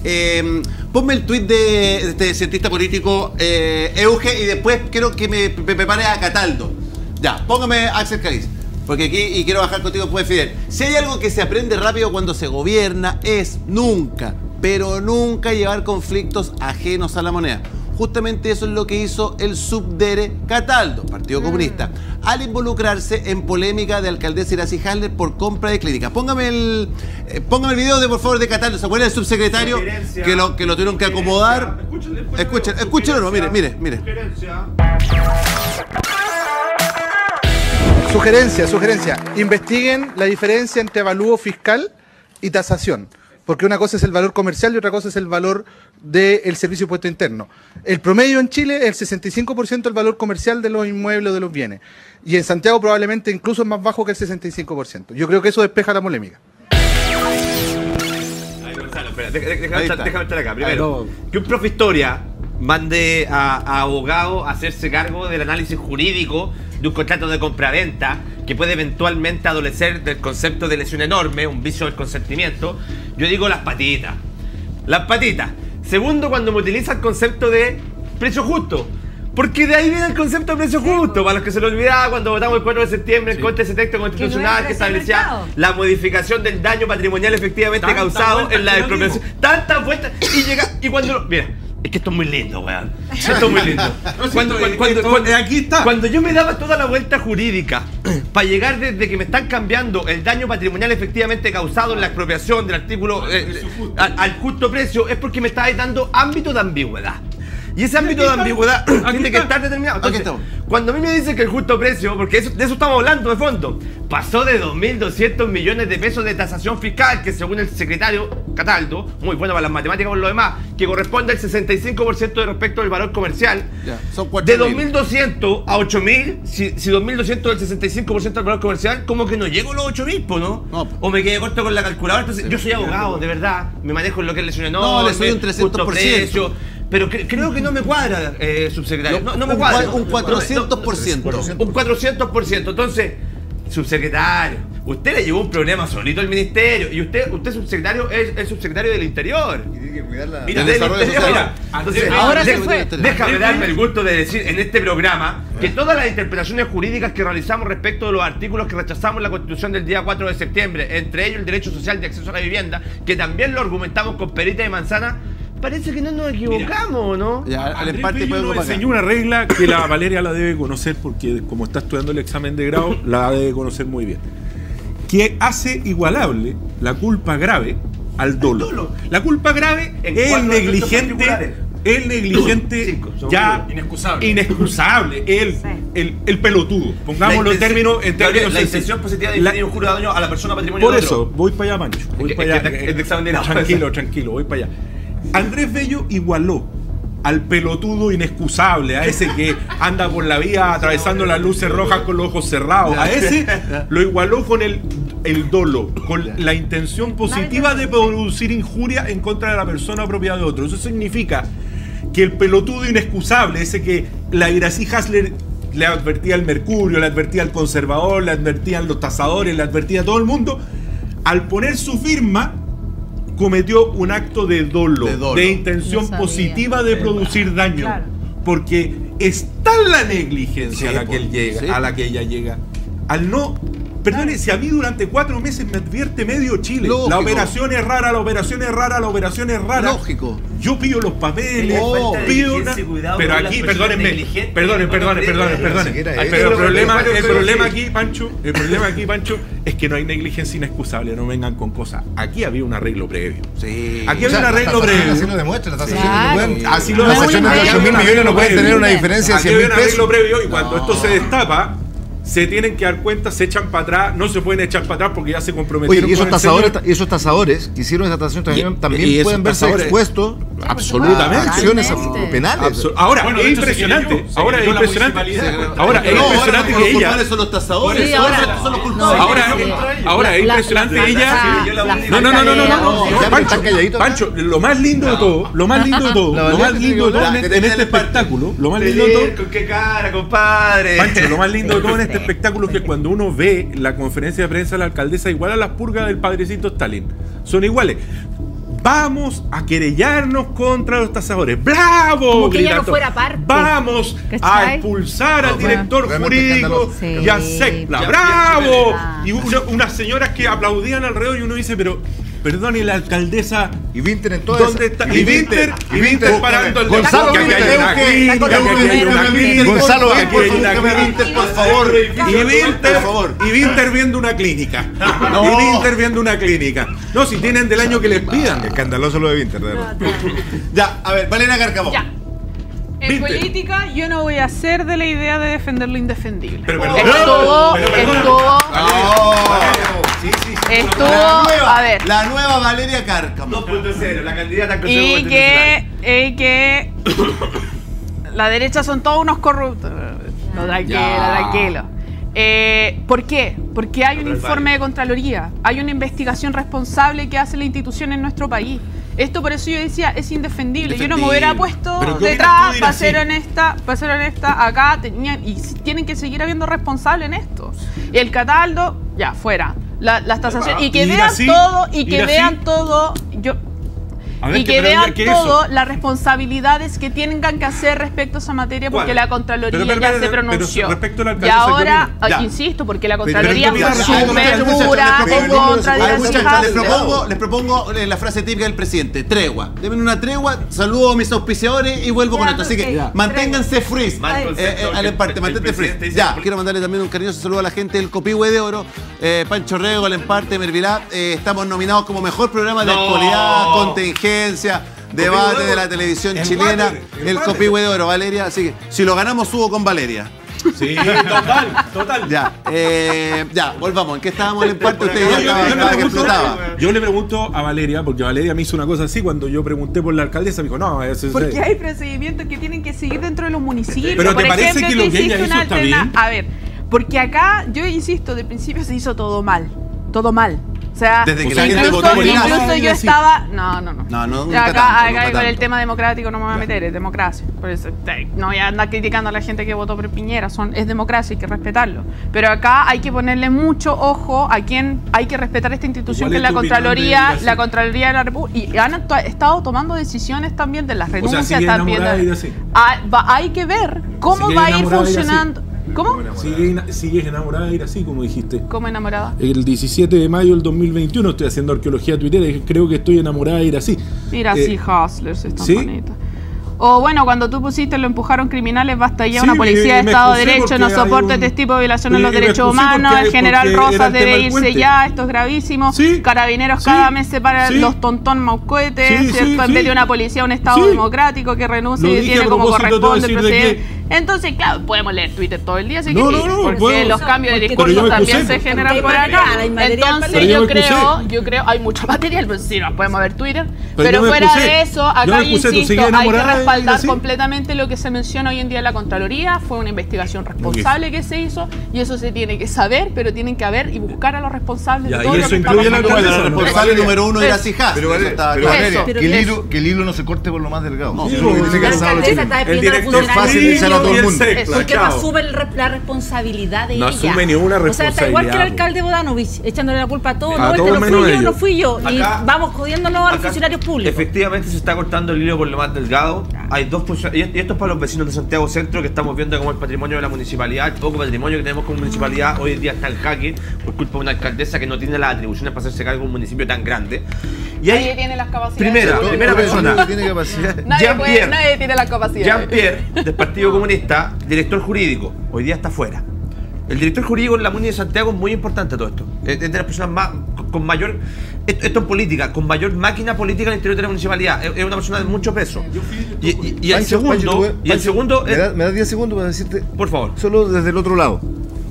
ponme el tuit de este cientista político Euge y después quiero que me prepare a Cataldo. Ya, póngame Axel Cariz. Porque aquí, y quiero bajar contigo después, Fidel. Si hay algo que se aprende rápido cuando se gobierna es nunca, pero nunca llevar conflictos ajenos a la moneda. Justamente eso es lo que hizo el subdere Cataldo, Partido Comunista, al involucrarse en polémica de alcaldesa Iracema Hasler por compra de clínicas. Póngame el video por favor de Cataldo. ¿Se acuerda del subsecretario que lo tuvieron que acomodar? Escúchenlo, no, mire. Sugerencia. Investiguen la diferencia entre avalúo fiscal y tasación. Porque una cosa es el valor comercial y otra cosa es el valor del servicio de impuesto interno. El promedio en Chile es el 65% del valor comercial de los inmuebles o de los bienes. Y en Santiago probablemente incluso es más bajo que el 65%. Yo creo que eso despeja la polémica. Déjame estar acá. Primero, que un profe historia mande a abogado a hacerse cargo del análisis jurídico de un contrato de compraventa que puede eventualmente adolecer del concepto de lesión enorme, un vicio del consentimiento. Yo digo las patitas. Segundo, cuando me utiliza el concepto de precio justo. Porque de ahí viene el concepto de precio justo. Para los que se lo olvidaba cuando votamos el 4 de septiembre en contra de ese texto constitucional que establecía la modificación del daño patrimonial efectivamente causado en la expropiación. Tantas vueltas. Y cuando. Mira. Es que esto es muy lindo, weón. Esto es muy lindo. Aquí está. Cuando yo me daba toda la vuelta jurídica para llegar desde que me están cambiando el daño patrimonial efectivamente causado en la expropiación del artículo al justo precio, es porque me estáis dando ámbito de ambigüedad. Y ese ámbito de ambigüedad tiene que estar determinado. Entonces, cuando a mí me dicen que el justo precio, porque de eso estamos hablando de fondo, pasó de 2.200 millones de pesos de tasación fiscal, que según el secretario Cataldo, muy bueno para las matemáticas por lo demás, que corresponde al 65% de respecto del valor comercial, son de 2.200 a 8.000, si 2.200 es el 65% del valor comercial, como que no llego a los 8.000, ¿no? O me quedé corto con la calculadora. Entonces, yo soy abogado, de verdad, me manejo en lo que es lesión enorme, no, le soy un 300%. Pero creo que no me cuadra, subsecretario. No me cuadra. Un 400%. Un 400%. Entonces, subsecretario, usted le llevó un problema solito al ministerio. Y usted subsecretario, es el subsecretario del Interior. Y tiene que cuidar la... Entonces, ahora se fue. Déjame darme el gusto de decir en este programa que todas las interpretaciones jurídicas que realizamos respecto de los artículos que rechazamos en la Constitución del día 4 de septiembre, entre ellos el derecho social de acceso a la vivienda, que también lo argumentamos con perita de manzana, parece que no nos equivocamos, ¿no? Ya, al empate nos enseñó una regla que la Valeria la debe conocer porque como está estudiando el examen de grado, la debe conocer muy bien. Que hace igualable la culpa grave al dolo. La culpa grave es el negligente ya inexcusable, el pelotudo. Pongámoslo en términos la intención positiva de inferir un juro de daño a la persona patrimonio de otro. Por eso, voy para allá, Pancho. Voy para allá. Tranquilo, voy para allá. Andrés Bello igualó al pelotudo inexcusable, a ese que anda por la vía atravesando las luces rojas con los ojos cerrados, a ese lo igualó con el dolo, con la intención positiva de producir injuria en contra de la persona propiedad de otro. Eso significa que el pelotudo inexcusable, ese que la Iracy Hasler le advertía al Mercurio, le advertía al Conservador, le advertían los tasadores, le advertía a todo el mundo, al poner su firma cometió un acto de dolo, de intención positiva de producir daño, porque está la negligencia a la que ella llega. Al no, perdone, si a mí durante 4 meses me advierte medio Chile, la operación es rara, la operación es rara, la operación es rara. Lógico. Yo pido los papeles, pido una... Pero aquí, perdónenme. Pero el problema aquí, Pancho, es que no hay negligencia inexcusable, no vengan con cosas. Aquí había un arreglo previo. Aquí había un arreglo previo. Así lo demuestra, la así lo demuestra. Las 8.000 millones no pueden tener una diferencia de 100.000 pesos. Aquí había un arreglo previo y cuando esto se destapa, se tienen que dar cuenta, se echan para atrás, no se pueden echar para atrás porque ya se comprometieron. Oye, y esos tasadores que hicieron esa tasación también pueden verse expuestos absolutamente a acciones penales. Ahora, es impresionante. Ahora es impresionante que ella. ¿Cuáles son los tasadores? Ahora es impresionante ella. No. Pancho, lo más lindo de todo en este espectáculo, ¿Con qué cara, compadre? Pancho, lo más lindo de todo en este espectáculo es que cuando uno ve la conferencia de prensa de la alcaldesa igual a las purgas del padrecito Stalin, son iguales. Vamos a querellarnos contra los tasadores. ¡Bravo! Como que ella no fuera parte. Vamos a expulsar al director jurídico y a Sepla. ¡Bravo! Y unas señoras que aplaudían alrededor y uno dice, pero perdone, la alcaldesa. Y Vinter en todo ¿dónde está? Y Vinter parando el Gonzalo Gonzalo, por favor. Y Vinter viendo una clínica. Y Vinter viendo una clínica. No, si tienen del año que les pidan. Escandaloso lo de Vinter, de verdad. Ya, a ver, Valeria Cárcamo. Ya. En política yo no voy a ser de la idea de defender lo indefendible. Pero perdón. Estuvo, a ver. La nueva Valeria Cárcamo. 2.0, la candidata a y que la derecha son todos unos corruptos. Tranquilo. ¿Por qué? Porque hay un informe de Contraloría, hay una investigación responsable que hace la institución en nuestro país. Esto por eso yo decía, es indefendible. Yo no me hubiera puesto detrás, para ser honesta, acá y tienen que seguir habiendo responsables en esto. Y el Cataldo, ya, fuera. Las tasaciones. Y que vean todo, A ver, y que vean todo las responsabilidades que tengan que hacer respecto a esa materia, porque la Contraloría ya se pronunció. Y ahora, insisto, porque la Contraloría fue súper dura en contra de las Les propongo la frase típica del presidente: tregua. Deben una tregua, saludo a mis auspiciadores y vuelvo con esto. Así que manténganse freeze. Al parte, mantente freeze. Ya, quiero mandarle también un cariñoso saludo a la gente del Copihue de Oro, Pancho Rego, al emparte, Mervilá. Estamos nominados como mejor programa de actualidad, contingencia, debate de la televisión chilena, el Copihue de Oro, Valeria. Así que si lo ganamos, subo con Valeria. Sí, total. Ya, volvamos. ¿En qué estábamos el empate? Usted ya estaba que explotaba. Yo le pregunto a Valeria, porque Valeria me hizo una cosa así cuando yo pregunté por la alcaldesa, me dijo, no, eso es... Porque hay procedimientos que tienen que seguir dentro de los municipios. Pero ¿te parece que lo que ella hizo está bien? A ver, porque acá, yo insisto, de principio se hizo todo mal. Todo mal. O sea, desde que la gente votó por incluso yo estaba... No. Acá con el tanto. tema democrático no me voy a meter, es democracia. Por eso, no voy a andar criticando a la gente que votó por Piñera, es democracia, hay que respetarlo. Pero acá hay que ponerle mucho ojo a quien hay que respetar esta institución, que es la Contraloría de la República. Y han estado tomando decisiones también de las renuncias también. Hay que ver cómo va a ir funcionando. ¿Cómo? Sigues enamorada de ir así, como dijiste. ¿Cómo enamorada? El 17 de mayo del 2021 estoy haciendo arqueología tuitera y creo que estoy enamorada de ir así. Mira, sí, Hustlers, están ¿sí? bonitas. O bueno, cuando tú pusiste lo empujaron criminales, basta ya, una policía de Estado de Derecho no soporta este tipo de violaciones de los derechos humanos, el general Rosas debe irse ya, esto es gravísimo, Carabineros cada mes separan los tontón maucohetes, ¿cierto? En vez de una policía, un Estado democrático que renuncia y tiene como corresponde el presidente. Entonces, claro, podemos leer Twitter todo el día si querés, porque los cambios de discurso también se generan por acá. Entonces yo creo, hay mucho material, pues sí, nos podemos ver Twitter, pero fuera de eso, acá insisto, hay que respaldar completamente lo que se menciona hoy en día en la Contraloría. Fue una investigación responsable que se hizo y eso se tiene que saber, pero tienen que haber y buscar a los responsables de todo lo que está pasando. El responsable número uno era Sijas. Pero Valeria, que el hilo no se corte por lo más delgado. El director fácil a todo el mundo. Porque no asume la responsabilidad de ella. No asume ninguna responsabilidad. O sea, está igual que el alcalde Bodanovich, echándole la culpa a todos. No fui yo. Y vamos jodiéndolo a los funcionarios públicos. Efectivamente se está cortando el hilo por lo más delgado. Hay dos funcionarios, y esto es para los vecinos de Santiago Centro, que estamos viendo como el patrimonio de la municipalidad, el poco patrimonio que tenemos como municipalidad, hoy en día está en jaque por culpa de una alcaldesa que no tiene las atribuciones para hacerse cargo de un municipio tan grande. Y ahí, nadie tiene las capacidades. Primera persona. Nadie tiene las capacidades. Jean-Pierre, del Partido Comunista, director jurídico, hoy día está fuera. El director jurídico en la Muni de Santiago es muy importante todo esto. Es de las personas más con mayor, esto en política, con mayor máquina política en el interior de la municipalidad. Es una persona de mucho peso. Y el segundo. ¿Me das 10 segundos para decirte? Por favor. Solo desde el otro lado.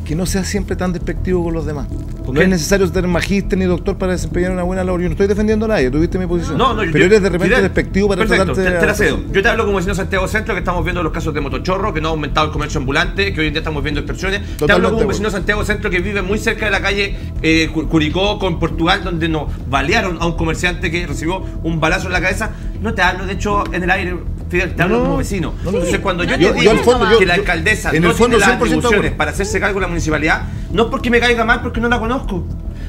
Que no sea siempre tan despectivo con los demás. No es necesario ser magíster ni doctor para desempeñar una buena labor. Yo no estoy defendiendo a nadie, tuviste mi posición. Pero eres de repente despectivo para tratarte de... Te la cedo. Yo te hablo como vecino de Santiago Centro, que estamos viendo los casos de motochorro, que no ha aumentado el comercio ambulante, que hoy en día estamos viendo extorsiones. Te hablo como vecino de Santiago Centro, que vive muy cerca de la calle Curicó con Portugal, donde nos balearon a un comerciante que recibió un balazo en la cabeza. No te hablo, de hecho, en el aire, Fidel, te hablo como vecino. Entonces, cuando yo te digo que la alcaldesa no tiene las atribuciones para hacerse cargo de la municipalidad, no es porque me caiga mal, porque no la conozco.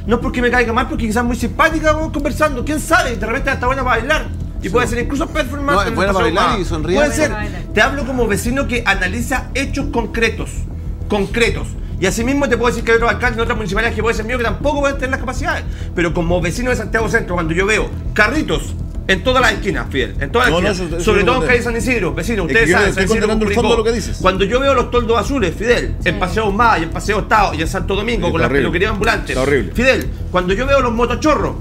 No es porque me caiga mal, porque quizás es muy simpática, vamos conversando. ¿Quién sabe? De repente está buena para bailar. Y puede ser incluso performance. No, es buena para bailar y sonríe. Puede ser. Te hablo como vecino que analiza hechos concretos. Y asimismo te puedo decir que hay otros alcaldes en otras municipalidades que puede ser mío que tampoco pueden tener las capacidades. Pero como vecino de Santiago Centro, cuando yo veo carritos en todas las esquinas, Fidel, en todas las esquinas, sobre todo en calle San Isidro, vecino, ustedes saben, San Isidro, lo que dices. Cuando yo veo los toldos azules, Fidel, en Paseo Ahumada y en Paseo Estado y en Santo Domingo, con la peluquería ambulante, Fidel, cuando yo veo los motochorros,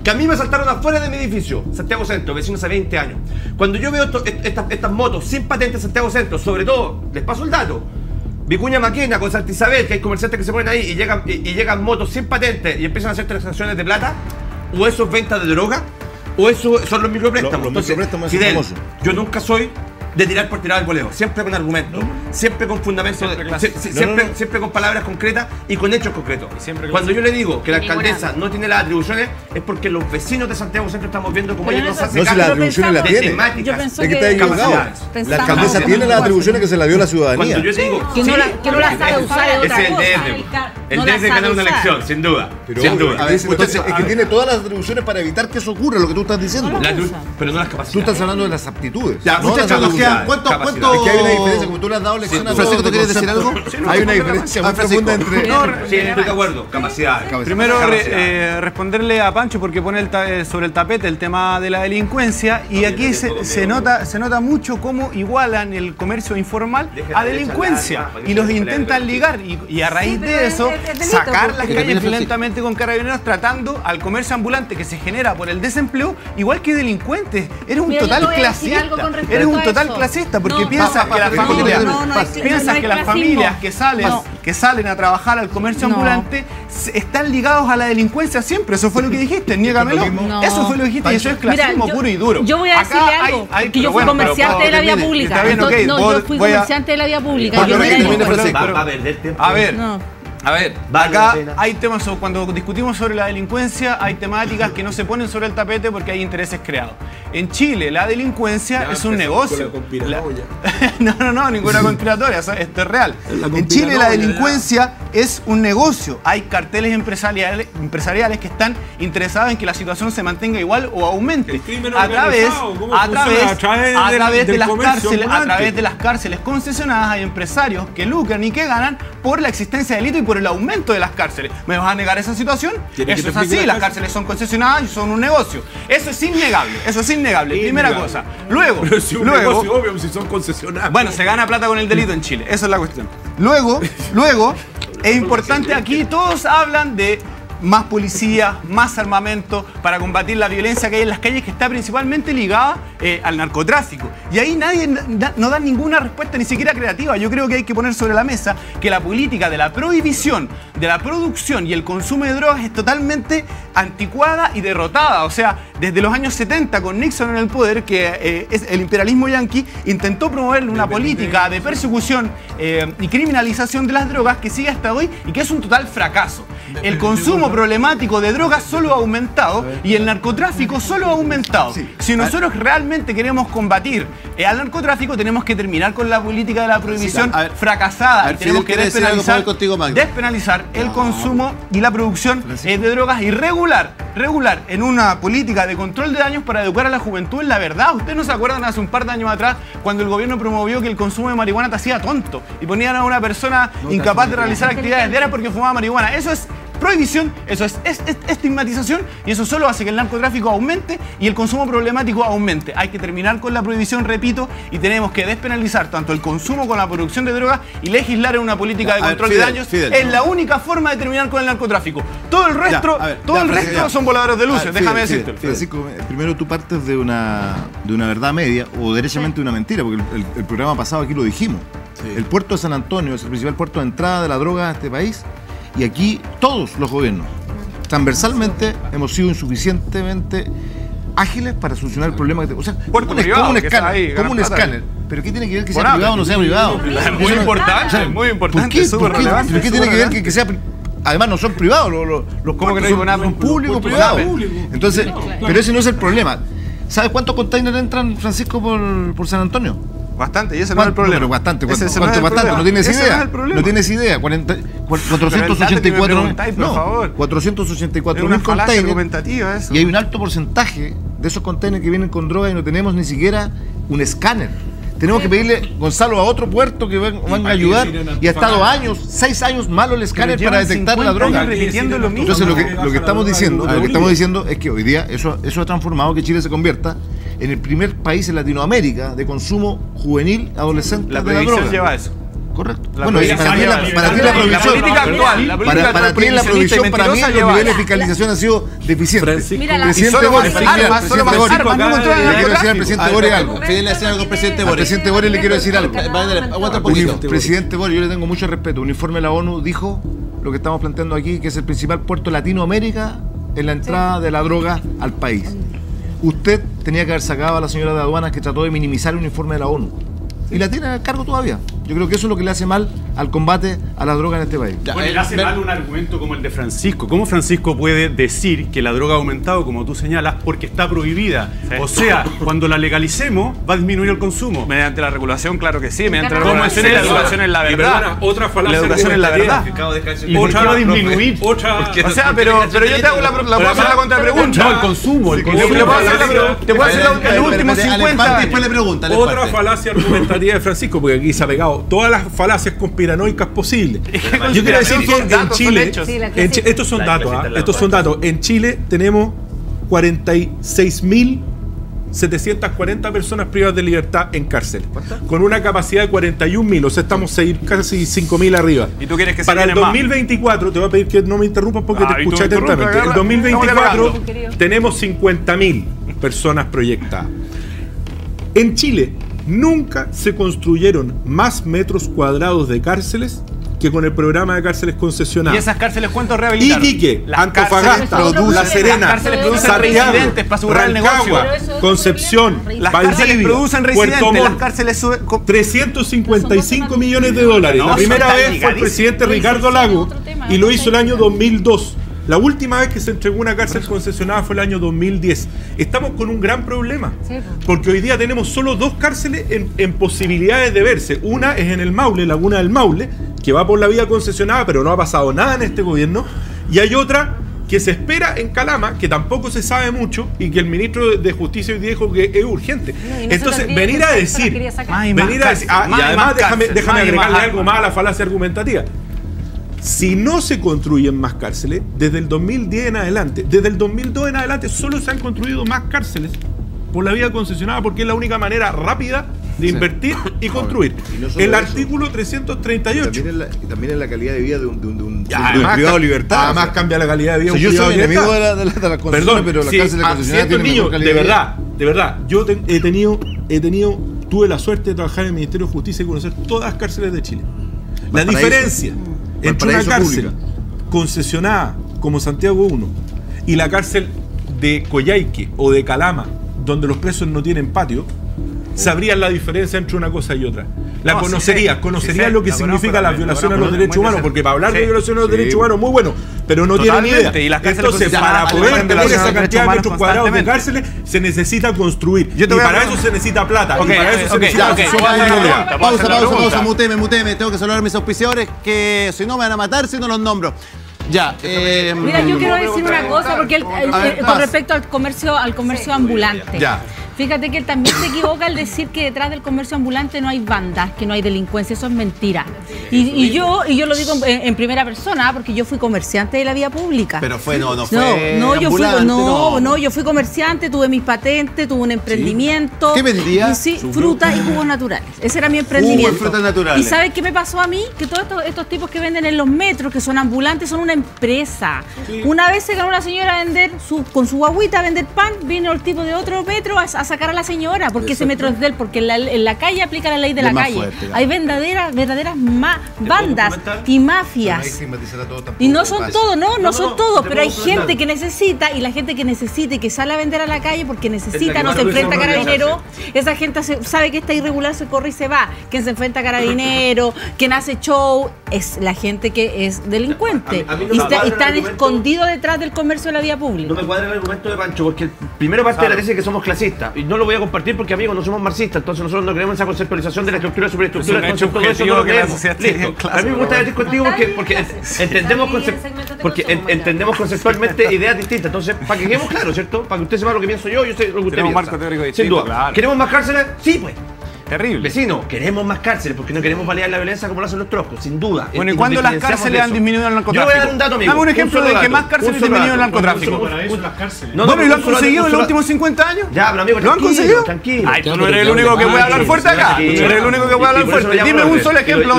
que a mí me saltaron afuera de mi edificio, Santiago Centro, vecino hace 20 años, cuando yo veo estas motos sin patente en Santiago Centro, sobre todo, les paso el dato, Vicuña Maquena con Santa Isabel, que hay comerciantes que se ponen ahí y llegan motos sin patente y empiezan a hacer transacciones de plata, o eso es venta de droga, o eso son los micropréstamos. Entonces, Fidel, yo nunca soy de tirar por tirar el voleo, siempre con argumentos, siempre con fundamentos, siempre con palabras concretas y con hechos concretos. Cuando yo le digo que la alcaldesa no tiene las atribuciones, es porque los vecinos de Santiago Centro estamos viendo cómo ella no se hace cargo de temáticas, es que está equivocado. La alcaldesa tiene las atribuciones que se la dio la ciudadanía. Cuando yo te digo que no la sabe usar, es el El DES de ganar una elección, sin duda. Pero sin obvio, duda. a ver, entonces, es que tiene todas las atribuciones para evitar que eso ocurra, lo que tú estás diciendo. Pero no las capacidades. Tú estás hablando de las aptitudes. Ya, no muchas las gracias. habilidades. ¿Cuánto? Es que hay una diferencia, como tú le has dado lección a Francisco, todos ¿tú de quieres decir conceptos. algo? Hay una diferencia muy profunda entre... Sí, estoy de acuerdo. Capacidades. Primero, responderle a Pancho porque pone sobre el tapete el tema de la delincuencia y aquí se nota mucho cómo igualan el comercio informal a delincuencia y los intentan ligar y a raíz de eso sacar las calles violentamente con carabineros tratando al comercio ambulante que se genera por el desempleo igual que delincuentes. Eres un total clasista. Eres un total clasista porque piensas que las familias que salen a trabajar al comercio ambulante están ligados a la delincuencia siempre. Eso fue lo que dijiste, niégamelo. Eso fue lo que dijiste y eso es clasismo puro y duro. Yo voy a decirle algo, porque yo fui comerciante de la vía pública. Yo fui comerciante de la vía pública. A ver, acá hay temas, cuando discutimos sobre la delincuencia, hay temáticas que no se ponen sobre el tapete porque hay intereses creados. En Chile, la delincuencia es un negocio. No, ninguna conspiratoria, esto es real. En Chile, la delincuencia es un negocio. Hay carteles empresariales que están interesados en que la situación se mantenga igual o aumente. A través de las cárceles concesionadas hay empresarios que lucran y que ganan por la existencia de delito y por el aumento de las cárceles. ¿Me vas a negar esa situación? Eso es así, las cárceles son concesionadas y son un negocio. Eso es innegable, primera cosa. Luego, negocio, obvio, si son concesionadas. Bueno, se gana plata con el delito en Chile, esa es la cuestión. Luego, es importante aquí, todos hablan de más policía, más armamento para combatir la violencia que hay en las calles que está principalmente ligada al narcotráfico. Y ahí nadie no da ninguna respuesta, ni siquiera creativa. Yo creo que hay que poner sobre la mesa que la política de la prohibición, de la producción y el consumo de drogas es totalmente anticuada y derrotada. O sea, desde los años 70 con Nixon en el poder, que es el imperialismo yanqui, intentó promover una política de persecución y criminalización de las drogas que sigue hasta hoy y que es un total fracaso. El consumo problemático de drogas solo ha aumentado y el narcotráfico solo ha aumentado. Si nosotros realmente queremos combatir al narcotráfico, tenemos que terminar con la política de la prohibición fracasada. Tenemos que despenalizar el consumo y la producción de drogas y regular en una política de control de daños para educar a la juventud en la verdad. ¿Ustedes no se acuerdan hace un par de años atrás cuando el gobierno promovió que el consumo de marihuana te hacía tonto y ponían a una persona incapaz de realizar actividades diarias porque fumaba marihuana? Eso es prohibición, eso es estigmatización y eso solo hace que el narcotráfico aumente y el consumo problemático aumente. Hay que terminar con la prohibición, repito, y tenemos que despenalizar tanto el consumo como la producción de drogas y legislar en una política de control de daños. Es la única forma de terminar con el narcotráfico. Todo el resto, son voladores de luces, déjame decirte. Francisco, primero tú partes de una verdad media o derechamente una mentira, porque el programa pasado aquí lo dijimos. El puerto de San Antonio es el principal puerto de entrada de la droga a este país. Y aquí todos los gobiernos, transversalmente, hemos sido insuficientemente ágiles para solucionar el problema. O sea, como un escáner. ¿Pero qué tiene que ver que sea privado o no sea privado? Muy importante, muy importante, súper relevante. ¿Pero qué tiene que ver que sea privado? Además no son privados, los puertos son públicos o privados. Entonces, pero ese no es el problema. ¿Sabes cuántos containers entran, Francisco, por San Antonio? Bastante, y ese no es el problema. Pero bastante, no tienes idea. No tienes idea. 484.000 containers. Y hay un alto porcentaje de esos containers que vienen con droga y no tenemos ni siquiera un escáner. Tenemos que pedirle, Gonzalo, a otro puerto que venga a ayudar. Y ha estado 6 años malo el escáner para detectar la droga. Entonces lo que estamos diciendo es que hoy día eso ha transformado que Chile se convierta en el primer país en Latinoamérica de consumo juvenil adolescente de la droga. La prohibición lleva eso. Correcto. Bueno, para ti la prohibición. Para ti la prohibición, para mí, los niveles de fiscalización han sido deficientes. Mira, el presidente Boris, le quiero decir al presidente Boris algo. Al presidente Boris le quiero decir algo. Aguanta un poquito. Presidente Boris, yo le tengo mucho respeto. Un informe de la ONU dijo lo que estamos planteando aquí, que es el principal puerto de Latinoamérica en la entrada de la droga al país. Usted tenía que haber sacado a la señora de aduanas que trató de minimizar un informe de la ONU. Y la tiene a cargo todavía. Yo creo que eso es lo que le hace mal al combate a la droga en este país. Bueno, le hace mal un argumento como el de Francisco. ¿Cómo Francisco puede decir que la droga ha aumentado, como tú señalas, porque está prohibida? Sí. O sea, cuando la legalicemos, va a disminuir el consumo. Mediante la regulación, claro que sí. Mediante la regulación, es la educación es la verdad. Otra falacia. La educación es la verdad. ¿Y por qué va a disminuir? O sea, pero yo te hago la contrapregunta. No, el consumo. Te puedo hacer el último 50. Después le pregunta. Otra falacia argumentativa de Francisco, porque aquí se ha pegado todas las falacias conspiranoicas posibles. Yo quiero decir que en Chile, estos son datos, estos son datos. En Chile tenemos 46.740 personas privadas de libertad en cárcel, con una capacidad de 41.000, o sea, estamos casi 5.000 arriba. ¿Y tú quieres que para el 2024, te voy a pedir que no me interrumpas porque te escuché atentamente. En el 2024 tenemos 50.000 personas proyectadas. En Chile nunca se construyeron más metros cuadrados de cárceles que con el programa de cárceles concesionadas. ¿Y esas cárceles cuánto rehabilitaron? Iquique, Antofagasta, La Serena, Santiago, Rancagua, Concepción, Valdivia, Puerto Montt, 355 millones de dólares. La primera vez fue el presidente Ricardo Lagos y lo hizo el año 2002. La última vez que se entregó una cárcel concesionada fue el año 2010. Estamos con un gran problema, porque hoy día tenemos solo 2 cárceles en posibilidades de verse. Una es en el Maule, Laguna del Maule, que va por la vía concesionada, pero no ha pasado nada en este gobierno. Y hay otra que se espera en Calama, que tampoco se sabe mucho, y que el ministro de Justicia hoy dijo que es urgente. Entonces, venir a decir, y además déjame agregarle algo más a la falacia argumentativa. Si no se construyen más cárceles, desde el 2010 en adelante, desde el 2002 en adelante, solo se han construido más cárceles por la vía concesionada, porque es la única manera rápida de invertir y construir. Y el artículo 338. También en la calidad de vida de un privado de libertad. Además cambia la calidad de vida. Yo soy enemigo de la concesión, pero la cárcel concesionada tiene mejor calidad de verdad, yo tuve la suerte de trabajar en el Ministerio de Justicia y conocer todas las cárceles de Chile. La diferencia entre una cárcel concesionada como Santiago 1 y la cárcel de Coyhaique o de Calama, donde los presos no tienen patio, sabrían la diferencia entre una cosa y otra. Conocerían lo que significa la violación a los derechos humanos, porque para hablar de violación a los derechos humanos muy bueno, pero no tienen idea. Entonces, para poder tener esa cantidad de metros cuadrados de cárceles, se necesita construir. Y para eso se necesita plata. Y para eso se necesita pausa, muteme. Tengo que saludar a mis auspiciadores, que si no me van a matar si no los nombro. Ya. Mira, yo quiero decir una cosa, porque con respecto al comercio ambulante. Ya. Fíjate que él también se equivoca al decir que detrás del comercio ambulante no hay bandas, que no hay delincuencia. Eso es mentira. Y yo lo digo en primera persona, porque yo fui comerciante de la vía pública. Pero yo fui comerciante, tuve mis patentes, tuve un emprendimiento. ¿Qué vendía? Sí, frutas y jugos naturales. Ese era mi emprendimiento. Frutas naturales. ¿Y sabes qué me pasó a mí? Que todos estos tipos que venden en los metros, que son ambulantes, son una empresa. Sí. Una vez se ganó una señora a vender con su guaguita a vender pan, vino el tipo de otro metro a sacar a la señora, porque ese metro es de él, porque en la calle aplica la ley de la calle. Fuerte, hay verdaderas bandas y mafias. Y no son todos, no son todos, pero hay gente que necesita, y la gente que necesita y que sale a vender a la calle porque necesita, no se enfrenta a carabinero. Esa gente sabe que está irregular, se corre y se va. Quien se enfrenta a carabinero, quien hace show, es la gente que es delincuente. Y están escondidos detrás del comercio de la vía pública. No me cuadra el argumento de Pancho, porque el primero parte de la tesis es que somos clasistas. Y no lo voy a compartir porque, amigos, no somos marxistas. Entonces nosotros no creemos esa conceptualización de la estructura y superestructura. Entonces todo eso no lo creemos. Listo. A mí me gusta decir contigo porque entendemos conceptualmente ideas distintas. Entonces, para que quedemos claros, ¿cierto? Para que usted sepa lo que pienso yo sé lo que usted piensa. Marco teórico distinto, sin duda. Claro. ¿Queremos más cárceles? Sí, pues. Terrible. Vecino, queremos más cárceles porque no queremos validar la violencia como lo hacen los troscos, sin duda. Bueno, ¿y cuándo las cárceles han disminuido el narcotráfico? Yo voy a dar un dato, amigo. Dame un ejemplo de que más cárceles han disminuido el narcotráfico. Bueno, ¿y lo han conseguido en los últimos 50 años? Ya, pero amigo, ¿lo han conseguido? Tranquilo. Ay, tú no eres el único que puede hablar fuerte acá. Tú no eres el único que puede hablar fuerte. Dime un solo ejemplo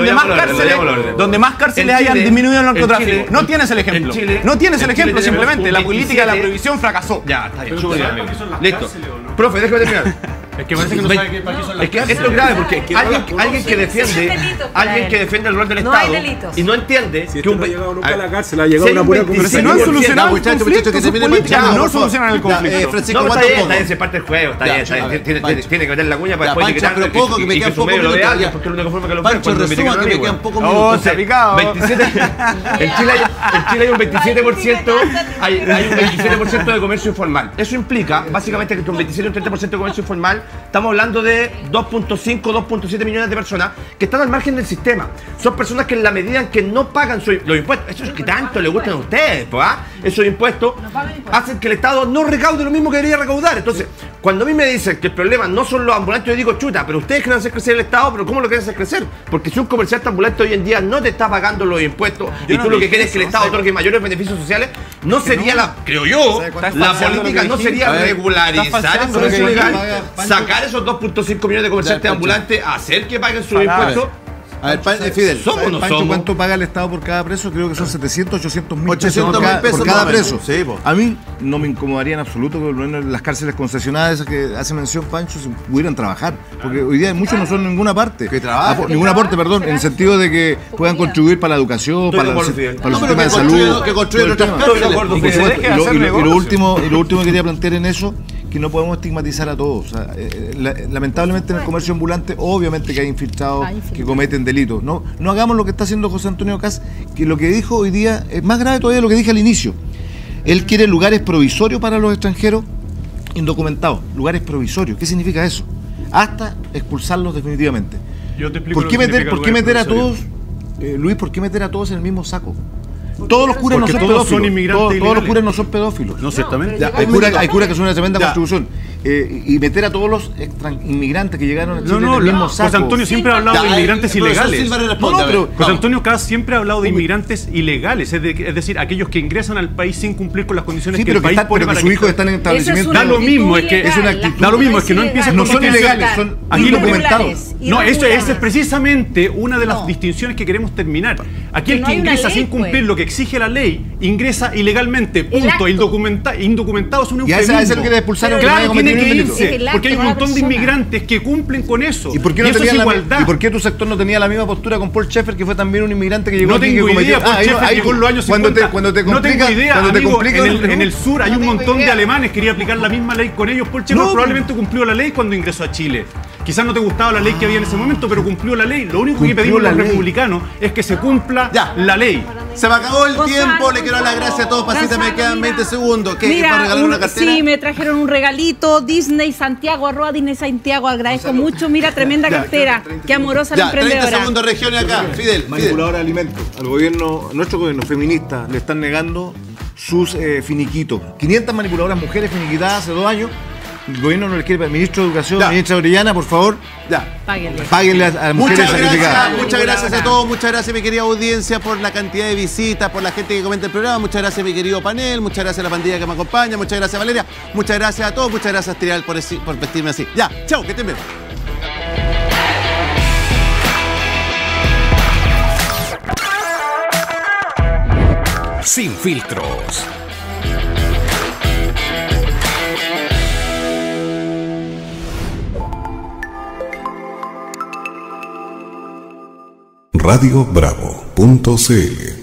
donde más cárceles hayan disminuido el narcotráfico. No tienes el ejemplo. No tienes el ejemplo, simplemente. La política de la prohibición fracasó. Ya, está bien. Listo. Profe, déjame terminar. Es que parece que no sabe para qué son las Es que esto es grave porque alguien que defiende el rol del No hay Estado delitos. y no entiende Si que no ha llegado nunca a la cárcel, ha llegado una pura Pero si no han solucionado el conflicto, que sus termine políticas Pancho. no solucionan el conflicto. Francisco, No, aguanta está un bien, poco. es parte del juego, está Ya, bien, Pancho. tiene que meter la cuña para Ya, después Pancho, quitarlo pero poco, que me y quedan que su pocos medio lo vea minutos, alguien, ya. porque es la única forma que lo Pancho, cuando me resuma, que me amigo. quedan pocos Oh, minutos. se ha picado. 27, en Chile hay un 27%, hay un 27% de comercio informal. Eso implica, básicamente, que entre un 27 y un 30% de comercio informal, estamos hablando de 2.5, 2.7 millones de personas que están al margen del sistema. Son personas que en la medida en que no pagan los impuestos, eso es que tanto les gustan a ustedes, esos impuestos hacen que el Estado no recaude lo mismo que debería recaudar. Entonces, cuando a mí me dicen que el problema no son los ambulantes, yo digo, chuta, pero ustedes quieren hacer crecer el Estado, pero ¿cómo lo quieren hacer crecer? Porque si un comerciante ambulante hoy en día no te está pagando los impuestos y tú lo que quieres es que el Estado otorgue mayores beneficios sociales, no sería creo yo, la política no sería regularizar el comercio ilegal, sacar esos 2.5 millones de comerciantes ambulantes, hacer que paguen sus impuestos. A ver, Fidel, ¿somos o no Pancho, somos? ¿cuánto paga el Estado por cada preso? Creo que son 700, 800 mil 800 mil pesos por cada más o menos. preso. Sí, po. A mí no me incomodaría en absoluto que las cárceles concesionadas, esas que hace mención Pancho, se pudieran trabajar. Porque hoy día muchos no son en ninguna parte. Que trabajen. Ningún aporte, perdón, en el sentido de que puedan contribuir para la educación, para los sistemas de salud. Que construyan todo el otras tema. cárceles. Y por supuesto, deje de hacer y lo negocio. último que quería plantear en eso, que no podemos estigmatizar a todos. O sea, lamentablemente en el comercio ambulante, obviamente que hay infiltrados que cometen delitos. No hagamos lo que está haciendo José Antonio Kast, que lo que dijo hoy día es más grave todavía de lo que dije al inicio. Él quiere lugares provisorios para los extranjeros indocumentados. Lugares provisorios. ¿Qué significa eso? Hasta expulsarlos definitivamente. Yo te explico ¿Por qué meter a todos, Luis, por qué meter a todos en el mismo saco? Todos los curas no son todos son pedófilos. inmigrantes Todos los ilegales. curas no son pedófilos. No, ciertamente. Ya, hay curas que son una tremenda Ya. contribución. Y meter a todos los inmigrantes que llegaron a Chile No, en el mismo saco. José Antonio siempre ha hablado de inmigrantes ilegales. pero José Antonio Kast siempre ha hablado de inmigrantes ilegales, es decir, aquellos que ingresan al país sin cumplir con las condiciones Sí, que el pero que, país pone pero que para sus que hijos están en establecimientos. Da lo mismo, es que es una actitud. da lo mismo, es que no empiezan No con son distinciones. ilegales, son Aquí lo que- indocumentados. No, eso es precisamente una de las distinciones que queremos terminar. Aquel no que hay una ingresa ley, sin cumplir pues. lo que exige la ley, ingresa ilegalmente, El punto. acto. Indocumentado es un Y a eufemismo. ese lo quiere expulsar aunque no haya Claro, tiene cometido que ningún delito. irse, Es el porque hay un acto, no la montón de persona. inmigrantes que cumplen con eso. ¿Y por qué no eso es tenía igualdad. ¿Y por qué tu sector no tenía la misma postura con Paul Schaeffer, que fue también un inmigrante que llegó No aquí, tengo que cometió? idea, Paul Schaeffer llegó en los años 50. Cuando te no complica, tengo idea, cuando te amigo, complica en el sur hay un montón de alemanes, quería aplicar la misma ley con ellos. Paul Schaeffer probablemente cumplió la ley cuando ingresó a Chile. Quizás no te gustaba la ley que había en ese momento, pero cumplió la ley. Lo único que Cumplió pedimos la los ley. republicanos es que se cumpla Ya. la ley. Se me acabó el Gonzalo, tiempo, le quiero dar las gracias a todos, Pasita, me Gonzalo, quedan mira. 20 segundos. ¿Qué? Mira, ¿Para regalar una cartera? sí, me trajeron un regalito, Disney Santiago, @Disney Santiago, agradezco mucho. Mira, tremenda cartera, qué amorosa la Ya, 30 emprendedora. segundos regiones acá. Fidel. Manipuladora de alimentos. Al gobierno, nuestro gobierno feminista, le están negando sus finiquitos. 500 manipuladoras mujeres finiquitadas hace 2 años. El gobierno no les quiere. Ministro de Educación, Ya. ministra Orellana, por favor, Ya. páguenle a mujeres sacrificadas. Muchas gracias a todos, muchas gracias mi querida audiencia por la cantidad de visitas, por la gente que comenta el programa, muchas gracias mi querido panel, muchas gracias a la pandilla que me acompaña, muchas gracias Valeria, muchas gracias a todos, muchas gracias Trial por vestirme así. Ya, chao, que estén bien. Sin filtros. radiobravo.cl